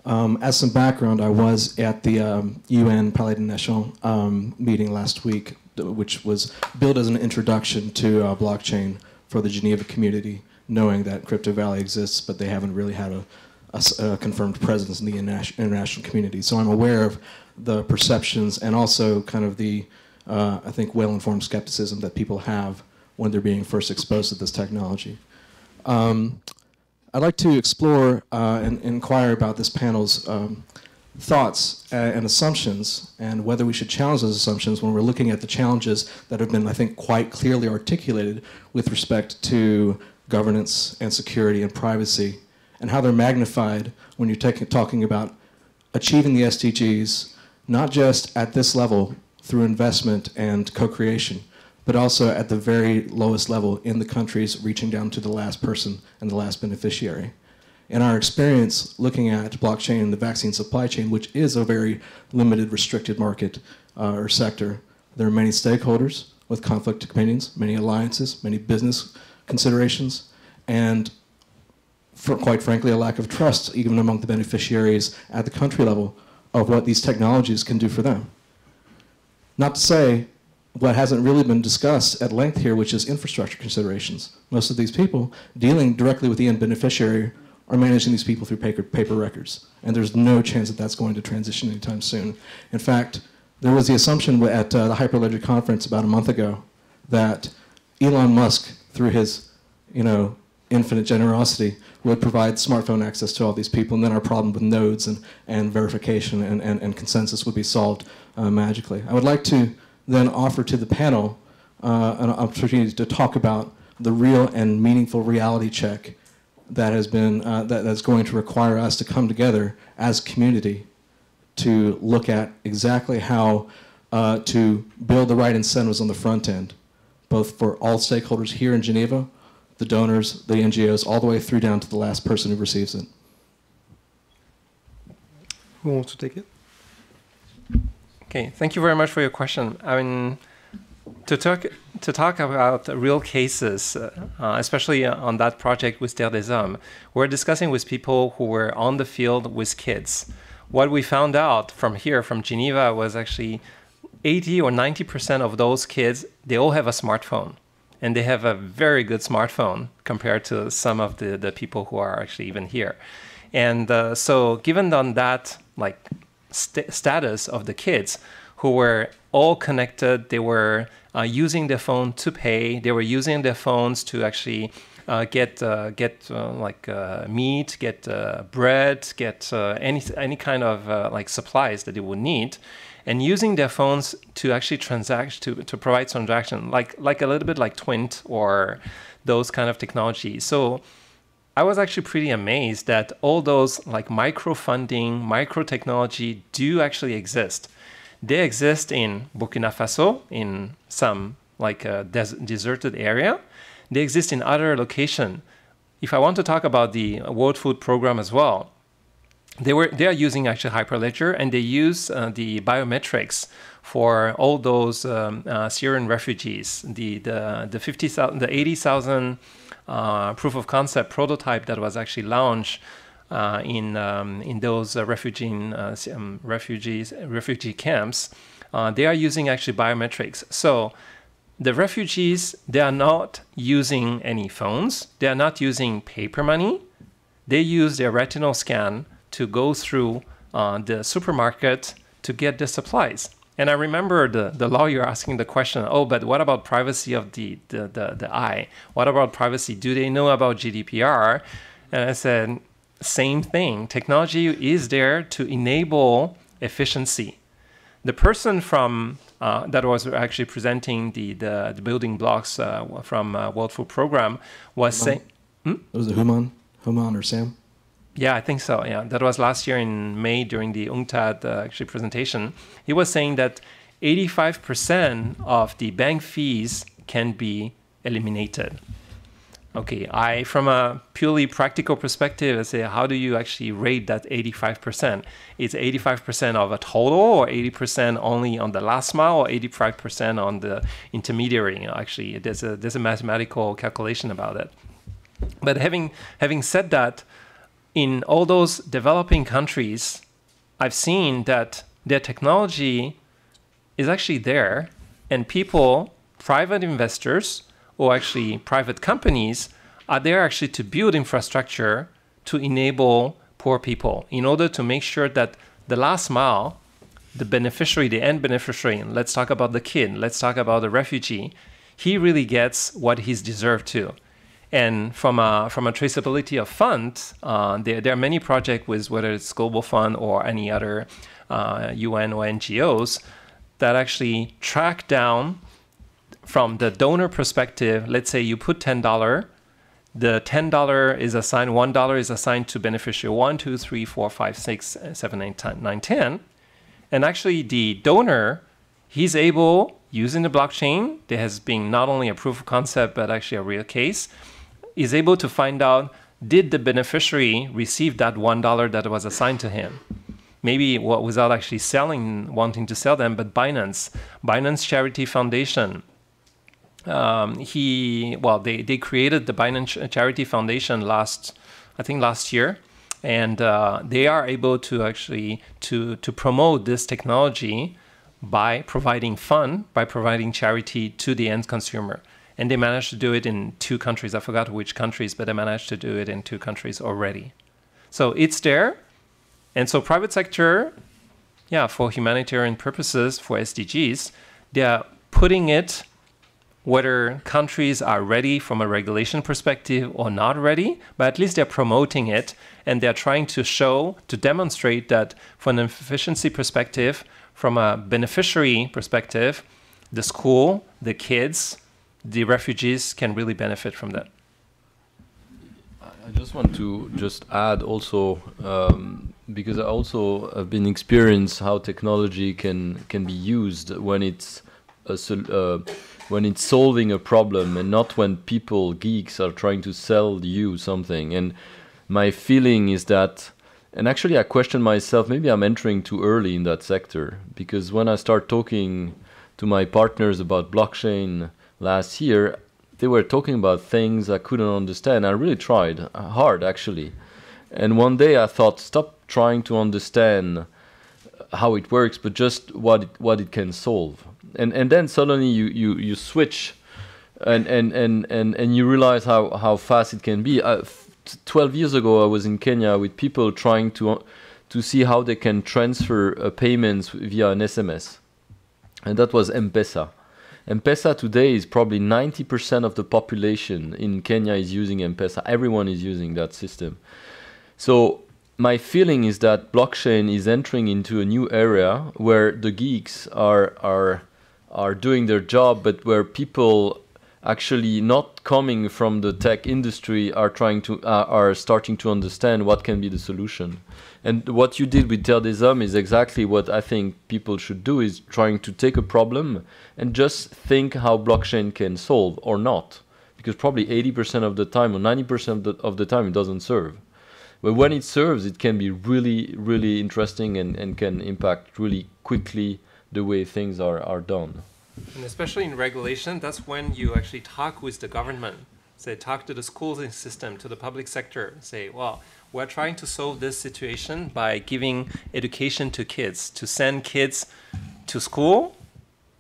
As some background, I was at the UN Palais des Nations meeting last week, which was billed as an introduction to blockchain for the Geneva community, knowing that Crypto Valley exists, but they haven't really had a confirmed presence in the international community. So I'm aware of the perceptions and also kind of the, I think, well-informed skepticism that people have when they're being first exposed to this technology. I'd like to explore and inquire about this panel's thoughts and assumptions, and whether we should challenge those assumptions when we're looking at the challenges that have been, I think, quite clearly articulated with respect to governance and security and privacy, and how they're magnified when you're talking about achieving the SDGs, not just at this level through investment and co-creation, but also at the very lowest level in the countries, reaching down to the last person and the last beneficiary. In our experience looking at blockchain and the vaccine supply chain, which is a very limited, restricted market or sector, there are many stakeholders with conflict of opinions, many alliances, many business considerations, and quite frankly, a lack of trust even among the beneficiaries at the country level of what these technologies can do for them. Not to say what hasn't really been discussed at length here, which is infrastructure considerations. Most of these people dealing directly with the end beneficiary are managing these people through paper records, and there's no chance that that's going to transition anytime soon. In fact, there was the assumption at the Hyperledger conference about a month ago that Elon Musk, through his infinite generosity, would provide smartphone access to all these people, and then our problem with nodes and verification and consensus would be solved magically. I would like to then offer to the panel an opportunity to talk about the real and meaningful reality check that has been that's going to require us to come together as a community to look at exactly how to build the right incentives on the front end, both for all stakeholders here in Geneva, the donors, the NGOs, all the way through down to the last person who receives it. Who wants to take it? Okay, thank you very much for your question. I mean, to talk about real cases, especially on that project with Terre des Hommes, we're discussing with people who were on the field with kids. What we found out from here, from Geneva, was actually 80 or 90% of those kids, they all have a smartphone. And they have a very good smartphone compared to some of the people who are actually even here. And so given on that status of the kids who were all connected, they were using their phone to pay, they were using their phones to actually get meat, get bread, get any kind of supplies that they would need, and using their phones to actually transact, to provide transaction, like a little bit like Twint or those kind of technologies. So I was actually pretty amazed that all those micro funding, micro technology do actually exist. They exist in Burkina Faso, in some deserted area. They exist in other locations. If I want to talk about the World Food Program as well, they are using actually Hyperledger, and they use the biometrics for all those Syrian refugees. The 80,000 proof of concept prototype that was actually launched in those refugee camps, they are using actually biometrics. So the refugees, they are not using any phones. They are not using paper money. They use their retinal scan to go through the supermarket to get the supplies. And I remember the lawyer asking the question, oh, but what about privacy of the eye? What about privacy? Do they know about GDPR? And I said, same thing. Technology is there to enable efficiency. The person from that was actually presenting the building blocks from World Food Program was saying... Was it Human or Sam? Yeah, I think so. Yeah, that was last year in May during the UNCTAD actually presentation. He was saying that 85% of the bank fees can be eliminated. Okay, from a purely practical perspective, I say, how do you actually rate that 85%? Is 85% of a total, or 80% only on the last mile, or 85% on the intermediary? Actually, there's a mathematical calculation about it. But having said that, in all those developing countries, I've seen that their technology is actually there, and people, private investors, or actually private companies, are there actually to build infrastructure to enable poor people in order to make sure that the last mile, the beneficiary, the end beneficiary, and let's talk about the kid, let's talk about the refugee, he really gets what he's deserved to. And from a traceability of funds, there are many projects with whether it's Global Fund or any other UN or NGOs that actually track down from the donor perspective. Let's say you put $10, the $10 is assigned, $1 is assigned to beneficiary 1, 2, 3, 4, 5, 6, 7, 8, 9, 10. And actually the donor, he's able, using the blockchain, there has been not only a proof of concept, but actually a real case, is able to find out, did the beneficiary receive that $1 that was assigned to him? Maybe without actually wanting to sell them, but Binance Charity Foundation, they created the Binance Charity Foundation last year, and they are able to actually to promote this technology by providing fund, by providing charity to the end consumer. And they managed to do it in 2 countries. I forgot which countries, but they managed to do it in 2 countries already. So it's there. And so private sector, for humanitarian purposes, for SDGs, they are putting it, whether countries are ready from a regulation perspective or not ready, but at least they're promoting it, and they're trying to demonstrate that from an efficiency perspective, from a beneficiary perspective, the school, the kids, the refugees can really benefit from that. I just want to add also, because I also have been experienced how technology can be used when it's solving a problem, and not when geeks are trying to sell you something. And my feeling is that, and actually I question myself, maybe I'm entering too early in that sector, because when I start talking to my partners about blockchain last year, they were talking about things I couldn't understand. I really tried hard, actually. And one day I thought, stop trying to understand how it works, but just what it can solve. And then suddenly you switch, and you realize how fast it can be. 12 years ago, I was in Kenya with people trying to see how they can transfer payments via an SMS, and that was M-Pesa. M-Pesa today is probably 90% of the population in Kenya is using M-Pesa. Everyone is using that system. So my feeling is that blockchain is entering into a new area where the geeks are doing their job, but where people actually not coming from the tech industry are starting to understand what can be the solution. And what you did with Terre des Hommes is exactly what I think people should do, is trying to take a problem and just think how blockchain can solve or not. Because probably 80% of the time or 90% of the time it doesn't serve. But when it serves, it can be really, really interesting and can impact really quickly the way things are done. And especially in regulation, that's when you actually talk with the government. Say, talk to the schooling system, to the public sector. Say, well, we're trying to solve this situation by giving education to kids, to send kids to school.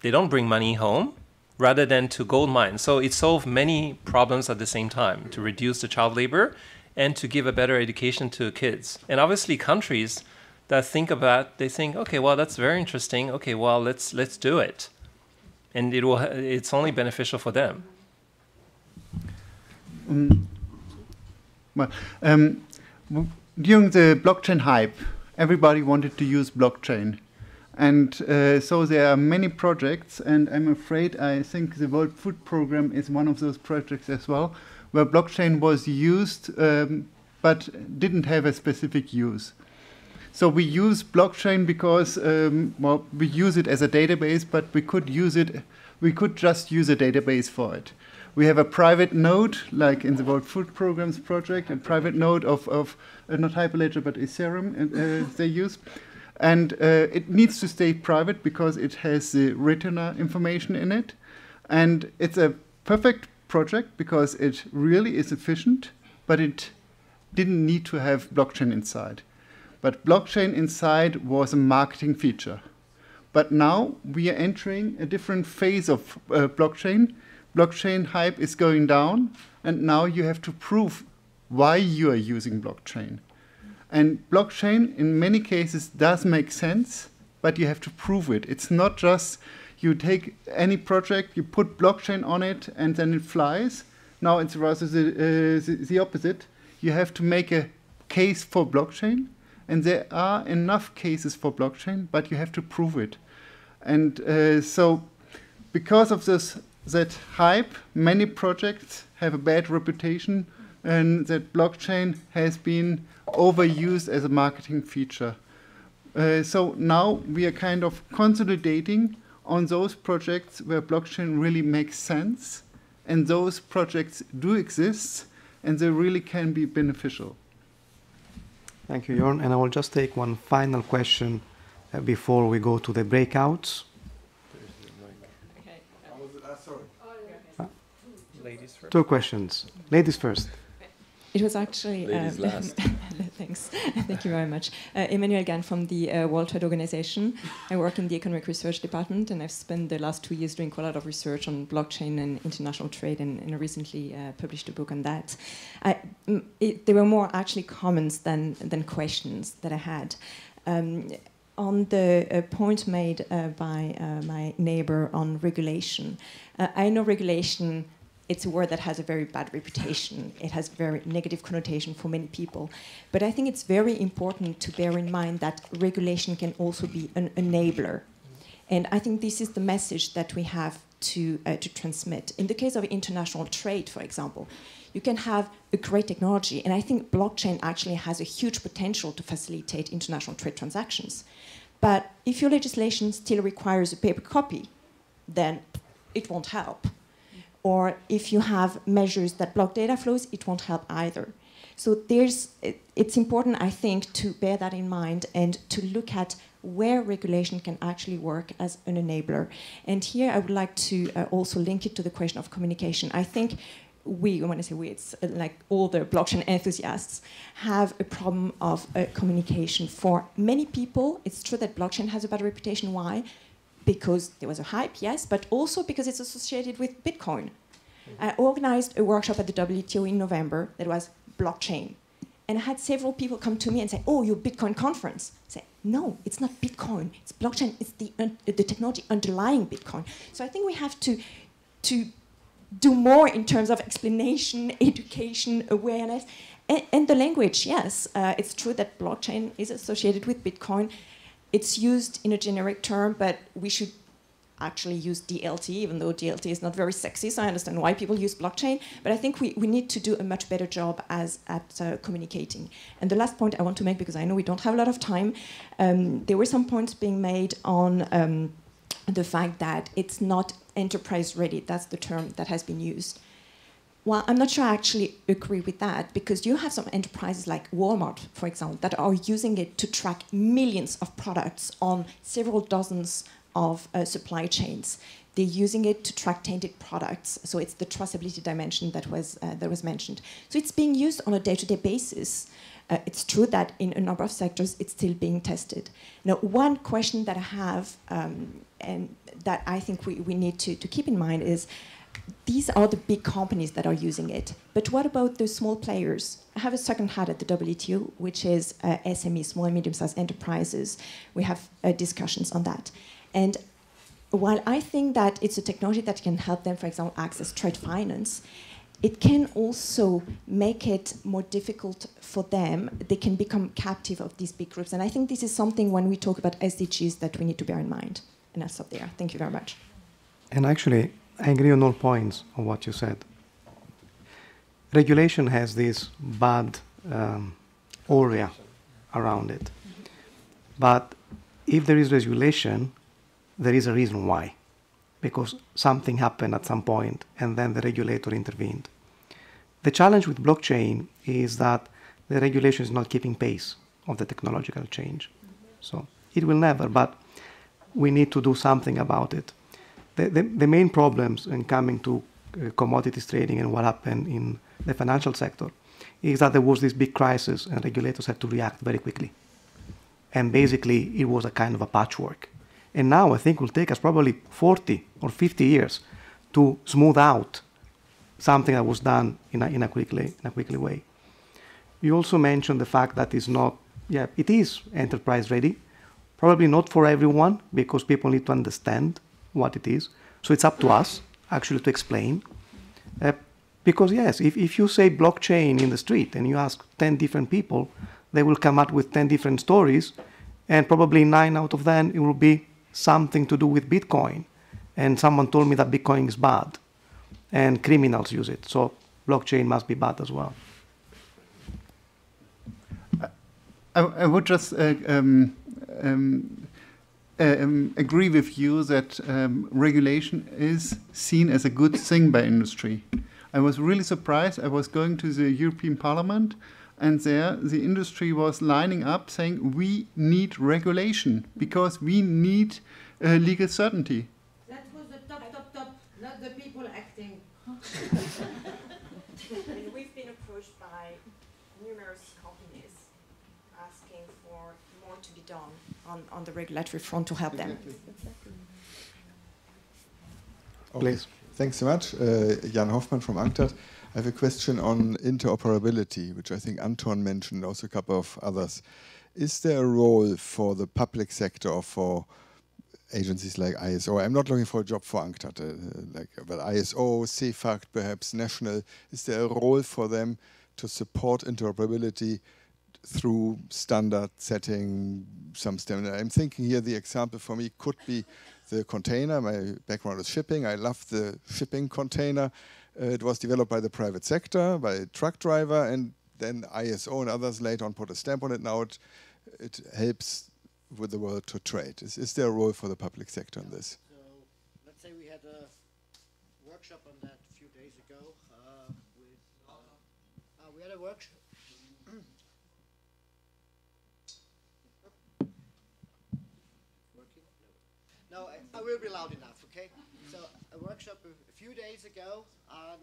They don't bring money home, rather than to gold mines. So it solves many problems at the same time, to reduce the child labor and to give a better education to kids. And obviously countries that think about, they think, okay, well, that's very interesting. Okay, well, let's do it. And it's only beneficial for them. During the blockchain hype, everybody wanted to use blockchain. And so there are many projects, and I'm afraid I think the World Food Programme is one of those projects as well, where blockchain was used but didn't have a specific use. So we use blockchain because, we use it as a database, but we could just use a database for it. We have a private node, like in the World Food Programme's project, a private node of not Hyperledger, but Ethereum they use. And it needs to stay private because it has the retina information in it. And it's a perfect project because it really is efficient, but it didn't need to have blockchain inside. But blockchain inside was a marketing feature. But now we are entering a different phase of blockchain. Blockchain hype is going down, and now you have to prove why you are using blockchain. And blockchain, in many cases, does make sense, but you have to prove it. It's not just you take any project, you put blockchain on it, and then it flies. Now it's rather the opposite. You have to make a case for blockchain, and there are enough cases for blockchain, but you have to prove it. And so because of that hype, many projects have a bad reputation, and that blockchain has been overused as a marketing feature. So now we are kind of consolidating on those projects where blockchain really makes sense, and those projects do exist, and they really can be beneficial. Thank you, Jorn. And I will just take one final question before we go to the breakouts. Ladies first. 2 questions. Ladies first. It was actually... Ladies last. Thanks. Thank you very much. Emmanuel Gahn from the World Trade Organization. I work in the Economic Research Department, and I've spent the last 2 years doing quite a lot of research on blockchain and international trade, and recently published a book on that. There were more actually comments than questions that I had. On the point made by my neighbor on regulation, I know regulation, it's a word that has a very bad reputation. It has very negative connotation for many people. But I think it's very important to bear in mind that regulation can also be an enabler. And I think this is the message that we have to transmit. In the case of international trade, for example, you can have a great technology, and I think blockchain actually has a huge potential to facilitate international trade transactions. But if your legislation still requires a paper copy, then it won't help. Or if you have measures that block data flows, it won't help either. So it's important, I think, to bear that in mind and to look at where regulation can actually work as an enabler. And here I would like to also link it to the question of communication. I think when I say we, it's like all the blockchain enthusiasts, have a problem of communication. For many people, it's true that blockchain has a bad reputation. Why? Because there was a hype, yes, but also because it's associated with Bitcoin. I organized a workshop at the WTO in November that was blockchain. And I had several people come to me and say, oh, your Bitcoin conference. I say, no, it's not Bitcoin. It's blockchain. It's the technology underlying Bitcoin. So I think we have to do more in terms of explanation, education, awareness. And the language, yes. It's true that blockchain is associated with Bitcoin. It's used in a generic term, but we should actually use DLT, even though DLT is not very sexy, so I understand why people use blockchain. But I think we need to do a much better job at communicating. And the last point I want to make, because I know we don't have a lot of time, there were some points being made on the fact that it's not enterprise ready. That's the term that has been used. Well, I'm not sure I actually agree with that, because you have some enterprises like Walmart, for example, that are using it to track millions of products on several dozens of supply chains. They're using it to track tainted products. So it's the traceability dimension that was mentioned. So it's being used on a day-to-day basis. It's true that in a number of sectors, it's still being tested. Now, one question that I have, and that I think we need to keep in mind is, these are the big companies that are using it. But what about the small players? I have a second hat at the WTO, which is SME, small and medium-sized enterprises. We have discussions on that. And while I think that it's a technology that can help them, for example, access trade finance, it can also make it more difficult for them. They can become captive of these big groups. And I think this is something when we talk about SDGs that we need to bear in mind. And I'll stop there. Thank you very much. And actually, I agree on all points of what you said. Regulation has this bad aura around it. But if there is regulation, there is a reason why. Because something happened at some point, and then the regulator intervened. The challenge with blockchain is that the regulation is not keeping pace of the technological change. So it will never, but we need to do something about it. The main problems in coming to commodities trading and what happened in the financial sector is that there was this big crisis and regulators had to react very quickly. And basically, it was a kind of a patchwork. And now I think it will take us probably 40 or 50 years to smooth out something that was done in a quickly way. You also mentioned the fact that it's not, it is enterprise ready. Probably not for everyone, because people need to understand what it is. So it's up to us, actually, to explain. Because yes, if you say blockchain in the street and you ask 10 different people, they will come up with 10 different stories, and probably 9 out of them it will be something to do with Bitcoin. And someone told me that Bitcoin is bad and criminals use it. So blockchain must be bad as well. I would just agree with you that regulation is seen as a good thing by industry. I was really surprised. I was going to the European Parliament, and there the industry was lining up saying we need regulation because we need legal certainty. That was the top, not the people acting. We've been approached by numerous companies asking for more to be done on the regulatory front to help them. Please. Thanks so much. Jan Hoffmann from UNCTAD. I have a question on interoperability, which I think Anton mentioned, also a couple of others. Is there a role for the public sector or for agencies like ISO? I'm not looking for a job for UNCTAD, but ISO, CFACT, perhaps national. Is there a role for them to support interoperability through standard setting, some standard? I'm thinking here the example for me could be the container. My background is shipping. I love the shipping container. It was developed by the private sector, by a truck driver, and then ISO and others later on put a stamp on it. Now it helps with the world to trade. Is there a role for the public sector in this? So let's say we had a workshop on that a few days ago. We had a workshop. No, I will be loud enough, okay? So a workshop a few days ago on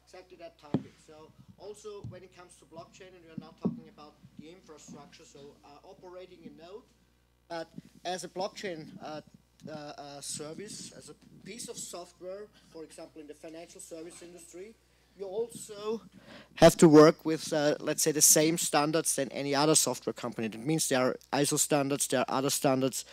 exactly that topic. So also when it comes to blockchain, and we are not talking about the infrastructure, so operating a node, but as a blockchain service, as a piece of software, for example, in the financial service industry, you also have to work with, let's say, the same standards than any other software company. That means there are ISO standards, there are other standards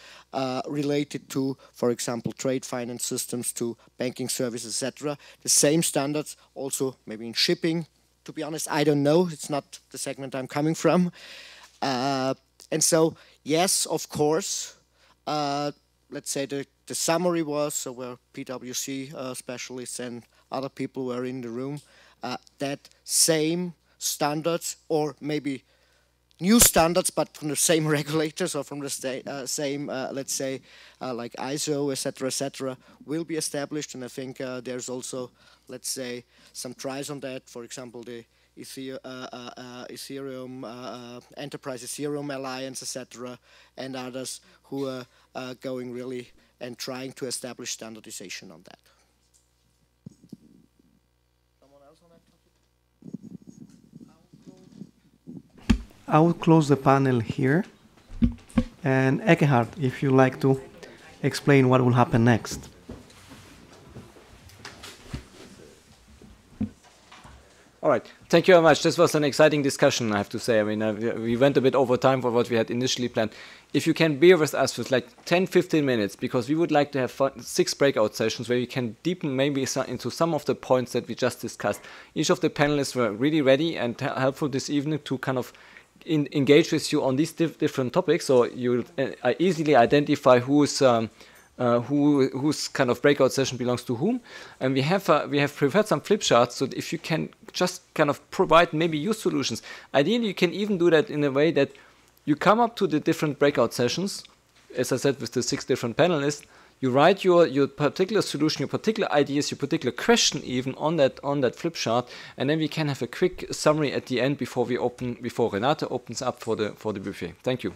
related to, for example, trade finance systems, to banking services, etc. The same standards also maybe in shipping. To be honest, I don't know. It's not the segment I'm coming from. And so, yes, of course, let's say the summary was, so where PwC specialists and other people were in the room, that same standards, or maybe new standards, but from the same regulators or from the same, let's say, like ISO, etc., will be established. And I think there's also, let's say, some tries on that. For example, the Ethereum, Enterprise Ethereum Alliance, etc., and others who are going really and trying to establish standardization on that. Someone else on that topic? I will close the panel here. And Ekkehard, if you'd like to explain what will happen next. All right, thank you very much. This was an exciting discussion, I have to say. I mean, we went a bit over time for what we had initially planned. If you can bear with us for like 10-15 minutes, because we would like to have 6 breakout sessions where we can deepen maybe into some of the points that we just discussed. Each of the panelists were really ready and helpful this evening to kind of engage with you on these different topics, so you easily identify whose kind of breakout session belongs to whom. And we have prepared some flip charts, so that if you can just kind of provide maybe your solutions. Ideally, you can even do that in a way that you come up to the different breakout sessions, as I said, with the 6 different panelists. You write your particular solution, your particular ideas, your particular question even on that flip chart, and then we can have a quick summary at the end before Renate opens up for the buffet. Thank you.